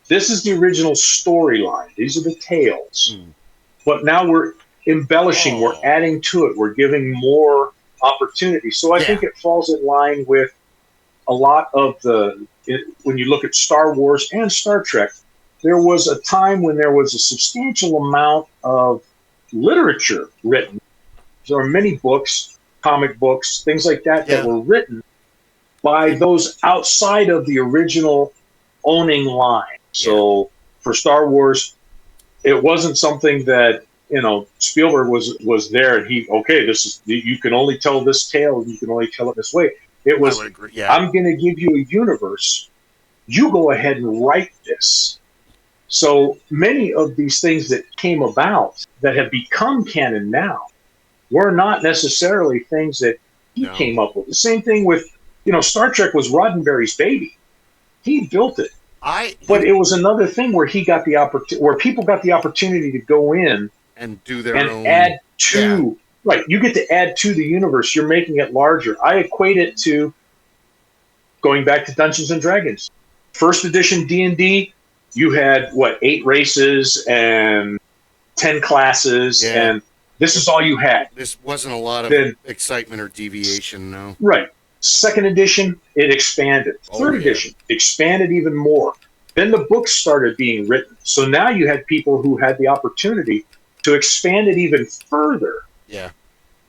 Speaker 2: this is the original storyline. These are the tales. But now we're embellishing, we're adding to it, we're giving more opportunity. So I think it falls in line with a lot of when you look at Star Wars and Star Trek, there was a time when there was a substantial amount of literature written. There are many books, comic books, things like that were written by those outside of the original owning line. So for Star Wars, it wasn't something that Spielberg was there and you can only tell this tale and you can only tell it this way. It was, I'm going to give you a universe. You go ahead and write this. So many of these things that came about that have become canon now were not necessarily things that he came up with. The same thing with, Star Trek was Roddenberry's baby. He built it. But it was another thing where he got the where people got the opportunity to go in
Speaker 1: and do their own,
Speaker 2: add to. Right, you get to add to the universe. You're making it larger. I equate it to going back to Dungeons and Dragons, first edition D&D. You had 8 races and 10 classes, and this is all you had.
Speaker 1: This wasn't a lot of excitement or deviation, no.
Speaker 2: Right. Second edition, it expanded. Third edition, expanded even more. Then the books started being written. So now you had people who had the opportunity to expand it even further.
Speaker 1: Yeah.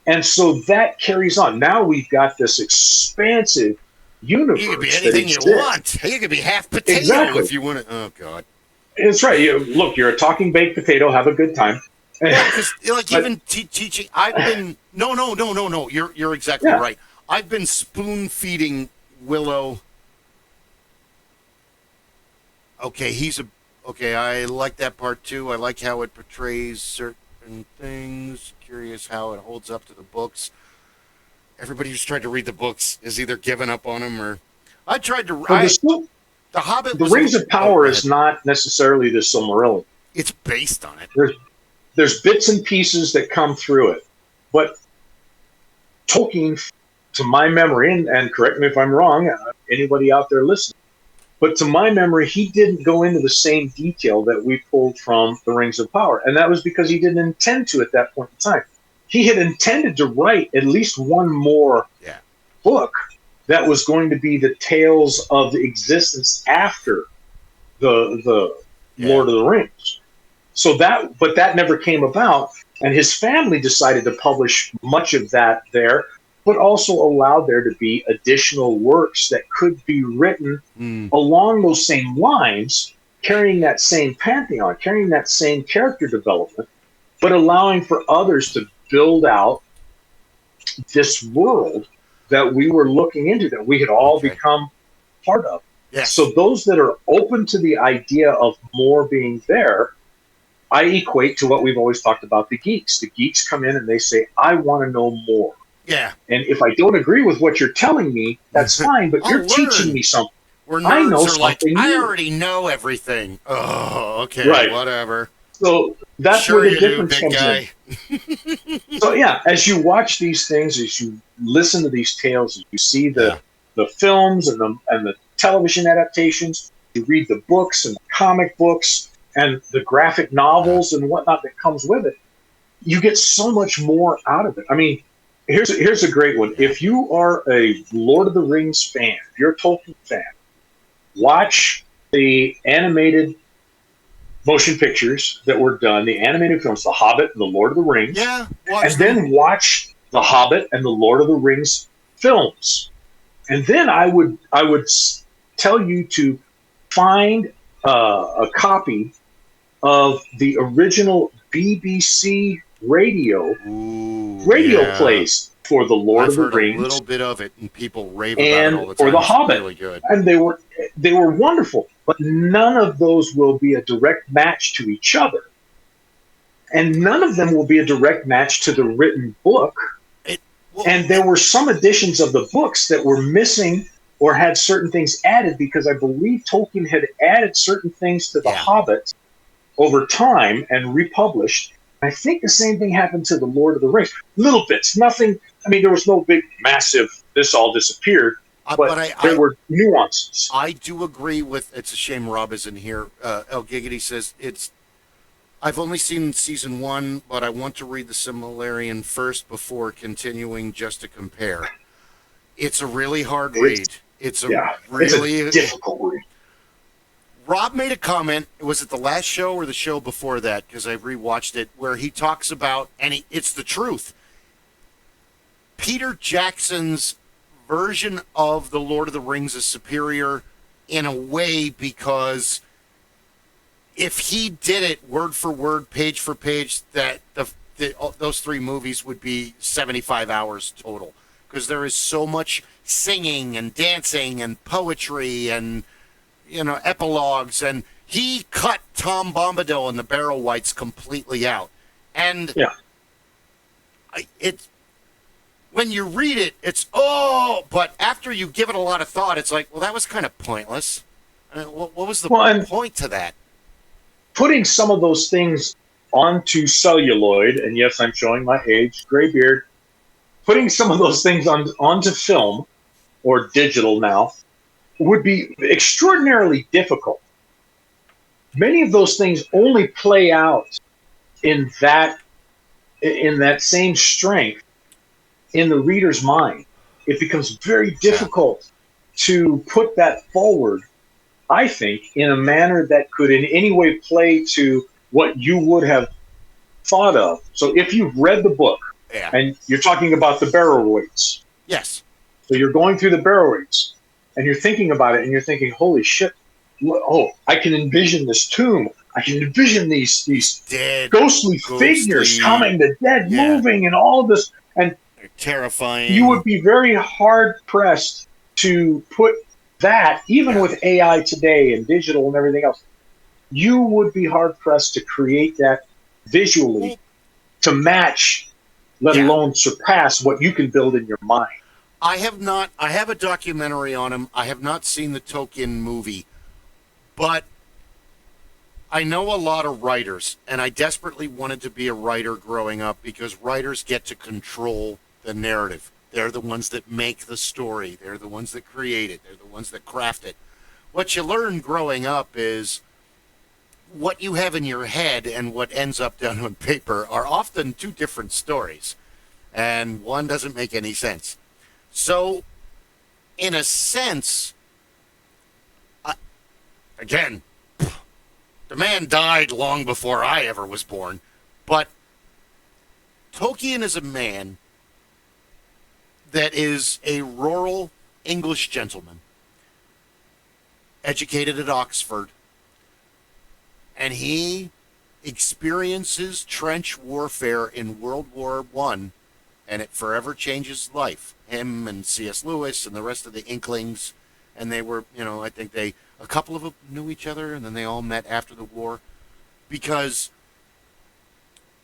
Speaker 2: And so that carries on. Now we've got this expansive universe.
Speaker 1: You could be anything you want. You could be half potato if you want to. Oh, God.
Speaker 2: It's right. Look, you're a talking baked potato. Have a good time.
Speaker 1: Yeah, because even teaching, I've been no. You're exactly right. I've been spoon feeding Willow. Okay, I like that part too. I like how it portrays certain things. Curious how it holds up to the books. Everybody who's tried to read the books is either given up on them or I tried to. The Hobbit.
Speaker 2: The Rings of Power is not necessarily the Silmarillion.
Speaker 1: It's based on it.
Speaker 2: There's bits and pieces that come through it, but Tolkien, to my memory, and correct me if I'm wrong, anybody out there listening, but to my memory, he didn't go into the same detail that we pulled from the Rings of Power, and that was because he didn't intend to at that point in time. He had intended to write at least one more book that was going to be the tales of the existence after the Lord of the Rings. So that never came about. And his family decided to publish much of that there, but also allowed there to be additional works that could be written along those same lines, carrying that same pantheon, carrying that same character development, but allowing for others to build out this world that we were looking into, that we had all become part of.
Speaker 1: Yes.
Speaker 2: So those that are open to the idea of more being there, I equate to what we've always talked about, the geeks. The geeks come in and they say, I want to know more.
Speaker 1: Yeah.
Speaker 2: And if I don't agree with what you're telling me, that's fine, but you're teaching me something.
Speaker 1: Where
Speaker 2: I know
Speaker 1: nerds are like,
Speaker 2: something
Speaker 1: I
Speaker 2: new.
Speaker 1: already know everything. Oh, okay,
Speaker 2: Right.
Speaker 1: whatever.
Speaker 2: So that's
Speaker 1: Sure
Speaker 2: where the
Speaker 1: you do,
Speaker 2: difference
Speaker 1: big
Speaker 2: comes
Speaker 1: guy.
Speaker 2: in. So yeah, as you watch these things, as you listen to these tales, as you see the films and the television adaptations, you read the books and the comic books and the graphic novels and whatnot that comes with it, you get so much more out of it. I mean, here's a great one. If you are a Lord of the Rings fan, if you're a Tolkien fan, watch the animated motion pictures that were done, the animated films, The Hobbit and The Lord of the Rings.
Speaker 1: Yeah,
Speaker 2: and then watch The Hobbit and The Lord of the Rings films. And then I would tell you to find a copy of the original BBC radio plays for The Lord of the Rings.
Speaker 1: I've heard a little bit of it, and people rave about it all the time.
Speaker 2: Or The Hobbit.
Speaker 1: Really good.
Speaker 2: And they were wonderful. But none of those will be a direct match to each other. And none of them will be a direct match to the written book. And there were some editions of the books that were missing or had certain things added, because I believe Tolkien had added certain things to The Hobbit over time and republished. I think the same thing happened to The Lord of the Rings. Little bits, nothing. I mean, there was no big, massive, this all disappeared. But there were nuances.
Speaker 1: I do agree with, it's a shame Rob isn't here. Giggity says, I've only seen season 1, but I want to read the Silmarillion first before continuing just to compare. It's a really hard read. It's a
Speaker 2: difficult read.
Speaker 1: Rob made a comment, was it the last show or the show before that, because I rewatched it, where he talks about, and it's the truth, Peter Jackson's version of The Lord of the Rings is superior in a way, because if he did it word for word, page for page, that those 3 movies would be 75 hours total, because there is so much singing and dancing and poetry and epilogues, and he cut Tom Bombadil and the Barrow Wights completely out. And it's, when you read it, it's, but after you give it a lot of thought, it's like, well, that was kind of pointless. I mean, what was the point to that?
Speaker 2: Putting some of those things onto celluloid, and yes, I'm showing my age, gray beard, putting some of those things onto film, or digital now, would be extraordinarily difficult. Many of those things only play out in that same strength in the reader's mind. It becomes very difficult to put that forward, I think, in a manner that could in any way play to what you would have thought of. So if you've read the book, and you're talking about the Barrow Wights.
Speaker 1: Yes.
Speaker 2: So you're going through the Barrow Wights, and you're thinking about it, and you're thinking, holy shit, I can envision this tomb. I can envision these ghostly figures coming, the dead moving, and all of this. And
Speaker 1: terrifying.
Speaker 2: You would be very hard-pressed to put that, even with AI today and digital and everything else, you would be hard-pressed to create that visually to match, let alone surpass what you can build in your mind.
Speaker 1: I have a documentary on him. I have not seen the Tolkien movie, but I know a lot of writers, and I desperately wanted to be a writer growing up, because writers get to control the narrative. They're the ones that make the story. They're the ones that create it. They're the ones that craft it. What you learn growing up is what you have in your head and what ends up down on paper are often 2 different stories, and one doesn't make any sense. So, in a sense, again, the man died long before I ever was born, but Tolkien is a man that is a rural English gentleman, educated at Oxford, and he experiences trench warfare in World War I, and it forever changes his life. Him and C.S. Lewis and the rest of the Inklings, and they were, I think a couple of them knew each other, and then they all met after the war, because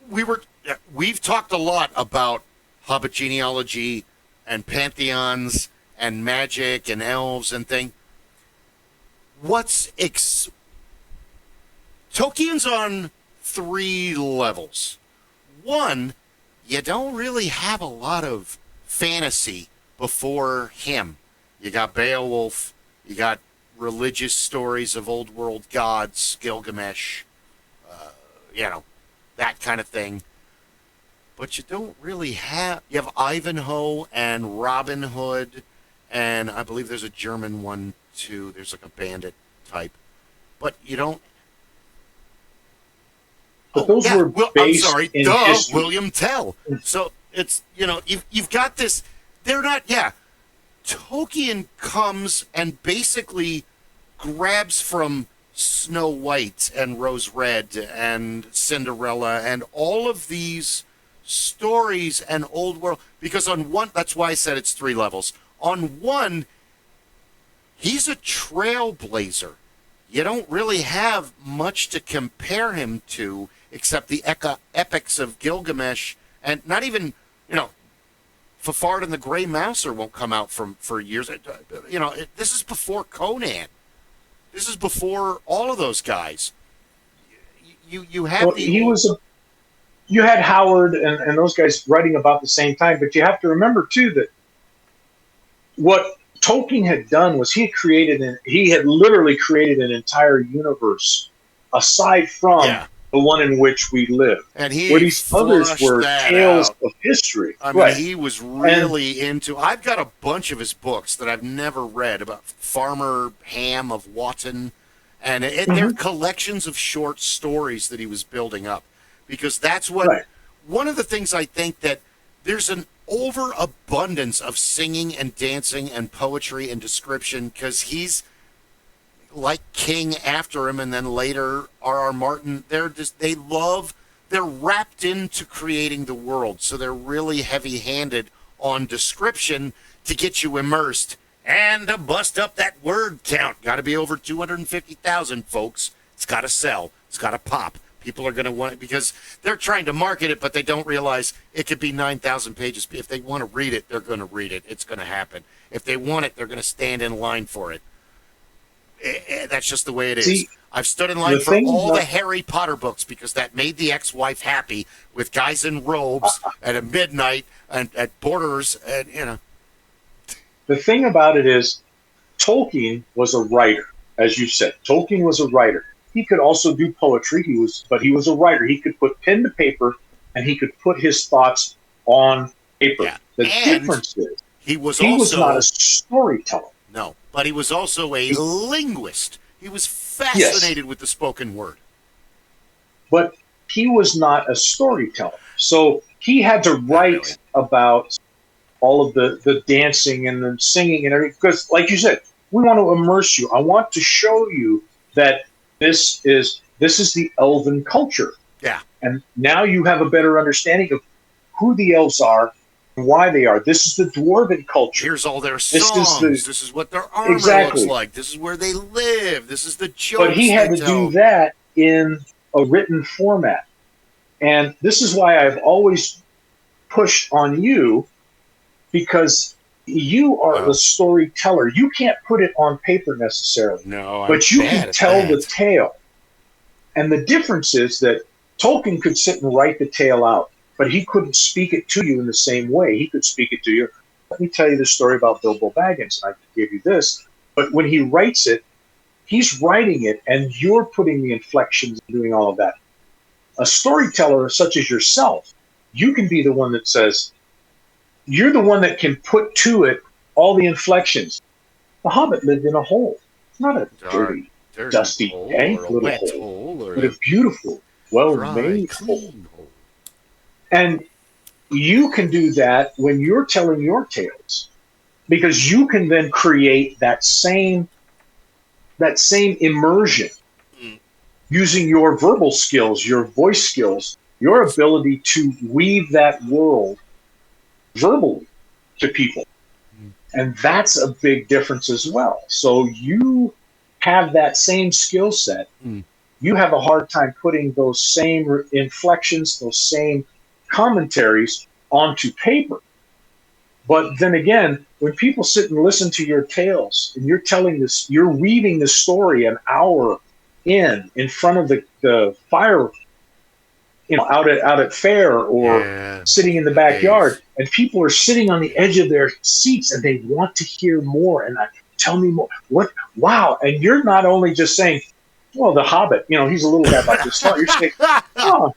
Speaker 1: we've talked a lot about Hobbit genealogy and pantheons and magic and elves and thing. Tolkien's on 3 levels. One, you don't really have a lot of fantasy before him. You got Beowulf, you got religious stories of old world gods, Gilgamesh, that kind of thing. But you don't really have... You have Ivanhoe and Robin Hood, and I believe there's a German one, too. There's like a bandit type. But you don't...
Speaker 2: But those were based in history.
Speaker 1: William Tell. So it's, you've got this... They're not... Yeah. Tolkien comes and basically grabs from Snow White and Rose Red and Cinderella and all of these stories and old world, because on one, that's why I said it's 3 levels. On one, he's a trailblazer. You don't really have much to compare him to except the epics of Gilgamesh, and not even, Fafard and the Grey Mouser won't come out for years. This is before Conan. This is before all of those guys. You have you had Howard and those guys writing about the same time, but you have to remember too that what Tolkien had done was he had literally created an entire universe aside from the one in which we live. And
Speaker 2: where these others were tales of history.
Speaker 1: I mean, he was really into... I've got a bunch of his books that I've never read about Farmer Ham of Wotton, and they're collections of short stories that he was building up. Because that's what... Right. One of the things I think that there's an overabundance of singing and dancing and poetry and description, because he's like King after him, and then later R.R. Martin. They're wrapped into creating the world, so they're really heavy-handed on description to get you immersed and to bust up that word count. Got to be over 250,000, folks. It's got to sell. It's got to pop. People are going to want it because they're trying to market it, but they don't realize it could be 9,000 pages. If they want to read it, they're going to read it. It's going to happen. If they want it, they're going to stand in line for it. That's just the way it is. See, I've stood in line for all the Harry Potter books because that made the ex-wife happy, with guys in robes at midnight and at Borders, and
Speaker 2: The thing about it is, Tolkien was a writer, as you said. Tolkien was a writer. He could also do poetry. But he was a writer. He could put pen to paper, and he could put his thoughts on paper.
Speaker 1: Yeah.
Speaker 2: The difference is
Speaker 1: he was
Speaker 2: not a storyteller.
Speaker 1: No, but he was also a linguist. He was fascinated with the spoken word.
Speaker 2: But he was not a storyteller. So he had to write about all of the dancing and the singing and everything. Because, like you said, we want to immerse you. I want to show you that this is the elven culture.
Speaker 1: Yeah.
Speaker 2: And now you have a better understanding of who the elves are, why they are. This is the dwarven culture.
Speaker 1: Here's all their songs. This is what their armor looks like. This is where they live. This is the jokes.
Speaker 2: But he had to do that in a written format. And this is why I've always pushed on you, because you are the storyteller. You can't put it on paper necessarily.
Speaker 1: No,
Speaker 2: but you can tell the tale. And the difference is that Tolkien could sit and write the tale out, but he couldn't speak it to you in the same way. He could speak it to you. Let me tell you the story about Bilbo Baggins, and I could give you this. But when he writes it, he's writing it, and you're putting the inflections and doing all of that. A storyteller such as yourself, you can be the one that says, you're the one that can put to it all the inflections. The Hobbit lived in a hole. It's not a dirty dusty, dank little hole, but a beautiful, well-made hole. And you can do that when you're telling your tales, because you can then create that same immersion
Speaker 1: Mm.
Speaker 2: using your verbal skills, your voice skills, your ability to weave that world verbally to people.
Speaker 1: Mm.
Speaker 2: And that's a big difference as well. So you have that same skill set.
Speaker 1: Mm.
Speaker 2: You have a hard time putting those same inflections, those same commentaries onto paper. But then again, when people sit and listen to your tales and you're telling this, you're weaving the story an hour in front of the fire, out at fair or
Speaker 1: Yeah.
Speaker 2: sitting in the
Speaker 1: Days.
Speaker 2: backyard, and people are sitting on the edge of their seats and they want to hear more. And tell me more. What? Wow! And you're not only just saying, "Well, the Hobbit, he's a little guy about this tall." You're saying, "Oh,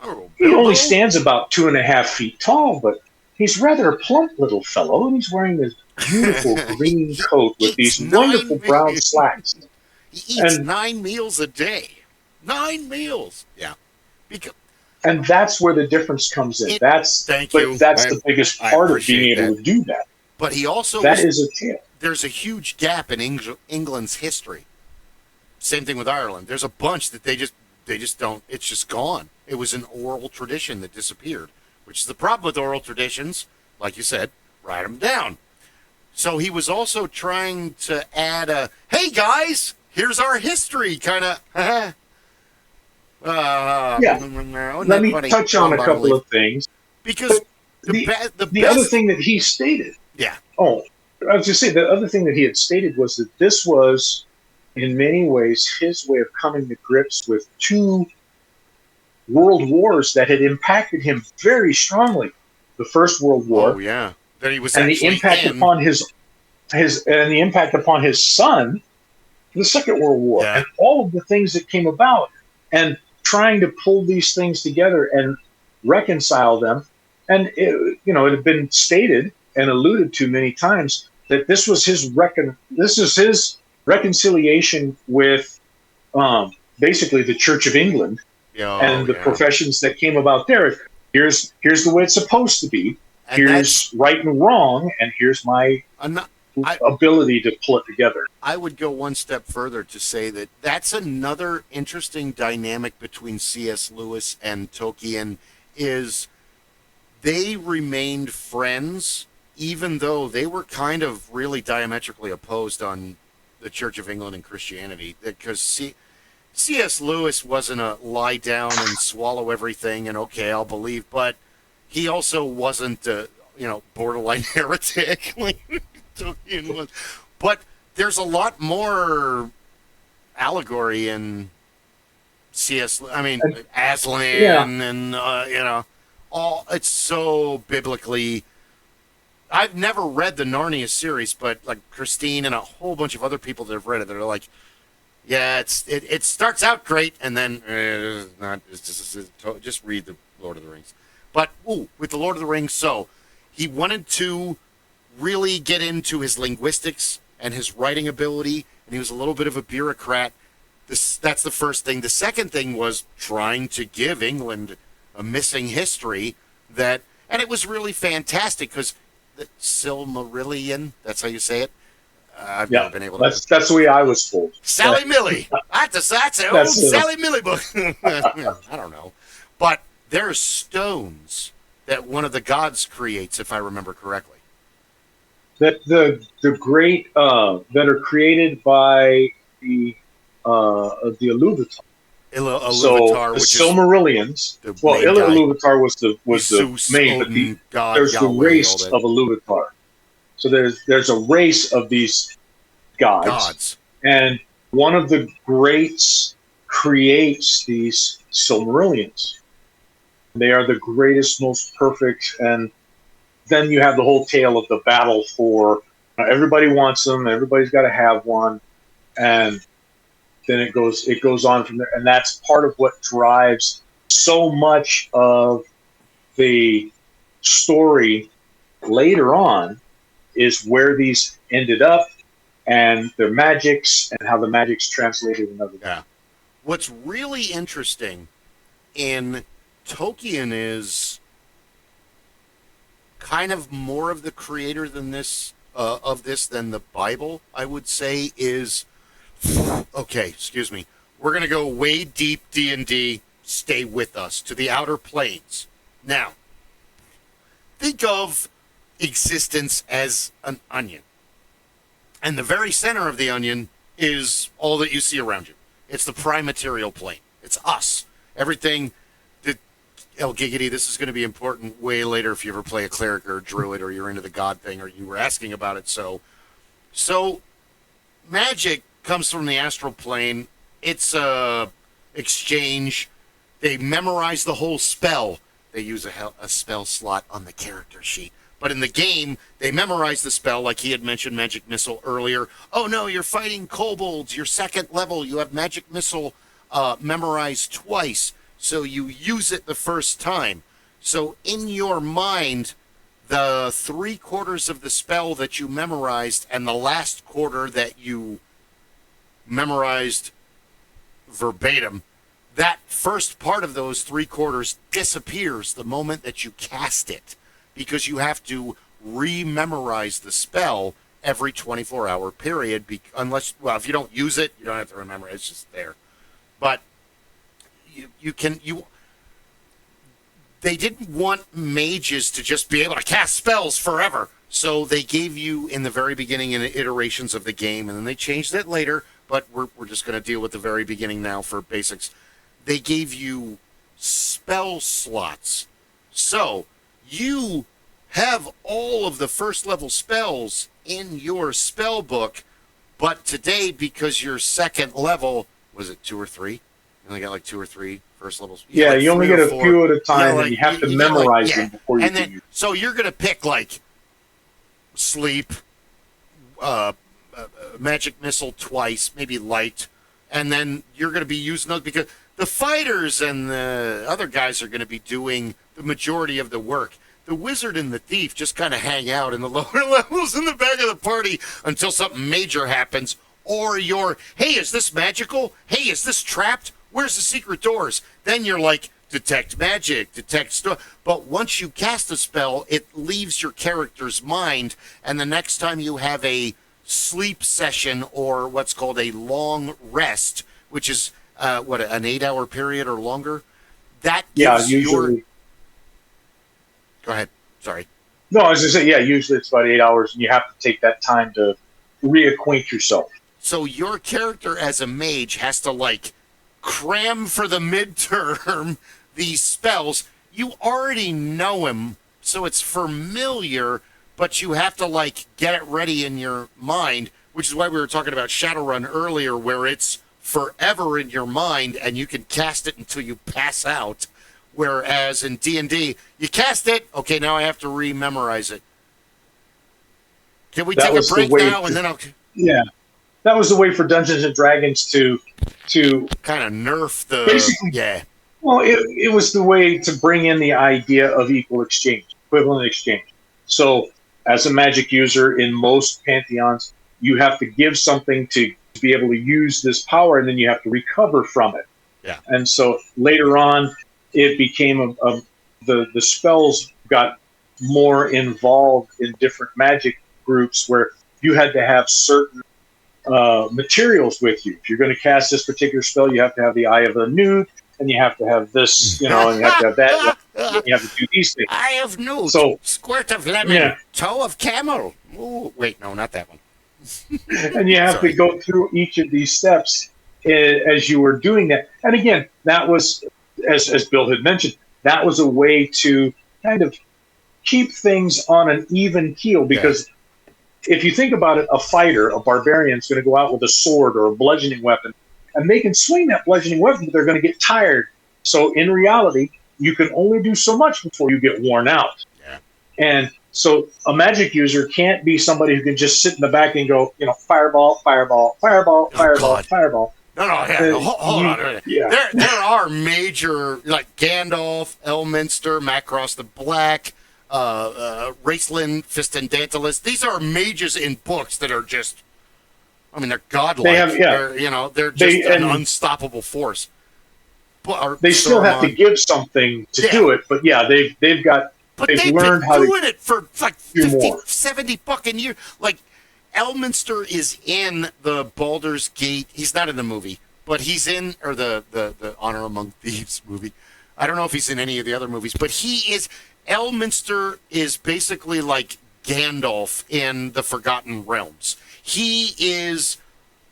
Speaker 1: Oh,
Speaker 2: he only
Speaker 1: Bilbo.
Speaker 2: stands about 2.5 feet tall, but he's rather a plump little fellow, and he's wearing this beautiful green
Speaker 1: he
Speaker 2: coat with
Speaker 1: eats
Speaker 2: these wonderful brown slacks."
Speaker 1: he eats
Speaker 2: And
Speaker 1: 9 meals a day. 9 meals. Yeah. Because
Speaker 2: and that's where the difference comes in.
Speaker 1: thank
Speaker 2: But
Speaker 1: you.
Speaker 2: that's the biggest
Speaker 1: I
Speaker 2: part of being
Speaker 1: appreciate
Speaker 2: able
Speaker 1: that.
Speaker 2: to do that.
Speaker 1: But he also
Speaker 2: That
Speaker 1: was.
Speaker 2: is a tale.
Speaker 1: There's a huge gap in England's history. Same thing with Ireland. There's a bunch that they just don't. It's just gone. It was an oral tradition that disappeared, which is the problem with oral traditions. Like you said, write them down. So he was also trying to add a, hey guys, here's our history kind of.
Speaker 2: Yeah.
Speaker 1: No,
Speaker 2: Let me
Speaker 1: funny.
Speaker 2: touch on a couple of things.
Speaker 1: Because
Speaker 2: The
Speaker 1: the
Speaker 2: other
Speaker 1: best.
Speaker 2: thing that he stated,
Speaker 1: Yeah.
Speaker 2: oh, I was just saying, the other thing that he had stated was that this was, in many ways, his way of coming to grips with two world wars that had impacted him very strongly. The First World
Speaker 1: Oh
Speaker 2: War
Speaker 1: yeah. That he was
Speaker 2: and the
Speaker 1: actually
Speaker 2: impact
Speaker 1: in.
Speaker 2: upon his son, the Second World War,
Speaker 1: Yeah.
Speaker 2: and all of the things that came about, and trying to pull these things together and reconcile them. And it had been stated and alluded to many times that this was his reconciliation with basically the Church of England
Speaker 1: Oh
Speaker 2: and the
Speaker 1: yeah.
Speaker 2: professions that came about there. Here's the way it's supposed to be.
Speaker 1: And that's
Speaker 2: Here's right and wrong, and here's my ability to pull it together.
Speaker 1: I would go one step further to say that that's another interesting dynamic between C.S. Lewis and Tolkien is they remained friends even though they were kind of really diametrically opposed on the Church of England and Christianity. Because C.S. Lewis wasn't a lie down and swallow everything and okay, I'll believe, but he also wasn't a borderline heretic like Tolkien was. But there's a lot more allegory in C.S. I mean, Aslan
Speaker 2: Yeah.
Speaker 1: and all. It's so biblically. I've never read the Narnia series, but like Christine and a whole bunch of other people that have read it, they're like, yeah, it starts out great, and then it's not. Just read the Lord of the Rings. But with the Lord of the Rings, so he wanted to really get into his linguistics and his writing ability, and he was a little bit of a bureaucrat. That's the first thing. The second thing was trying to give England a missing history and it was really fantastic because the Silmarillion, that's how you say it. I've never been able to.
Speaker 2: That's the way I was told.
Speaker 1: Sally Millie. That's an old Sally Millie book. I don't know. But there's stones that one of the gods creates, if I remember correctly.
Speaker 2: That the great that are created by the Iluvatar.
Speaker 1: Iluvatar,
Speaker 2: So the
Speaker 1: which
Speaker 2: Silmarillions.
Speaker 1: is
Speaker 2: Well, Iluvatar was the
Speaker 1: Zeus,
Speaker 2: main, but
Speaker 1: Odin, God,
Speaker 2: there's
Speaker 1: Yahweh,
Speaker 2: the race of Iluvatar. So there's a race of these gods, and one of the greats creates these Silmarillions. They are the greatest, most perfect, and then you have the whole tale of the battle for everybody wants them, everybody's got to have one, and then it goes on from there, and that's part of what drives so much of the story later on is where these ended up and their magics and how the magics translated in other.
Speaker 1: Yeah. What's really interesting in Tolkien is kind of more of the creator than this of this than the Bible, I would say, is okay. Excuse me. We're gonna go way deep D&D. Stay with us to the outer planes. Now, think of existence as an onion, and the very center of the onion is all that you see around you. It's the prime material plane. It's us. Everything that Giggity, this is going to be important way later if you ever play a cleric or a druid or you're into the god thing or you were asking about it. So magic comes from the astral plane. It's a exchange. They memorize the whole spell. They use a spell slot on the character sheet. But in the game, they memorize the spell, like he had mentioned Magic Missile earlier. Oh no, you're fighting kobolds. You're second level. You have Magic Missile memorized twice. So you use it the first time. So in your mind, the 3/4 of the spell that you memorized and the last quarter that you memorized verbatim, that first part of those 3/4 disappears the moment that you cast it, because you have to re-memorize the spell every 24-hour period. Unless, well, if you don't use it, you don't have to remember it. It's just there. But they didn't want mages to just be able to cast spells forever. So they gave you in the very beginning in the iterations of the game, and then they changed it later, but we're just going to deal with the very beginning now for basics. They gave you spell slots. So you have all of the first level spells in your spell book, but today, because you're second level, was it 2 or 3? You only got like 2 or 3 first levels.
Speaker 2: Yeah,
Speaker 1: like
Speaker 2: you only get a few at a time, and you have to memorize
Speaker 1: them
Speaker 2: before you
Speaker 1: and then,
Speaker 2: use.
Speaker 1: So you're going to pick like sleep, magic missile twice, maybe light, and then you're going to be using those because the fighters and the other guys are going to be doing the majority of the work. The wizard and the thief just kind of hang out in the lower levels in the back of the party until something major happens. Or you're, hey, is this magical? Hey, is this trapped? Where's the secret doors? Then you're like, detect magic, detect stuff. But once you cast a spell, it leaves your character's mind, and the next time you have a sleep session or what's called a long rest, which is an 8-hour period or longer, that gives
Speaker 2: usually.
Speaker 1: Go ahead. Sorry.
Speaker 2: No, I was going to say, yeah, usually it's about 8 hours, and you have to take that time to reacquaint yourself.
Speaker 1: So your character as a mage has to, like, cram for the midterm these spells. You already know him, so it's familiar, but you have to, like, get it ready in your mind, which is why we were talking about Shadowrun earlier, where it's forever in your mind, and you can cast it until you pass out. Whereas in D&D, you cast it, okay, now I have to re-memorize it. Can we take a break now, and then I'll...
Speaker 2: Yeah. That was the way for Dungeons and Dragons to
Speaker 1: kind of nerf the...
Speaker 2: Basically,
Speaker 1: yeah.
Speaker 2: Well, it was the way to bring in the idea of equal exchange, equivalent exchange. So as a magic user in most Pantheons, you have to give something to be able to use this power, and then you have to recover from it.
Speaker 1: Yeah.
Speaker 2: And so later on, it became the spells got more involved in different magic groups where you had to have certain materials with you. If you're going to cast this particular spell, you have to have the Eye of the Newt, and you have to have this, and you have to have that. You have to do these things.
Speaker 1: Eye of Newt,
Speaker 2: so,
Speaker 1: squirt of lemon, toe of camel. Ooh, wait, no, not that one.
Speaker 2: And you have to go through each of these steps as you were doing that. And again, that was, as Bill had mentioned, that was a way to kind of keep things on an even keel, because if you think about it, a fighter, a barbarian, is going to go out with a sword or a bludgeoning weapon, and they can swing that bludgeoning weapon, but they're going to get tired. So in reality, you can only do so much before you get worn out.
Speaker 1: Yeah.
Speaker 2: And so a magic user can't be somebody who can just sit in the back and go, fireball, fireball, fireball, fireball, fireball.
Speaker 1: No, hold on.
Speaker 2: Yeah.
Speaker 1: There are major, like Gandalf, Elminster, Macross the Black, Raceland, Fistendantilus. These are mages in books that are just, they're godlike. They're just an unstoppable force.
Speaker 2: They still have to give something to do it, but they've got
Speaker 1: But
Speaker 2: they've
Speaker 1: they've
Speaker 2: learned
Speaker 1: been
Speaker 2: how to
Speaker 1: doing it for like
Speaker 2: do
Speaker 1: 50,
Speaker 2: more.
Speaker 1: 70 fucking years. Like, Elminster is in the Baldur's Gate. He's not in the movie, but he's in, or the Honor Among Thieves movie. I don't know if he's in any of the other movies, but he is. Elminster is basically like Gandalf in the Forgotten Realms. He is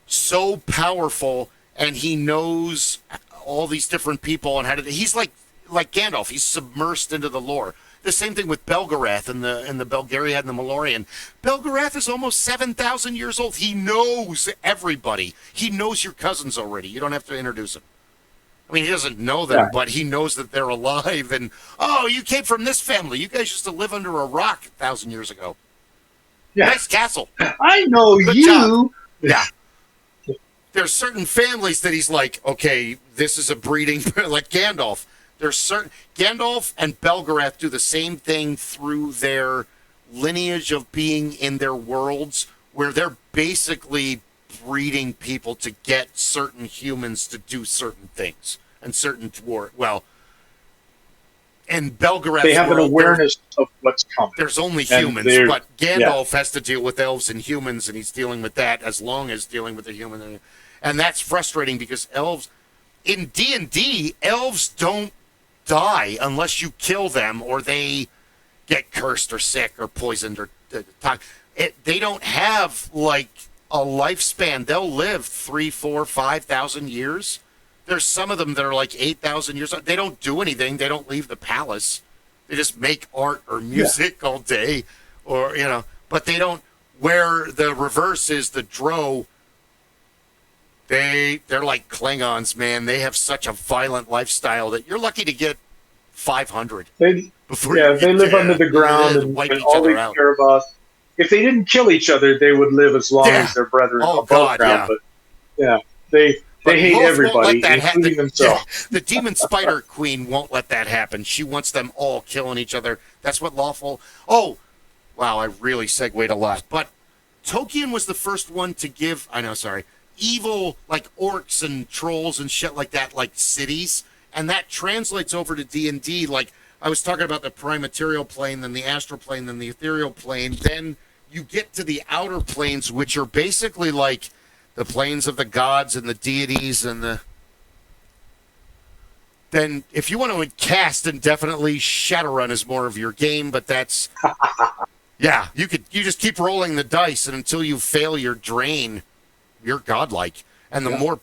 Speaker 1: so powerful, and he knows all these different people and how to. He's like Gandalf. He's submersed into the lore. The same thing with Belgarath and the Belgariad and the Malorian. Belgarath is almost 7,000 years old. He knows everybody. He knows your cousins already. You don't have to introduce him. I mean, he doesn't know them, but he knows that they're alive. And, oh, you came from this family. You guys used to live under a rock 1,000 years ago.
Speaker 2: Yeah.
Speaker 1: Nice castle.
Speaker 2: I know
Speaker 1: Good
Speaker 2: you.
Speaker 1: job. Yeah. There's certain families that he's like, okay, this is a breeding, like Gandalf. There's certain Gandalf and Belgarath do the same thing through their lineage of being in their worlds, where they're basically breeding people to get certain humans to do certain things and certain and Belgarath,
Speaker 2: they have an awareness of what's coming.
Speaker 1: There's only
Speaker 2: And
Speaker 1: humans, but Gandalf has to deal with elves and humans, and he's dealing with that as long as dealing with the human. And that's frustrating because elves in D&D, elves don't die unless you kill them or they get cursed or sick or poisoned or they don't have like a lifespan. They'll live 3, 4, 5,000 years. There's some of them that are like 8,000 years old. They don't do anything. They don't leave the palace. They just make art or music all day, or but they don't. Where the reverse is the Drow. They're like Klingons, man. They have such a violent lifestyle that you're lucky to get 500.
Speaker 2: They live under the ground and all they care about. If they didn't kill each other, they would live as long as their brethren above ground. But they hate everybody, including themselves.
Speaker 1: The demon spider queen won't let that happen. She wants them all killing each other. That's what lawful. Oh, wow! I really segued a lot. But Tolkien was the first one to give. I know, sorry. Evil like orcs and trolls and shit like that, like cities, and that translates over to D&D. Like I was talking about the prime-material plane, then the astral plane, then the ethereal plane. Then you get to the outer planes, which are basically like the planes of the gods and the deities and the. Then, if you want to cast, then definitely Shadowrun is more of your game. But that's, you just keep rolling the dice, and until you fail your drain, you're godlike. And the more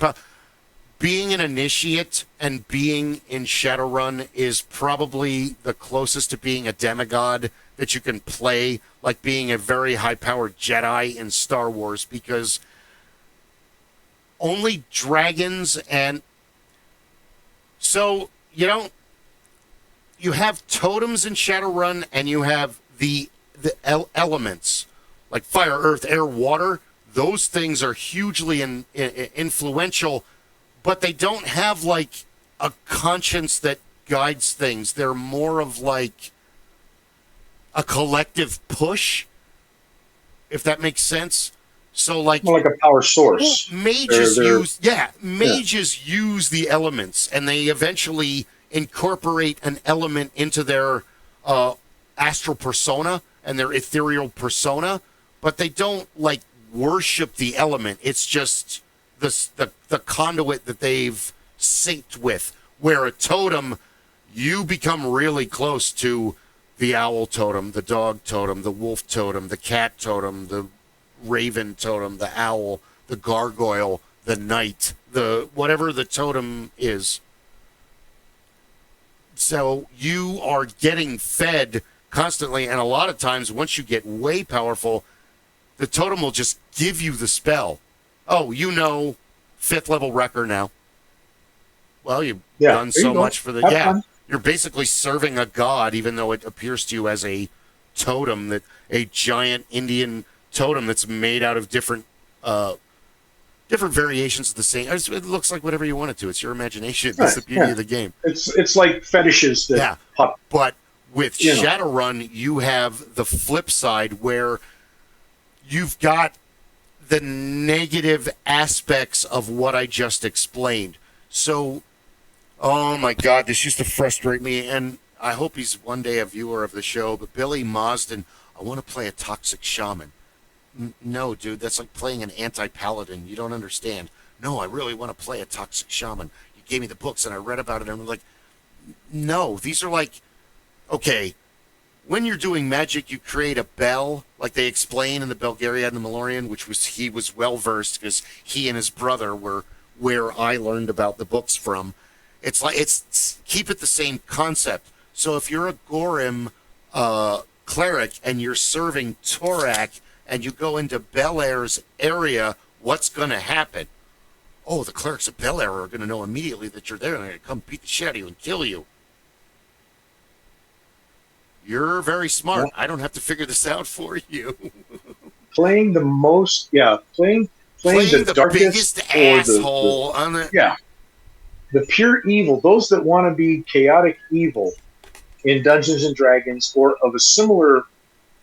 Speaker 1: being an initiate and being in Shadowrun is probably the closest to being a demigod that you can play, like being a very high-powered Jedi in Star Wars, because only dragons and so you have totems in Shadowrun, and you have the elements like fire, earth, air, water. Those things are hugely influential, but they don't have like a conscience that guides things. They're more of like a collective push, if that makes sense. So like
Speaker 2: more like a power source.
Speaker 1: Mages use the elements, and they eventually incorporate an element into their astral persona and their ethereal persona, but they don't like worship the element. It's just the conduit that they've synced with. Where a totem, you become really close to the owl totem, the dog totem, the wolf totem, the cat totem, the raven totem, the owl, the gargoyle, the knight, the whatever the totem is. So you are getting fed constantly, and a lot of times once you get way powerful, the totem will just give you the spell. Oh, 5th level wrecker now. Well, you've done so much for the you're basically serving a god, even though it appears to you as a totem, that a giant Indian totem that's made out of different variations of the same. It looks like whatever you want it to. It's your imagination. That's the beauty of the game.
Speaker 2: It's like fetishes that pop.
Speaker 1: But with Shadowrun, you have the flip side where you've got the negative aspects of what I just explained. So, oh my God, this used to frustrate me. And I hope he's one day a viewer of the show, but Billy Marsden, I want to play a toxic shaman. No, dude, that's like playing an anti-paladin. You don't understand. No, I really want to play a toxic shaman. You gave me the books and I read about it and I'm like, no, these are like, okay, when you're doing magic, you create a bell, like they explain in the Belgariad and the Malorian, which was he was well versed because he and his brother were where I learned about the books from. It's like it's keep it the same concept. So if you're a Gorim cleric and you're serving Torak and you go into Bel Air's area, what's going to happen? Oh, the clerics of Bel Air are going to know immediately that you're there and they're going to come beat the shit out of you and kill you. You're very smart. I don't have to figure this out for you.
Speaker 2: Playing the most, playing the darkest
Speaker 1: biggest asshole on the
Speaker 2: the pure evil. Those that want to be chaotic evil in Dungeons and Dragons or of a similar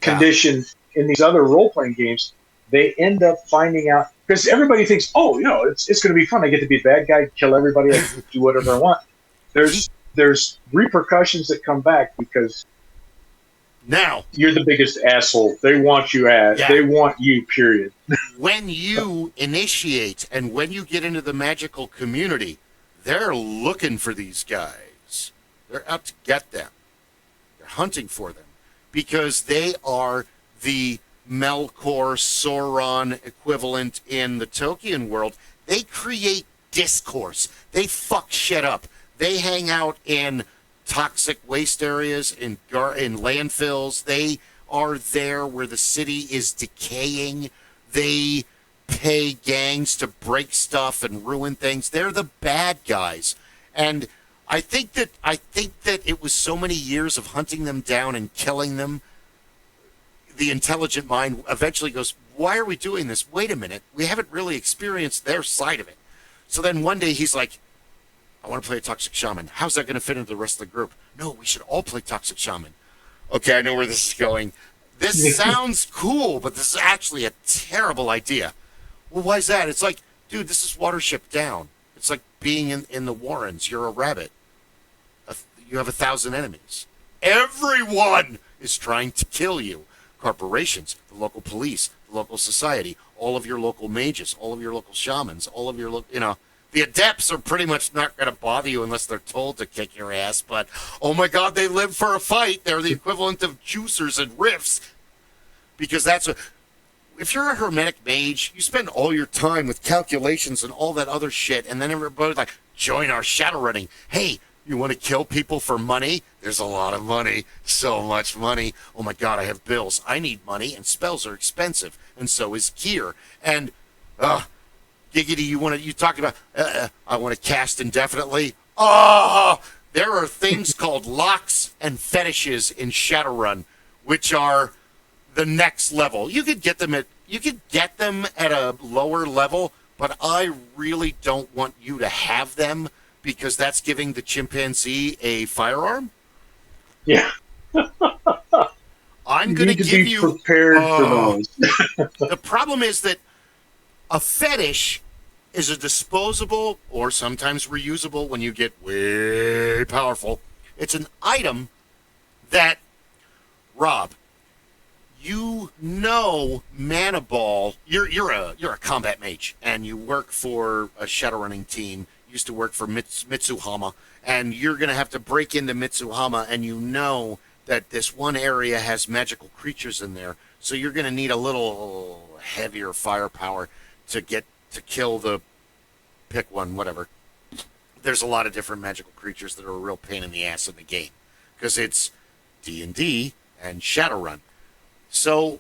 Speaker 2: condition in these other role playing games, they end up finding out because everybody thinks, oh, it's going to be fun. I get to be a bad guy, kill everybody, I can do whatever I want. There's repercussions that come back because.
Speaker 1: Now
Speaker 2: you're the biggest asshole. They want you They want you, period.
Speaker 1: When you initiate and when you get into the magical community, they're looking for these guys. They're out to get them. They're hunting for them because they are the Melkor Sauron equivalent in the Tolkien world. They create discourse. They fuck shit up. They hang out in toxic waste areas, in landfills. They are there where the city is decaying. They pay gangs to break stuff and ruin things. They're the bad guys. And I think that it was so many years of hunting them down and killing them. The intelligent mind eventually goes, why are we doing this? Wait a minute. We haven't really experienced their side of it. So then one day he's like, I want to play a Toxic Shaman. How's that going to fit into the rest of the group? No, we should all play Toxic Shaman. Okay, I know where this is going. This sounds cool, but this is actually a terrible idea. Well, why is that? It's like, dude, this is Watership Down. It's like being in the Warrens. You're a rabbit. You have 1,000 enemies. Everyone is trying to kill you. Corporations, the local police, the local society, all of your local mages, all of your local shamans, all of your, the adepts are pretty much not going to bother you unless they're told to kick your ass, but, oh my God, they live for a fight. They're the equivalent of juicers and riffs. Because if you're a hermetic mage, you spend all your time with calculations and all that other shit, and then everybody's like, join our shadowrunning. Hey, you want to kill people for money? There's a lot of money. So much money. Oh my God, I have bills. I need money, and spells are expensive, and so is gear. And, Giggity, you talk about, I want to cast indefinitely. There are things called locks and fetishes in Shadowrun, which are the next level. You could get them at a lower level, but I really don't want you to have them because that's giving the chimpanzee a firearm.
Speaker 2: Yeah.
Speaker 1: I'm going to give you
Speaker 2: prepared for those.
Speaker 1: The problem is that a fetish is a disposable or sometimes reusable when you get way powerful. It's an item that, Rob, Mana Ball. You're a combat mage and you work for a Shadowrunning team. You used to work for Mitsuhama, and you're gonna have to break into Mitsuhama, and you know that this one area has magical creatures in there, so you're gonna need a little heavier firepower to kill the pick one, whatever. There's a lot of different magical creatures that are a real pain in the ass in the game because it's D&D and Shadowrun. So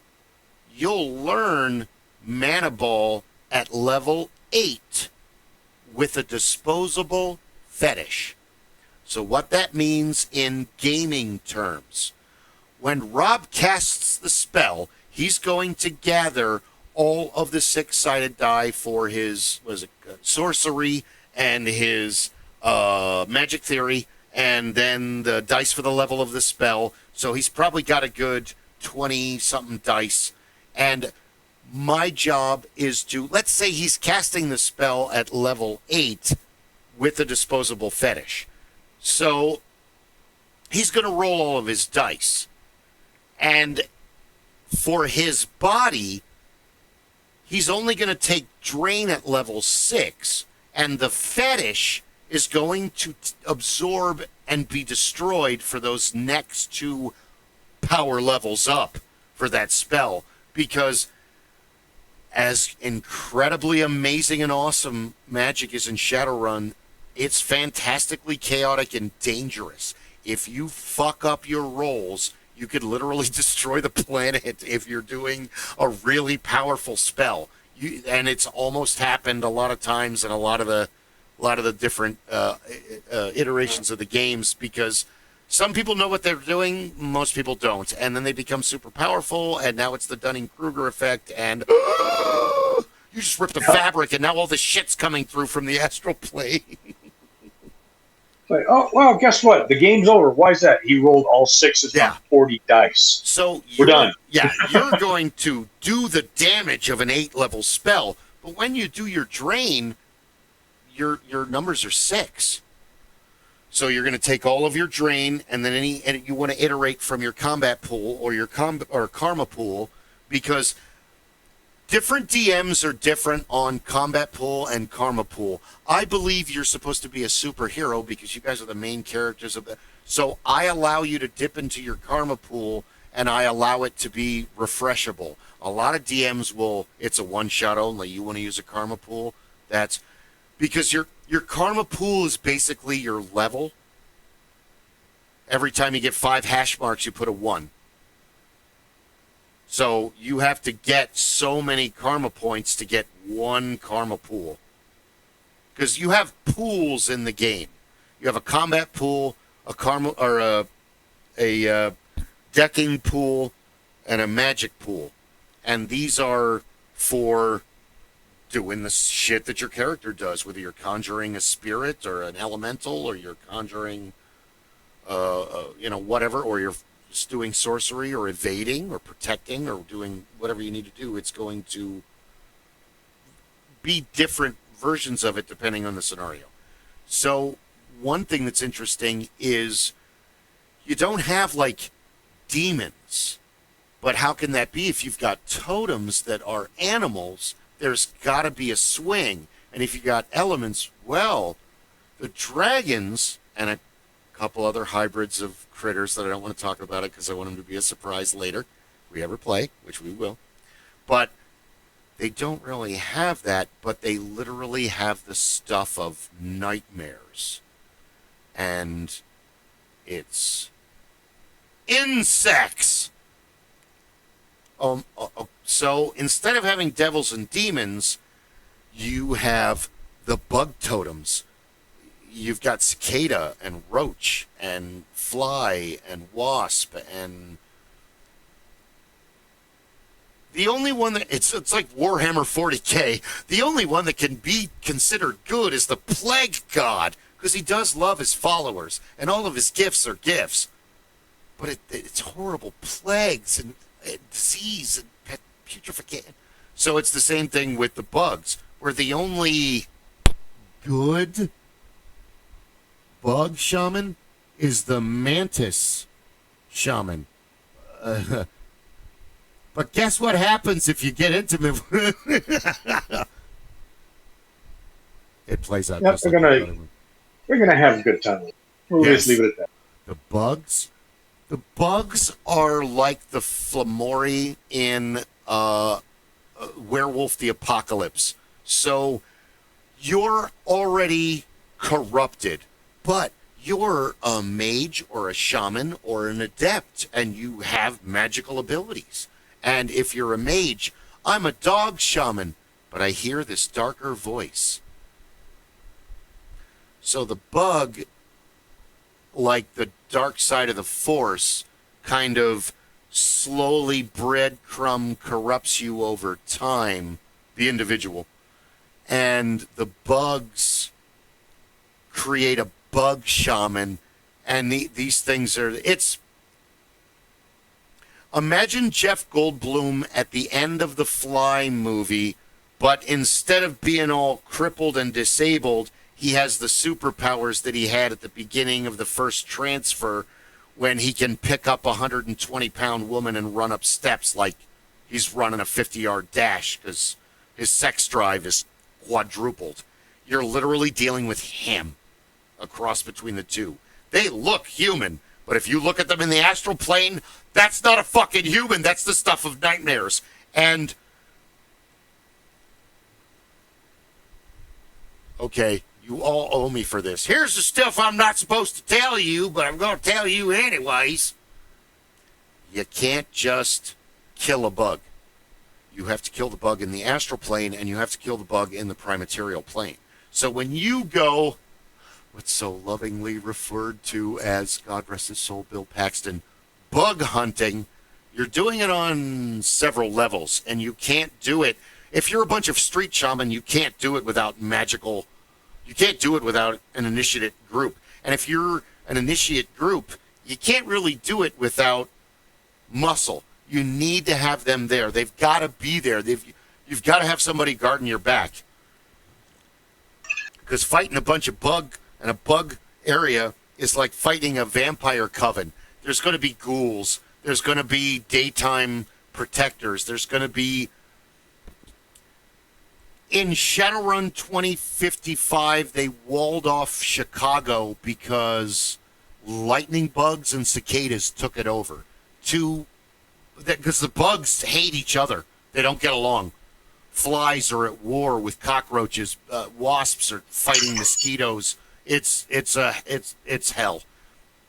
Speaker 1: you'll learn Mana Ball at level 8 with a disposable fetish. So what that means in gaming terms, when Rob casts the spell, he's going to gather all of the 6-sided die for his sorcery and his magic theory, and then the dice for the level of the spell. So he's probably got a good 20-something dice. And my job is to, let's say he's casting the spell at level 8 with a disposable fetish. So he's going to roll all of his dice. And for his body, he's only going to take drain at level 6, and the fetish is going to absorb and be destroyed for those next 2 power levels up for that spell, because as incredibly amazing and awesome magic is in Shadowrun, it's fantastically chaotic and dangerous. If you fuck up your rolls, you could literally destroy the planet if you're doing a really powerful spell. And it's almost happened a lot of times in a lot of the different iterations of the games, because some people know what they're doing, most people don't, and then they become super powerful, and now it's the Dunning-Kruger effect, and you just rip the fabric, and now all this shit's coming through from the astral plane.
Speaker 2: Like, oh, well, guess what? The game's over. Why is that? He rolled all 6s on 40 dice.
Speaker 1: So
Speaker 2: we're done.
Speaker 1: Yeah, you're going to do the damage of an 8-level spell, but when you do your drain, your numbers are 6. So you're going to take all of your drain, and then you want to iterate from your combat pool or your karma pool, because different DMs are different on combat pool and karma pool. I believe you're supposed to be a superhero because you guys are the main characters of the. So I allow you to dip into your karma pool, and I allow it to be refreshable. A lot of DMs it's a one-shot only. You want to use a karma pool? That's because your karma pool is basically your level. Every time you get 5 hash marks, you put a 1. So you have to get so many karma points to get 1 karma pool. Because you have pools in the game. You have a combat pool, a karma or a decking pool, and a magic pool. And these are for doing the shit that your character does, whether you're conjuring a spirit or an elemental, or you're conjuring, whatever, or you're just doing sorcery or evading or protecting or doing whatever you need to do. It's going to be different versions of it depending on the scenario. So one thing that's interesting is you don't have like demons, but how can that be if you've got totems that are animals? There's got to be a swing. And if you got elements, well, the dragons and a couple other hybrids of critters that I don't want to talk about it because I want them to be a surprise later if we ever play, which we will. But they don't really have that, but they literally have the stuff of nightmares. And it's insects. So instead of having devils and demons, you have the bug totems. You've got cicada and roach and fly and wasp, and the only one that it's like Warhammer 40K. The only one that can be considered good is the plague god, because he does love his followers and all of his gifts are gifts. But it's horrible plagues and disease and putrefaction. So it's the same thing with the bugs, where the only good bug shaman is the mantis shaman. But guess what happens if you get intimate? It plays out.
Speaker 2: Yep, we're gonna have a good time. We'll just leave it at that.
Speaker 1: The bugs are like the Flamori in Werewolf the Apocalypse. So you're already corrupted, but you're a mage or a shaman or an adept, and you have magical abilities. And if you're a mage, I'm a dog shaman, but I hear this darker voice. So the bug, like the dark side of the Force, kind of slowly breadcrumb corrupts you over time, the individual. And the bugs create a bug shaman, and these things are, imagine Jeff Goldblum at the end of the Fly movie, but instead of being all crippled and disabled, he has the superpowers that he had at the beginning of the first transfer, when he can pick up a 120-pound woman and run up steps like he's running a 50-yard dash because his sex drive is quadrupled. You're literally dealing with him, a cross between the two. They look human, but if you look at them in the astral plane, that's not a fucking human. That's the stuff of nightmares. And okay, you all owe me for this. Here's the stuff I'm not supposed to tell you, but I'm going to tell you anyways. You can't just kill a bug. You have to kill the bug in the astral plane, and you have to kill the bug in the primaterial plane. So when you go, what's so lovingly referred to as, God rest his soul, Bill Paxton, bug hunting, you're doing it on several levels, and you can't do it. If you're a bunch of street shaman, you can't do it without magical, you can't do it without an initiate group. And if you're an initiate group, you can't really do it without muscle. You need to have them there. They've got to be there. You've got to have somebody guarding your back. Because fighting a bunch of bug in a bug area is like fighting a vampire coven. There's going to be ghouls. There's going to be daytime protectors. There's going to be... In Shadowrun 2055, they walled off Chicago because lightning bugs and cicadas took it over. Because the bugs hate each other. They don't get along. Flies are at war with cockroaches. Wasps are fighting mosquitoes. It's hell.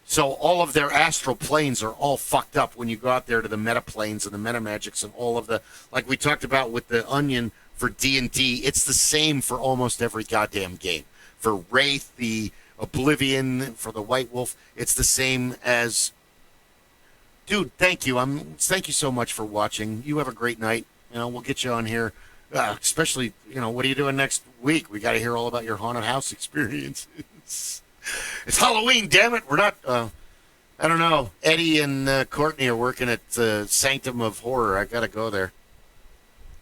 Speaker 1: So all of their astral planes are all fucked up when you go out there to the meta planes and the meta magics and all of the, like we talked about with the Onion for D&D. It's the same for almost every goddamn game. For Wraith, the Oblivion, for the White Wolf, it's the same as. Dude, thank you. Thank you so much for watching. You have a great night. We'll get you on here. Especially, what are you doing next week? We got to hear all about your haunted house experiences. It's Halloween, damn it. We're not, I don't know. Eddie and Courtney are working at Sanctum of Horror. I got to go there.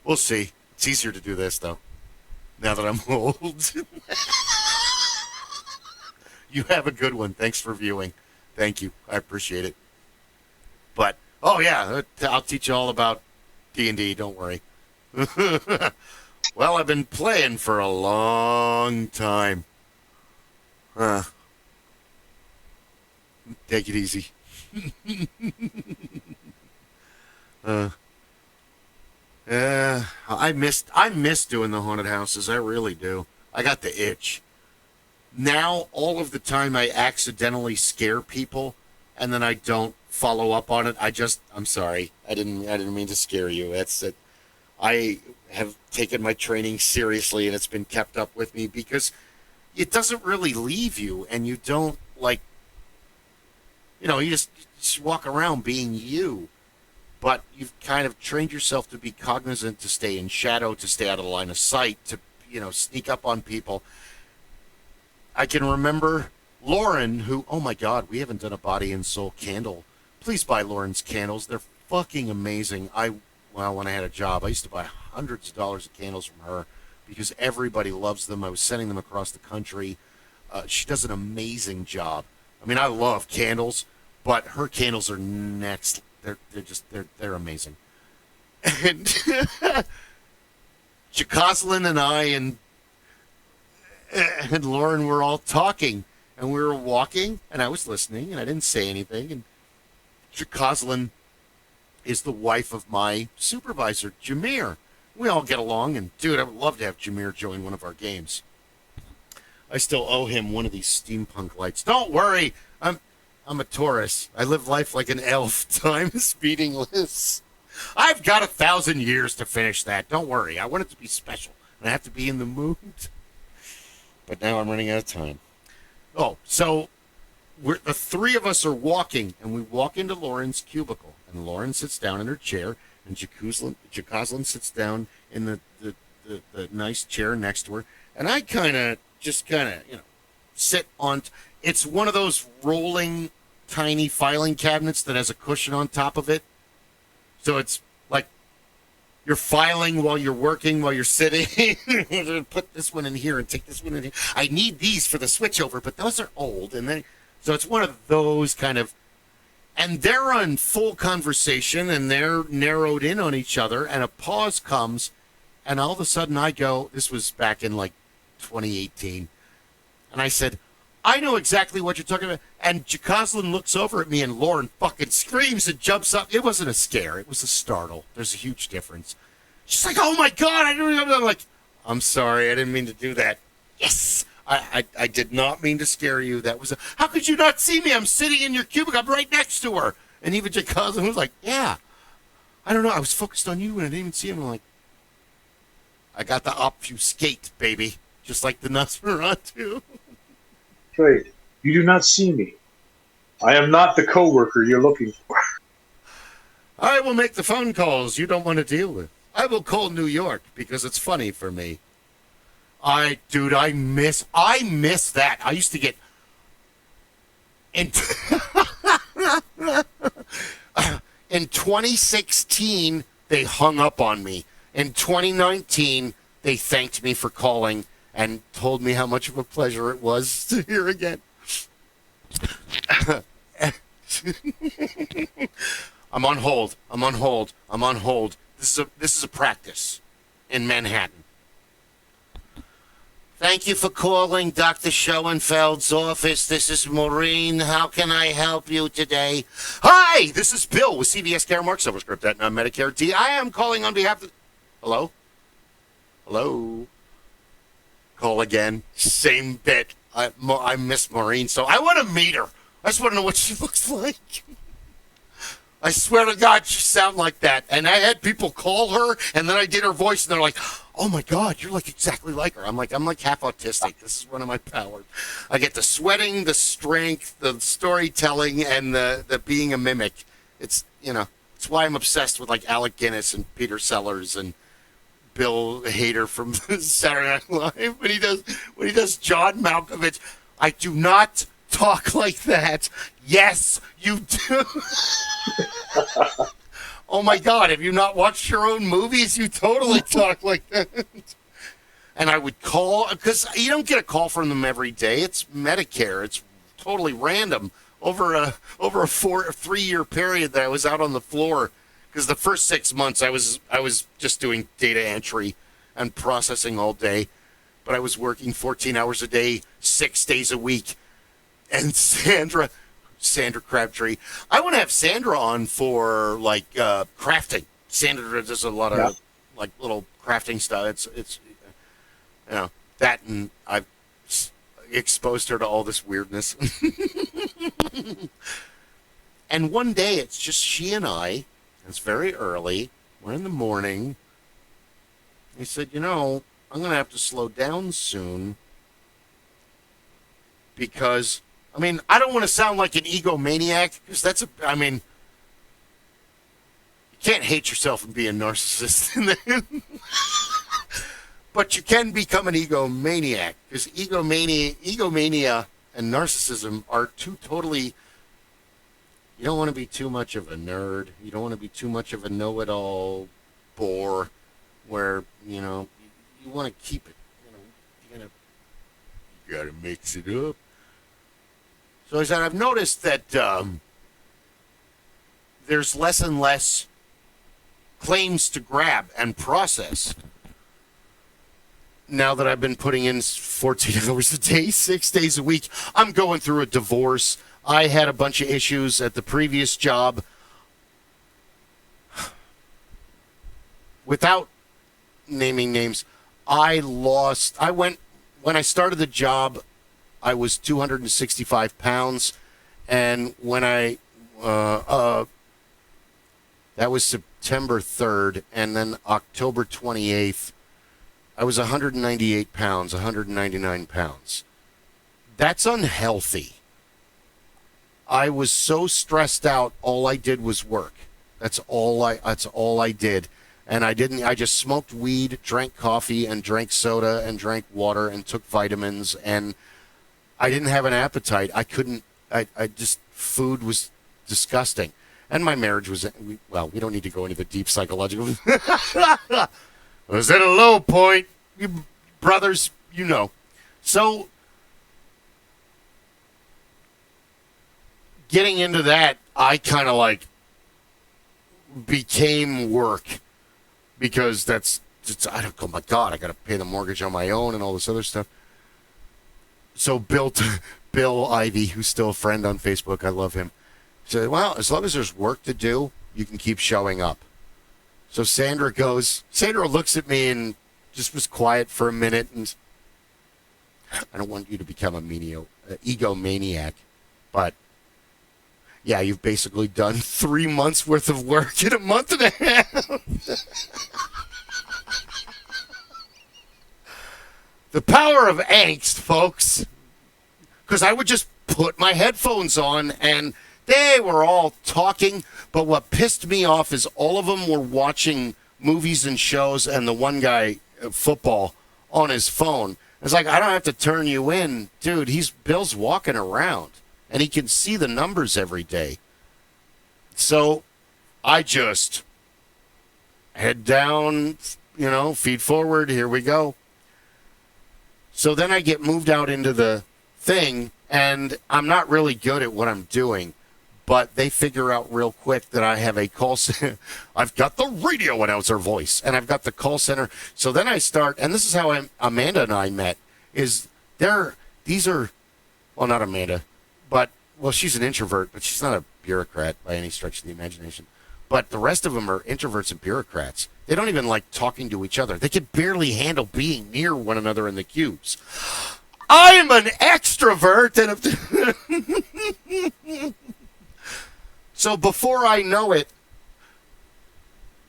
Speaker 1: We'll see. It's easier to do this, though, now that I'm old. You have a good one. Thanks for viewing. Thank you. I appreciate it. But, oh, yeah, I'll teach you all about D&D. Don't worry. Well, I've been playing for a long time. Take it easy. I miss doing the haunted houses. I really do. I got the itch. Now, all of the time, I accidentally scare people, and then I don't follow up on it. I'm sorry. I didn't mean to scare you. That's it. I have taken my training seriously, and it's been kept up with me because it doesn't really leave you, and you don't, you just walk around being you. But you've kind of trained yourself to be cognizant, to stay in shadow, to stay out of the line of sight, to, sneak up on people. I can remember Lauren, who, oh my God, we haven't done a Body and Soul candle. Please buy Lauren's candles. They're fucking amazing. When I had a job, I used to buy hundreds of dollars of candles from her because everybody loves them. I was sending them across the country. She does an amazing job. I mean, I love candles, but her candles are next. They're amazing. And Jocelyn and I and Lauren were all talking, and we were walking, and I was listening, and I didn't say anything. And Jocelyn is the wife of my supervisor, Jameer. We all get along, and dude, I would love to have Jameer join one of our games. I still owe him one of these steampunk lights. Don't worry, I'm a Taurus. I live life like an elf. Time is meaningless. I've got 1,000 years to finish that. Don't worry. I want it to be special, and I have to be in the mood. But now I'm running out of time. Oh, so the three of us are walking, and we walk into Lauren's cubicle, and Lauren sits down in her chair, and Jocelyn sits down in the nice chair next to her, and I kind of sit on. It's one of those rolling, tiny filing cabinets that has a cushion on top of it. So it's like you're filing while you're working, while you're sitting. Put this one in here and take this one in here. I need these for the switchover, but those are old. And then, so it's one of those kind of And they're in full conversation, and they're narrowed in on each other, and a pause comes, and all of a sudden I go, this was back in like 2018, and I said, I know exactly what you're talking about. And Jocelyn looks over at me, and Lauren fucking screams and jumps up. It wasn't a scare. It was a startle. There's a huge difference. She's like, oh, my God. I didn't know. I'm like, I'm sorry. I didn't mean to do that. Yes. I did not mean to scare you. That was how could you not see me? I'm sitting in your cubicle. I'm right next to her. And even Jocelyn was like, yeah. I don't know. I was focused on you, and I didn't even see him. I'm like, I got the obfuscate, baby. Just like the Nosferatu.
Speaker 2: Wait, you do not see me. I am not the coworker you're looking for.
Speaker 1: I will make the phone calls you don't want to deal with. I will call New York because it's funny for me. I miss that. I used to get in 2016 they hung up on me. In 2019 they thanked me for calling and told me how much of a pleasure it was to hear again. I'm on hold. This is a practice in Manhattan. Thank you for calling Dr. Schoenfeld's office. This is Maureen. How can I help you today? Hi, this is Bill with CVS Caremark, Silverscript at Medicare D. I am calling on behalf of... Hello? Call again. Same bit. I miss Maureen, so I want to meet her. I just want to know what she looks like. I swear to God, she sounds like that. And I had people call her, and then I did her voice, and they're like, oh, my God, you're like exactly like her. I'm like half autistic. This is one of my powers. I get the sweating, the strength, the storytelling, and the being a mimic. It's why I'm obsessed with, like, Alec Guinness and Peter Sellers and Bill Hader from Saturday Night Live when he does John Malkovich. I do not talk like that. Yes, you do. Oh my God, have you not watched your own movies? You totally talk like that. And I would call, because you don't get a call from them every day. It's Medicare. It's totally random. Over a 3-year period that I was out on the floor, because the first 6 months I was just doing data entry and processing all day, but I was working 14 hours a day, 6 days a week. And Sandra Crabtree, I want to have Sandra on for like crafting. Sandra does a lot of like little crafting stuff. It's that, and I've exposed her to all this weirdness. And one day it's just she and I. It's very early. We're in the morning. He said, I'm going to have to slow down soon because, I don't want to sound like an egomaniac because you can't hate yourself and be a narcissist. But you can become an egomaniac because egomania and narcissism are two totally... You don't want to be too much of a nerd. You don't want to be too much of a know-it-all bore where, you want to keep it. You got to mix it up. So I said, I've noticed that there's less and less claims to grab and process now that I've been putting in 14 hours a day, 6 days a week. I'm going through a divorce. I had a bunch of issues at the previous job. Without naming names, when I started the job, I was 265 pounds. And when that was September 3rd, and then October 28th, I was 198 pounds, 199 pounds. That's unhealthy. I was so stressed out, all I did was work. That's all I did. And I just smoked weed, drank coffee, and drank soda, and drank water, and took vitamins, and I didn't have an appetite. Food was disgusting. And my marriage was, we don't need to go into the deep psychological. I was at a low point. You brothers, So, getting into that, I kind of like became work because I don't. Oh my God, I got to pay the mortgage on my own and all this other stuff. So Bill Ivy, who's still a friend on Facebook, I love him, said, well, as long as there's work to do, you can keep showing up. So Sandra looks at me and just was quiet for a minute, and I don't want you to become a egomaniac, but yeah, you've basically done 3 months worth of work in a month and a half. The power of angst, folks. Because I would just put my headphones on and they were all talking, but what pissed me off is all of them were watching movies and shows and the one guy, football, on his phone. It's like, I don't have to turn you in. Dude, Bill's walking around and he can see the numbers every day. So I just head down, feed forward, here we go. So then I get moved out into the thing, and I'm not really good at what I'm doing, but they figure out real quick that I have a call center. I've got the radio announcer voice, and I've got the call center. So then I start, and this is how Amanda and I met, well, not Amanda, she's an introvert, but she's not a bureaucrat by any stretch of the imagination. But the rest of them are introverts and bureaucrats. They don't even like talking to each other. They can barely handle being near one another in the cubes. I'm an extrovert. So before I know it,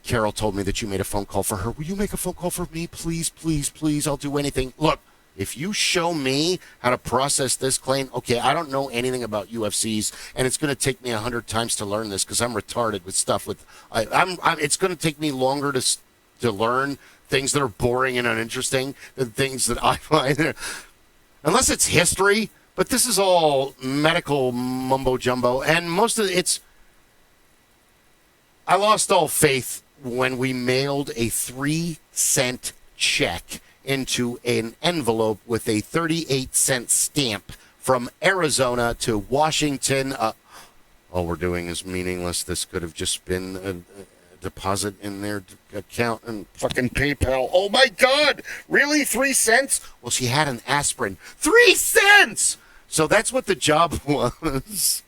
Speaker 1: Carol told me that you made a phone call for her. Will you make a phone call for me? Please, please, please. I'll do anything. Look, if you show me how to process this claim, okay, I don't know anything about UFCs, and it's going to take me 100 times to learn this because I'm retarded with stuff. It's going to take me longer to learn things that are boring and uninteresting than things that I find, unless it's history. But this is all medical mumbo jumbo, and most of it's. I lost all faith when we mailed a 3-cent check into an envelope with a 38-cent stamp from Arizona to Washington. All we're doing is meaningless. This could have just been a deposit in their account and fucking PayPal. Oh my God, really? 3 cents? Well, she had an aspirin. 3 cents! So that's what the job was.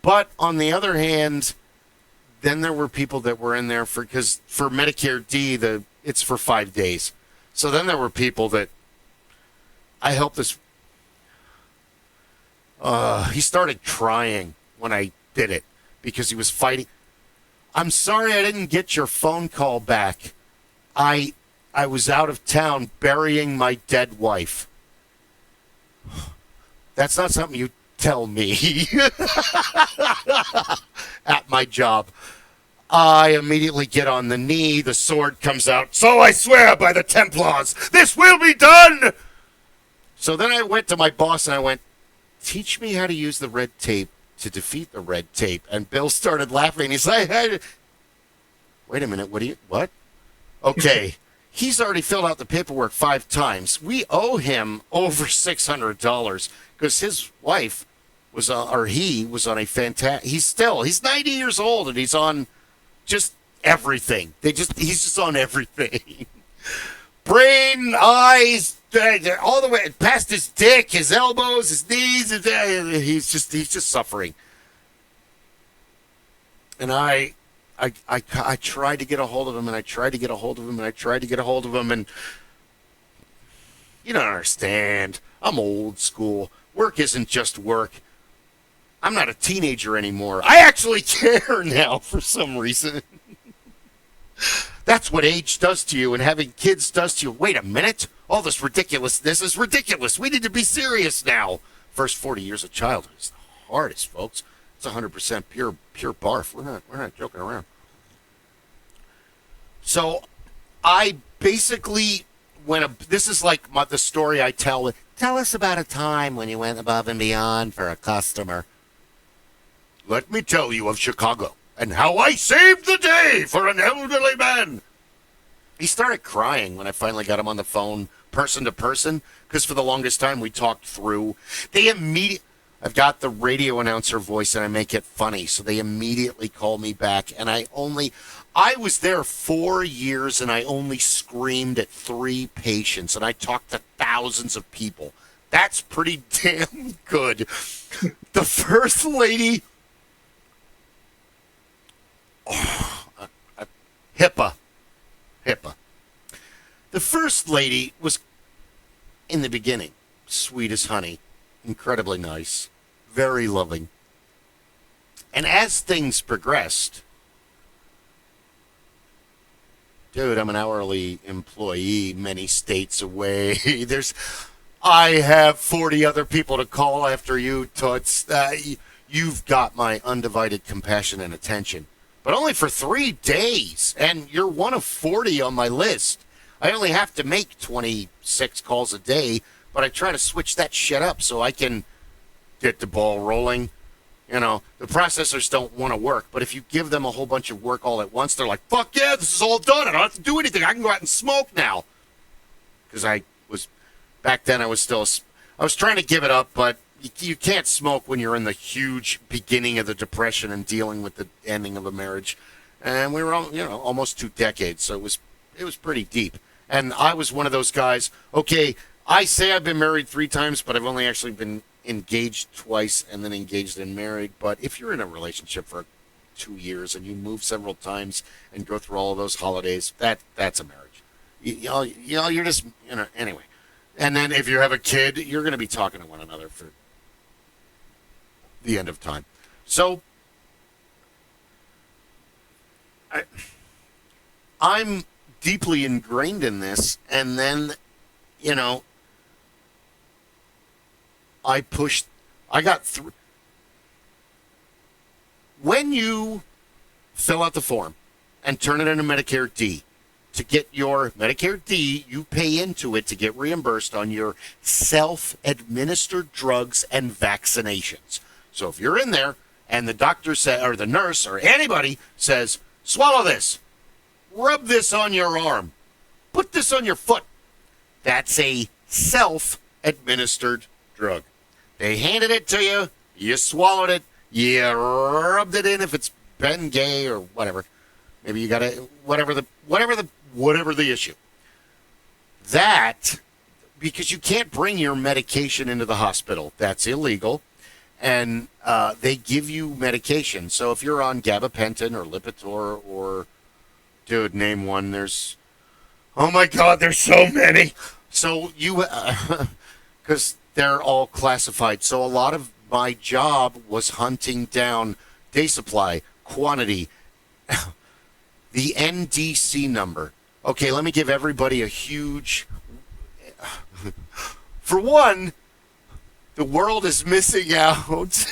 Speaker 1: But on the other hand, then there were people that were in there because for Medicare D, it's for 5 days. So then there were people that I helped this. He started crying when I did it because he was fighting. I'm sorry I didn't get your phone call back. I was out of town burying my dead wife. That's not something you tell me at my job. I immediately get on the knee. The sword comes out. So I swear by the Templars, this will be done. So then I went to my boss and I went, teach me how to use the red tape to defeat the red tape. And Bill started laughing. He's like, hey, wait a minute. What? Okay. He's already filled out the paperwork 5 times. We owe him over $600 because his wife he was on a fantastic, he's 90 years old and he's on just everything. He's just on everything. Brain, eyes, all the way past his dick, his elbows, his knees. He's just suffering. And I tried to get a hold of him, and I tried to get a hold of him, and I tried to get a hold of him, and you don't understand. I'm old school. Work isn't just work. I'm not a teenager anymore. I actually care now for some reason. That's what age does to you and having kids does to you. Wait a minute. All this ridiculousness is ridiculous. We need to be serious now. First 40 years of childhood is the hardest, folks. It's 100% pure barf. We're not joking around. So I basically this is like the story I tell. Tell us about a time when you went above and beyond for a customer. Let me tell you of Chicago and how I saved the day for an elderly man. He started crying when I finally got him on the phone, person to person, because for the longest time we talked through. I've got the radio announcer voice and I make it funny. So they immediately call me back. And I was there 4 years and I only screamed at 3 patients and I talked to thousands of people. That's pretty damn good. The first lady, HIPAA. The first lady was, in the beginning, sweet as honey, incredibly nice, very loving. And as things progressed, dude, I'm an hourly employee many states away. I have 40 other people to call after you, Toots. You've got my undivided compassion and attention. But only for 3 days, and you're one of 40 on my list. I only have to make 26 calls a day, but I try to switch that shit up so I can get the ball rolling. You know, the processors don't want to work, but if you give them a whole bunch of work all at once, they're like, fuck yeah, this is all done. I don't have to do anything. I can go out and smoke now. Because back then I was trying to give it up, but you can't smoke when you're in the huge beginning of the Depression and dealing with the ending of a marriage. And we were, almost 2 decades, so it was pretty deep. And I was one of those guys, okay, I say I've been married 3 times, but I've only actually been engaged twice and then engaged and married. But if you're in a relationship for 2 years and you move several times and go through all of those holidays, that's a marriage. You're just, anyway. And then if you have a kid, you're going to be talking to one another for the end of time. So I'm deeply ingrained in this, and then, I got through. When you fill out the form and turn it into Medicare D, to get your Medicare D, you pay into it to get reimbursed on your self-administered drugs and vaccinations. So if you're in there and the doctor or the nurse or anybody says, swallow this, rub this on your arm, put this on your foot, that's a self-administered drug. They handed it to you, you swallowed it, you rubbed it in if it's Bengay or whatever. Maybe you got to, whatever the issue. That, because you can't bring your medication into the hospital. That's illegal. And they give you medication. So if you're on gabapentin or Lipitor or, dude, name one. Oh my God, there's so many. So because they're all classified. So a lot of my job was hunting down day supply, quantity, the NDC number. Okay, let me give everybody a huge... For one, the world is missing out.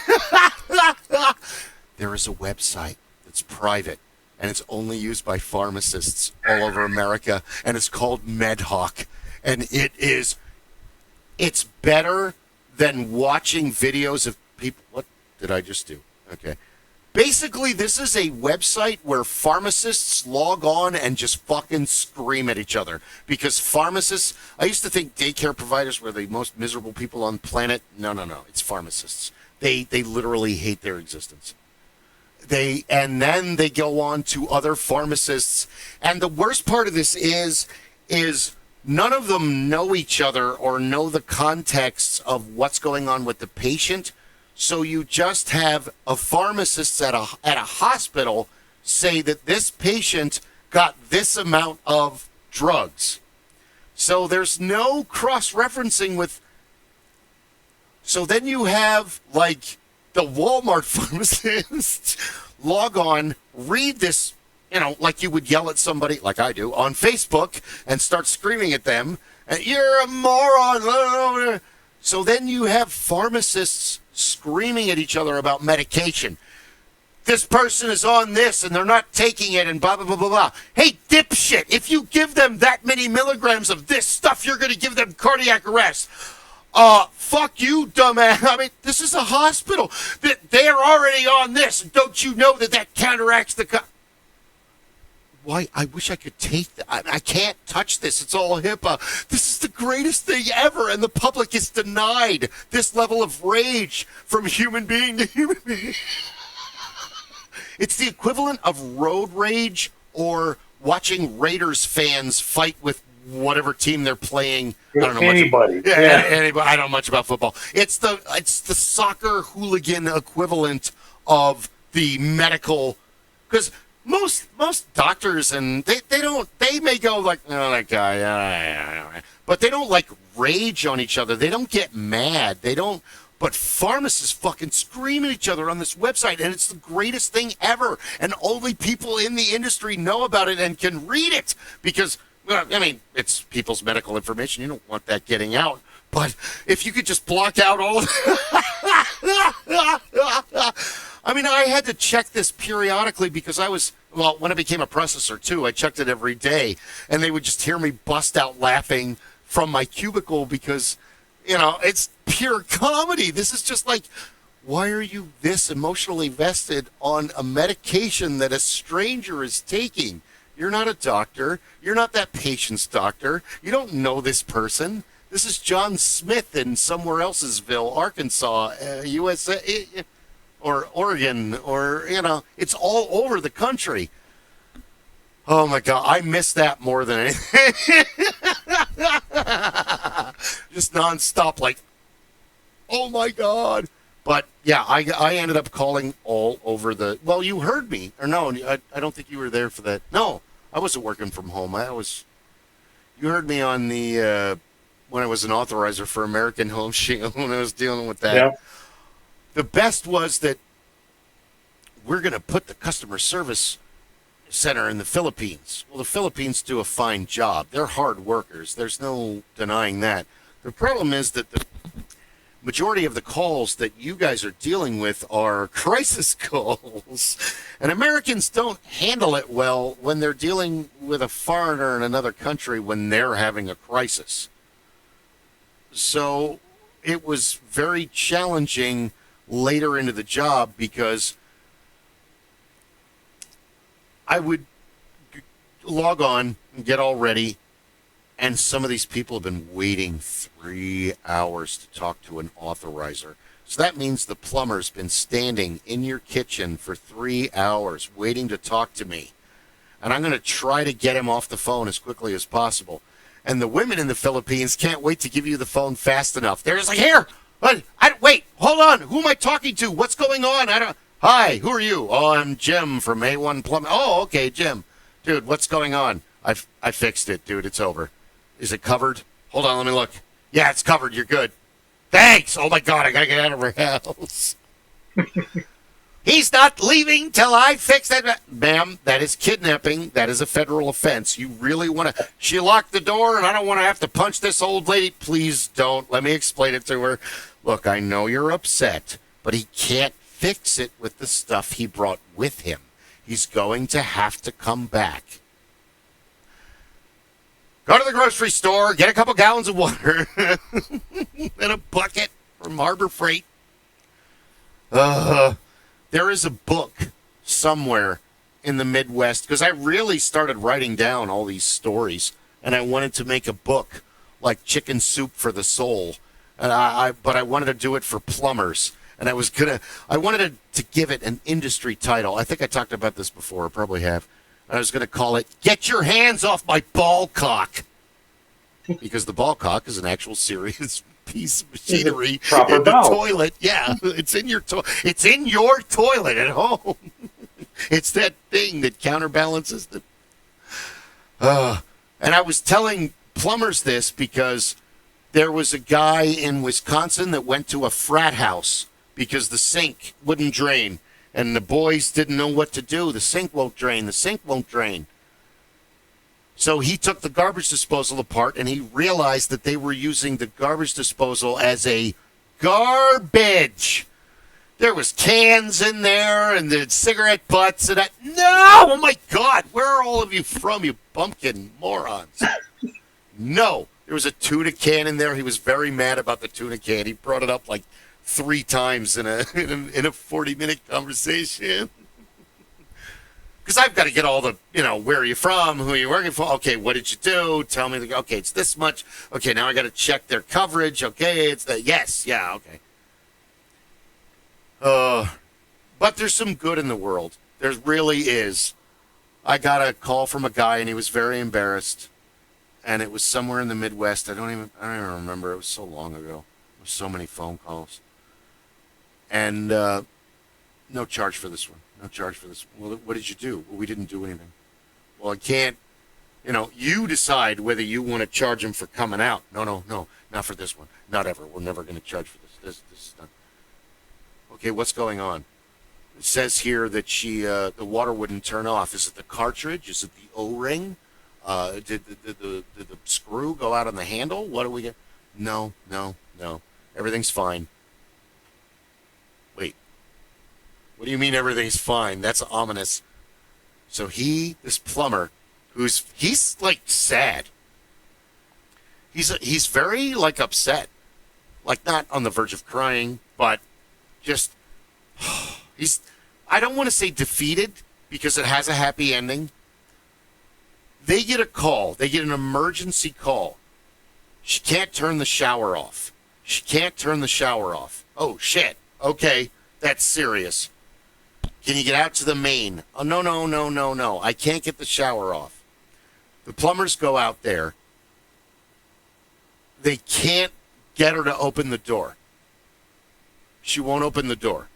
Speaker 1: There is a website that's private, and it's only used by pharmacists all over America, and it's called MedHawk. And it's better than watching videos of people... What did I just do? Okay. Basically, this is a website where pharmacists log on and just fucking scream at each other. Because pharmacists, I used to think daycare providers were the most miserable people on the planet. No. It's pharmacists. They literally hate their existence. And then they go on to other pharmacists. And the worst part of this is none of them know each other or know the context of what's going on with the patient. So you just have a pharmacist at a hospital say that this patient got this amount of drugs. So there's no cross-referencing with... So then you have, like, the Walmart pharmacist log on, read this, like you would yell at somebody, like I do, on Facebook and start screaming at them, and you're a moron. So then you have pharmacists screaming at each other about medication. This person is on this and they're not taking it and blah, blah, blah, blah, blah. Hey, dipshit, if you give them that many milligrams of this stuff, you're going to give them cardiac arrest. Fuck you, dumbass. I mean, this is a hospital. They're already on this. Don't you know that counteracts the... why I wish I could take that. I can't touch this. It's all HIPAA. This is the greatest thing ever, and the public is denied this level of rage from human being to human being. It's the equivalent of road rage or watching Raiders fans fight with whatever team they're playing. I don't know
Speaker 2: anybody.
Speaker 1: Anybody. I don't know much about football. It's the soccer hooligan equivalent of the medical, because most doctors, and they may go like, oh, that guy, but they don't like rage on each other. They don't get mad. They don't. But pharmacists fucking scream at each other on this website, and it's the greatest thing ever. And only people in the industry know about it and can read it because, well, I mean, it's people's medical information. You don't want that getting out. But if you could just block out all of I mean, I had to check this periodically because when I became a processor too, I checked it every day, and they would just hear me bust out laughing from my cubicle because, it's pure comedy. This is just like, why are you this emotionally vested on a medication that a stranger is taking? You're not a doctor. You're not that patient's doctor. You don't know this person. This is John Smith in somewhere elsesville, Arkansas, USA, or Oregon, or, it's all over the country. Oh, my God. I miss that more than anything. Just nonstop, like, oh, my God. But, yeah, I ended up calling all over the... Well, you heard me. Or no, I don't think you were there for that. No, I wasn't working from home. You heard me on the... when I was an authorizer for American Home Shield, when I was dealing with that. Yeah. The best was that we're going to put the customer service center in the Philippines. Well, the Philippines do a fine job. They're hard workers. There's no denying that. The problem is that the majority of the calls that you guys are dealing with are crisis calls. And Americans don't handle it well when they're dealing with a foreigner in another country when they're having a crisis. So it was very challenging later into the job because I would log on and get all ready, and some of these people have been waiting 3 hours to talk to an authorizer. So that means the plumber's been standing in your kitchen for 3 hours waiting to talk to me. And I'm going to try to get him off the phone as quickly as possible. And the women in the Philippines can't wait to give you the phone fast enough. They're just like, here, wait, hold on. Who am I talking to? What's going on? Hi, who are you? Oh, I'm Jim from A1 Plumbing. Oh, okay, Jim. Dude, what's going on? I fixed it, dude. It's over. Is it covered? Hold on, let me look. Yeah, it's covered. You're good. Thanks. Oh, my God, I got to get out of her house. He's not leaving till I fix that. Ma'am, that is kidnapping. That is a federal offense. You really want to... She locked the door, and I don't want to have to punch this old lady. Please don't. Let me explain it to her. Look, I know you're upset, but he can't fix it with the stuff he brought with him. He's going to have to come back. Go to the grocery store, get a couple gallons of water, and a bucket from Harbor Freight. There is a book somewhere in the Midwest, because I really started writing down all these stories, and I wanted to make a book like Chicken Soup for the Soul, and but I wanted to do it for plumbers, and I wanted to give it an industry title. I think I talked about this before, I probably have. I was going to call it Get Your Hands Off My Ball Cock, because the ball cock is an actual serious piece of machinery in the toilet. Yeah, it's in your it's in your toilet at home. It's that thing that counterbalances the. And I was telling plumbers this because there was a guy in Wisconsin that went to a frat house because the sink wouldn't drain, and the boys didn't know what to do. The sink won't drain. The sink won't drain. So he took the garbage disposal apart, and he realized that they were using the garbage disposal as a garbage. There was cans in there and the cigarette butts and no! Oh, my God! Where are all of you from, you bumpkin morons? No. There was a tuna can in there. He was very mad about the tuna can. He brought it up like 3 times in a 40-minute conversation. Because because I've got to get all the, where are you from, who are you working for? Okay, what did you do? Tell me. Okay, it's this much. Okay, now I got to check their coverage. Okay, it's the yes, yeah, okay. But there's some good in the world. There really is. I got a call from a guy, and he was very embarrassed, and it was somewhere in the Midwest. I don't even remember. It was so long ago. There were so many phone calls, and no charge for this one. No charge for this. Well, what did you do? Well, we didn't do anything. Well, I can't. You decide whether you want to charge him for coming out. No, not for this one. Not ever. We're never going to charge for this. This is not. Okay, what's going on? It says here that the water wouldn't turn off. Is it the cartridge? Is it the O-ring? Did the screw go out on the handle? What do we get? No. Everything's fine. Wait. What do you mean everything's fine? That's ominous. So this plumber, he's like sad. He's very like upset. Like not on the verge of crying, but just I don't want to say defeated because it has a happy ending. They get a call. They get an emergency call. She can't turn the shower off. Oh, shit. Okay, that's serious. Can you get out to the main? Oh, no. I can't get the shower off. The plumbers go out there. They can't get her to open the door. She won't open the door.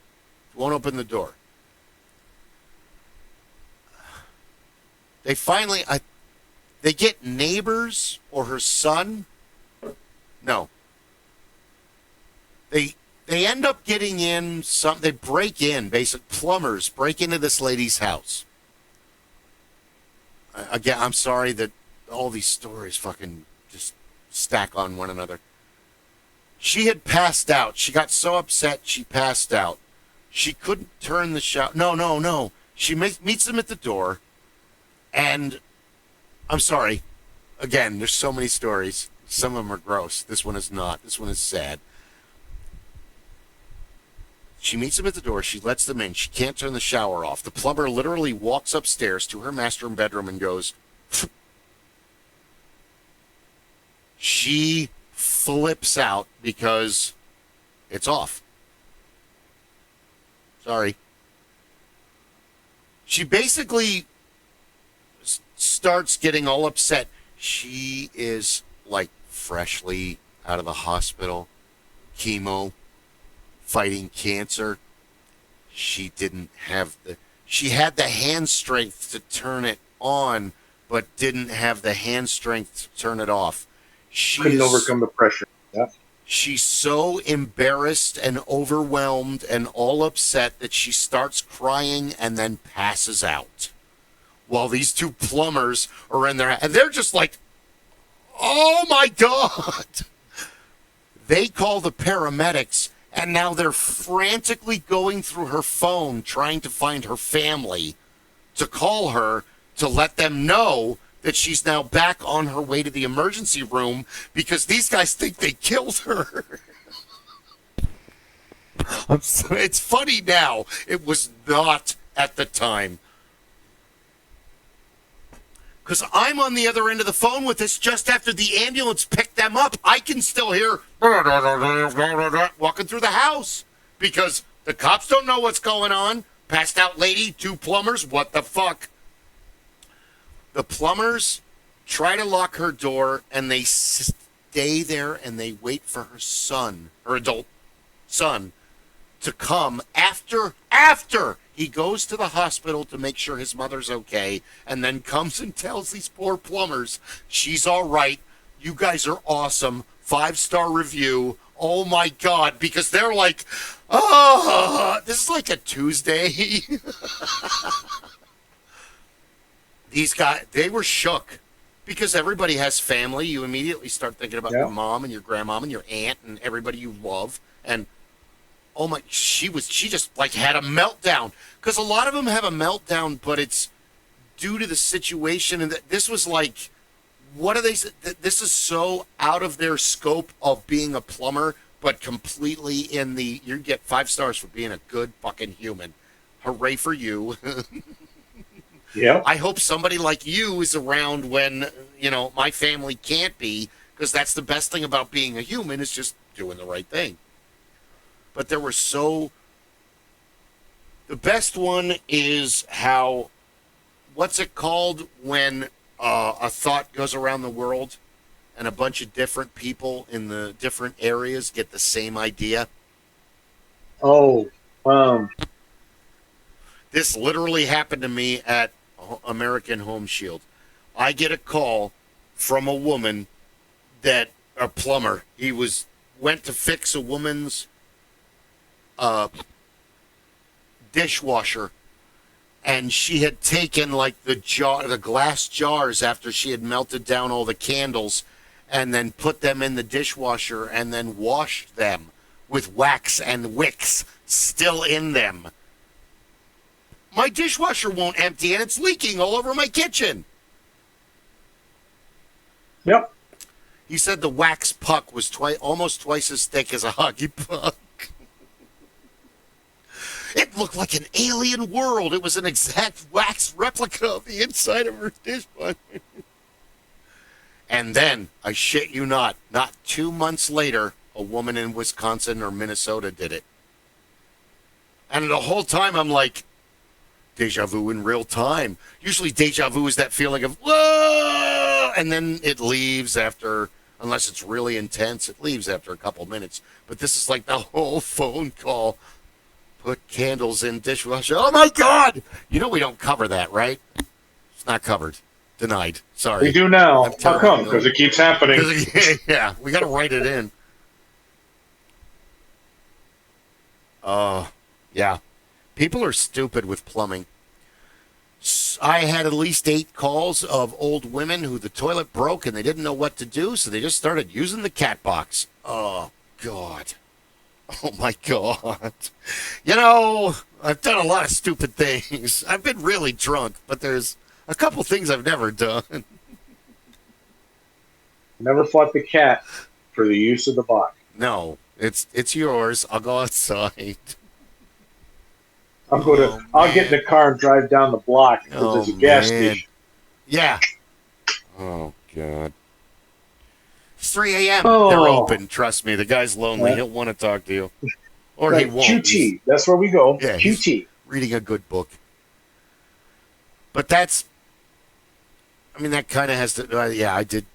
Speaker 1: They finally, they get neighbors or her son. No. They end up getting in they break in, plumbers break into this lady's house. Again, I'm sorry that all these stories fucking just stack on one another. She had passed out. She got so upset she passed out. She couldn't turn the shower. No. She meets them at the door, and I'm sorry. Again, there's so many stories. Some of them are gross. This one is not. This one is sad. She meets them at the door. She lets them in. She can't turn the shower off. The plumber literally walks upstairs to her master bedroom and goes. She flips out because it's off. Sorry. She basically starts getting all upset. She is like freshly out of the hospital, chemo, fighting cancer. She had the hand strength to turn it on, but didn't have the hand strength to turn it off. She
Speaker 2: couldn't overcome the pressure. Yeah.
Speaker 1: She's so embarrassed and overwhelmed and all upset that she starts crying and then passes out. While these two plumbers are in there, and they're just like, oh my God. They call the paramedics, and now they're frantically going through her phone trying to find her family to call her to let them know that she's now back on her way to the emergency room because these guys think they killed her. It's funny now. It was not at the time. Because I'm on the other end of the phone with this just after the ambulance picked them up. I can still hear walking through the house because the cops don't know what's going on. Passed out lady, two plumbers, what the fuck? The plumbers try to lock her door, and they stay there, and they wait for her son, her adult son, to come after he goes to the hospital to make sure his mother's okay, and then comes and tells these poor plumbers, she's all right, you guys are awesome, 5-star review, oh my God, because they're like, oh, this is like a Tuesday. These guys, they were shook because everybody has family. You immediately start thinking about your mom and your grandmom and your aunt and everybody you love. And oh my, she just like had a meltdown because a lot of them have a meltdown, but it's due to the situation. And this was like, what are they? This is so out of their scope of being a plumber, but completely in the, you get 5 stars for being a good fucking human. Hooray for you.
Speaker 2: Yeah.
Speaker 1: I hope somebody like you is around when, my family can't be, because that's the best thing about being a human is just doing the right thing. But there were the best one is how, what's it called when a thought goes around the world and a bunch of different people in the different areas get the same idea?
Speaker 2: Oh,
Speaker 1: This literally happened to me at American Home Shield. I get a call from a woman a plumber. He went to fix a woman's dishwasher, and she had taken like the glass jars after she had melted down all the candles, and then put them in the dishwasher and then washed them with wax and wicks still in them. My dishwasher won't empty, and it's leaking all over my kitchen.
Speaker 2: yep.
Speaker 1: He said the wax puck was almost twice as thick as a hockey puck. It looked like an alien world. It was an exact wax replica of the inside of her dishwasher. And then, I shit you not 2 months later, a woman in Wisconsin or Minnesota did it. And the whole time I'm like, deja vu in real time. Usually deja vu is that feeling of, whoa! And then it leaves after, unless it's really intense, it leaves after a couple minutes. But this is like the whole phone call. Put candles in dishwasher. Oh my God! We don't cover that, right? It's not covered. Denied. Sorry.
Speaker 2: We do now. How come? Because it keeps happening.
Speaker 1: Yeah, we got to write it in. Yeah. People are stupid with plumbing. I had at least 8 calls of old women who the toilet broke and they didn't know what to do, so they just started using the cat box. Oh, God. Oh, my God. I've done a lot of stupid things. I've been really drunk, but there's a couple things I've never done.
Speaker 2: Never fought the cat for the use of the box.
Speaker 1: No, it's yours. I'll go outside.
Speaker 2: I'll get in the car and drive down the block because there's a gas station.
Speaker 1: Yeah. Oh, God. It's 3 a.m.
Speaker 2: Oh.
Speaker 1: They're open. Trust me. The guy's lonely. He'll want to talk to you. Or
Speaker 2: right.
Speaker 1: he won't.
Speaker 2: QT. That's where we go.
Speaker 1: Yeah,
Speaker 2: QT.
Speaker 1: Reading a good book. But that kind of has to, I did.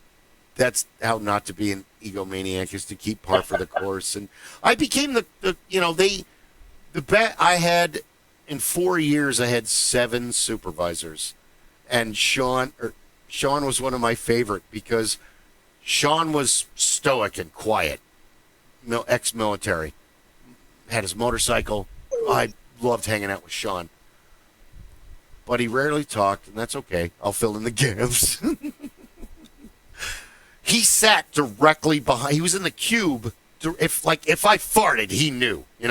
Speaker 1: That's how not to be an egomaniac, is to keep par for the course. And I became the bet I had, in 4 years, I had 7 supervisors. And Sean was one of my favorite because Sean was stoic and quiet, ex-military, had his motorcycle. I loved hanging out with Sean. But he rarely talked, and that's okay. I'll fill in the gaps. He sat directly behind. He was in the cube. If I farted, he knew. He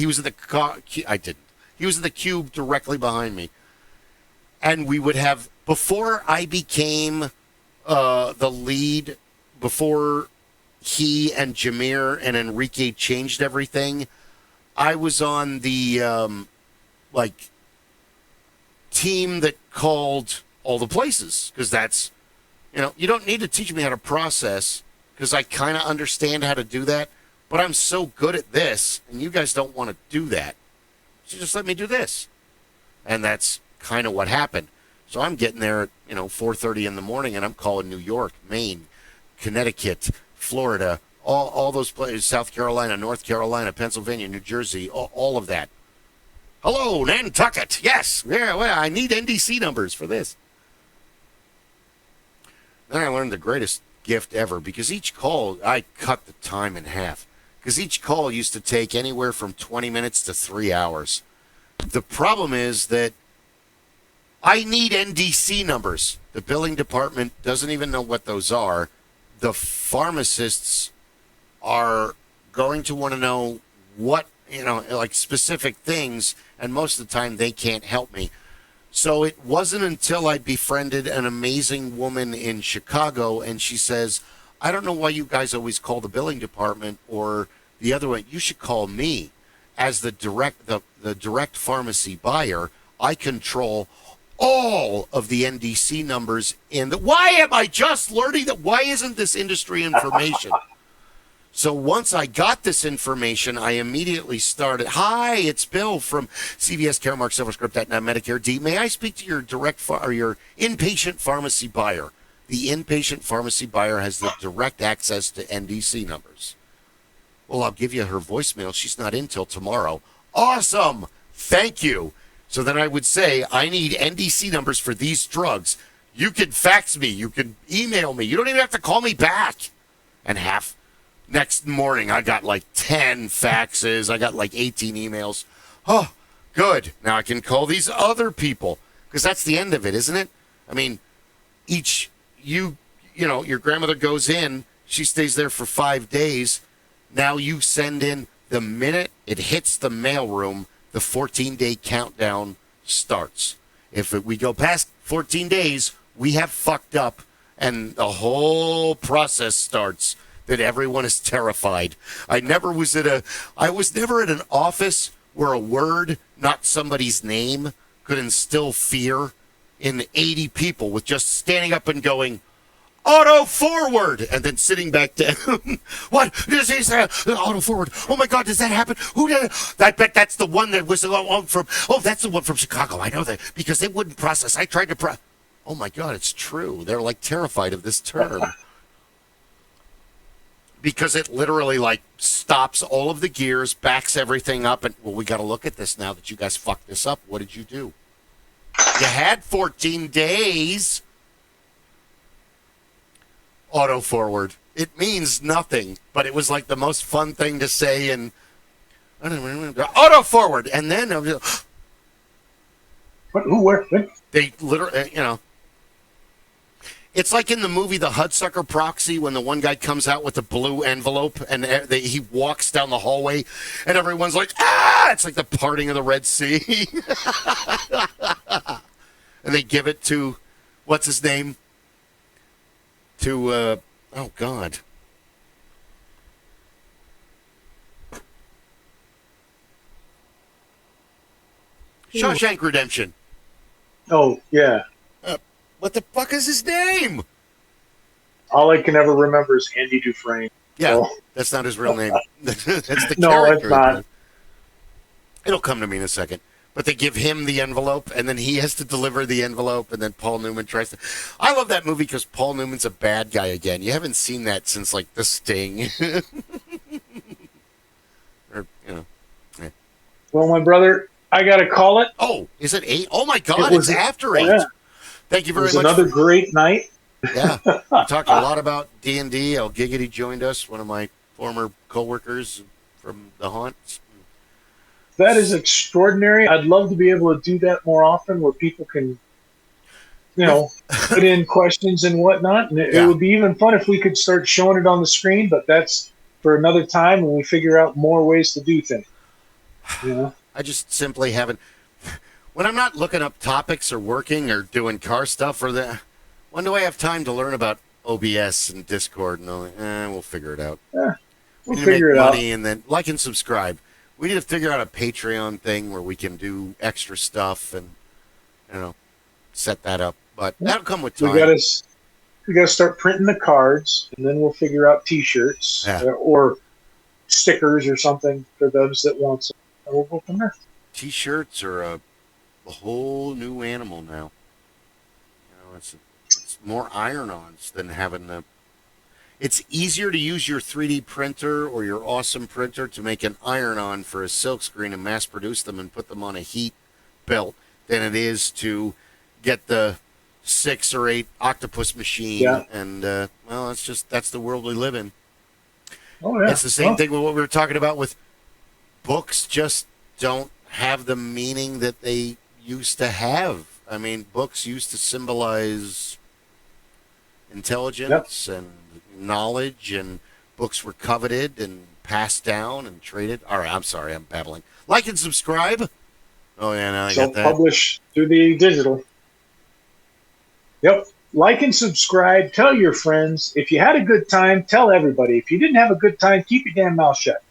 Speaker 1: was in the car. I didn't. He was in the cube directly behind me. And we would have, before I became the lead, before he and Jameer and Enrique changed everything, I was on the team that called all the places, because that's, you don't need to teach me how to process, because I kind of understand how to do that, but I'm so good at this, and you guys don't want to do that. So just let me do this. And that's kind of what happened. So I'm getting there at, 4:30 in the morning, and I'm calling New York, Maine, Connecticut, Florida, all those places, South Carolina, North Carolina, Pennsylvania, New Jersey, all of that. Hello, Nantucket. Yes. Yeah, well, I need NDC numbers for this. Then I learned the greatest gift ever, because each call, I cut the time in half, because each call used to take anywhere from 20 minutes to 3 hours. The problem is that I need NDC numbers. The billing department doesn't even know what those are. The pharmacists are going to want to know what, specific things, and most of the time they can't help me. So it wasn't until I befriended an amazing woman in Chicago, and she says, I don't know why you guys always call the billing department or the other one. You should call me. As the direct pharmacy buyer, I control all of the NDC numbers in the. Why am I just learning that? Why isn't this industry information? So once I got this information, I immediately started. Hi, it's Bill from CVS Caremark SilverScript Medicare D. May I speak to your or your inpatient pharmacy buyer? The inpatient pharmacy buyer has the direct access to NDC numbers. Well, I'll give you her voicemail. She's not in till tomorrow. Awesome. Thank you. So then I would say, I need NDC numbers for these drugs. You can fax me. You can email me. You don't even have to call me back. And next morning, I got like 10 faxes. I got like 18 emails. Oh, good. Now I can call these other people. Because that's the end of it, isn't it? I mean, you know, your grandmother goes in. She stays there for 5 days. Now you send in the minute it hits the mailroom, the 14-day countdown starts. If we go past 14 days, we have fucked up, and the whole process starts that everyone is terrified. I was never at an office where a word, not somebody's name, could instill fear in 80 people with just standing up and going, auto forward, and then sitting back down. What does he say? Auto forward. Oh my God, does that happen? Who did it? I bet that's the one that was from. Oh, that's the one from Chicago. I know that because they wouldn't process. I tried to Oh my God, it's true. They're like terrified of this term because it literally like stops all of the gears, backs everything up, and well, we got to look at this now that you guys fucked this up. What did you do? You had 14 days. Auto forward. It means nothing, but it was like the most fun thing to say. And auto forward, and then
Speaker 2: what?
Speaker 1: They literally, you know, it's like in the movie The Hudsucker Proxy when the one guy comes out with the blue envelope and he walks down the hallway, and everyone's like, ah! It's like the parting of the Red Sea, and they give it to what's his name. To, oh, God. Shawshank Redemption.
Speaker 2: Oh, yeah.
Speaker 1: What the fuck is his name?
Speaker 2: All I can ever remember is Andy Dufresne.
Speaker 1: Yeah,
Speaker 2: so.
Speaker 1: That's not his real name. That's the
Speaker 2: no,
Speaker 1: character.
Speaker 2: No, it's not.
Speaker 1: It'll come to me in a second. But they give him the envelope, and then he has to deliver the envelope, and then Paul Newman tries to. I love that movie because Paul Newman's a bad guy again. You haven't seen that since, like, The Sting. Or, you know. Yeah.
Speaker 2: Well, my brother, I got to call it.
Speaker 1: Oh, is it 8? Oh, my God, it's after 8.
Speaker 2: Yeah.
Speaker 1: Thank you very much.
Speaker 2: Another great night.
Speaker 1: Yeah. We talked a lot about DnD. Giggity joined us, one of my former coworkers from the Haunt.
Speaker 2: That is extraordinary. I'd love to be able to do that more often where people can, you know, put in questions and whatnot. And it would be even fun if we could start showing it on the screen, but that's for another time when we figure out more ways to do things. You know?
Speaker 1: I just simply haven't. When I'm not looking up topics or working or doing car stuff when do I have time to learn about OBS and Discord and all that? We'll figure it out.
Speaker 2: Yeah, we'll figure it out.
Speaker 1: And then like and subscribe. We need to figure out a Patreon thing where we can do extra stuff and, you know, set that up. But that'll come with time.
Speaker 2: We gotta start printing the cards, and then we'll figure out T-shirts or stickers or something for those that want some. And we'll go from there.
Speaker 1: T-shirts are a whole new animal now. You know, it's more iron-ons than having the. It's easier to use your 3D printer or your awesome printer to make an iron-on for a silkscreen and mass-produce them and put them on a heat belt than it is to get the 6 or 8 octopus machine. Yeah. And, well, that's the world we live in.
Speaker 2: Oh, yeah.
Speaker 1: It's the same thing with what we were talking about with books just don't have the meaning that they used to have. I mean, books used to symbolize intelligence and knowledge, and books were coveted and passed down and traded. All right, I'm sorry, I'm babbling. Like and subscribe. Oh, yeah, now I got that.
Speaker 2: Self-publish through the digital. Yep. Like and subscribe. Tell your friends. If you had a good time, tell everybody. If you didn't have a good time, keep your damn mouth shut.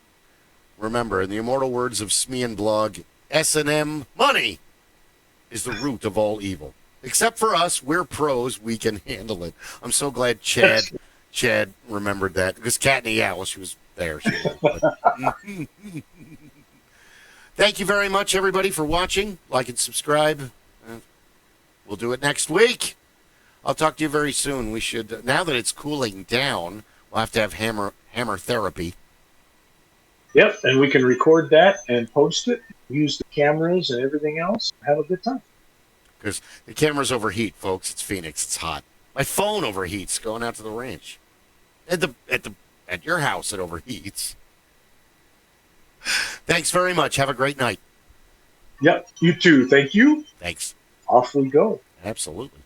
Speaker 1: Remember, in the immortal words of Smee and Blog, S&M money is the root of all evil. Except for us, we're pros. We can handle it. I'm so glad Chad remembered that, because Katney, yeah, well, she was there. She knew, but. Thank you very much, everybody, for watching. Like and subscribe. We'll do it next week. I'll talk to you very soon. We should, now that it's cooling down, we'll have to have hammer therapy.
Speaker 2: Yep, and we can record that and post it, use the cameras and everything else. Have a good time.
Speaker 1: Because the cameras overheat, folks. It's Phoenix. It's hot. My phone overheats going out to the ranch. At your house, it overheats. Thanks very much. Have a great night.
Speaker 2: Yep, you too. Thank you.
Speaker 1: Thanks.
Speaker 2: Off we go.
Speaker 1: Absolutely.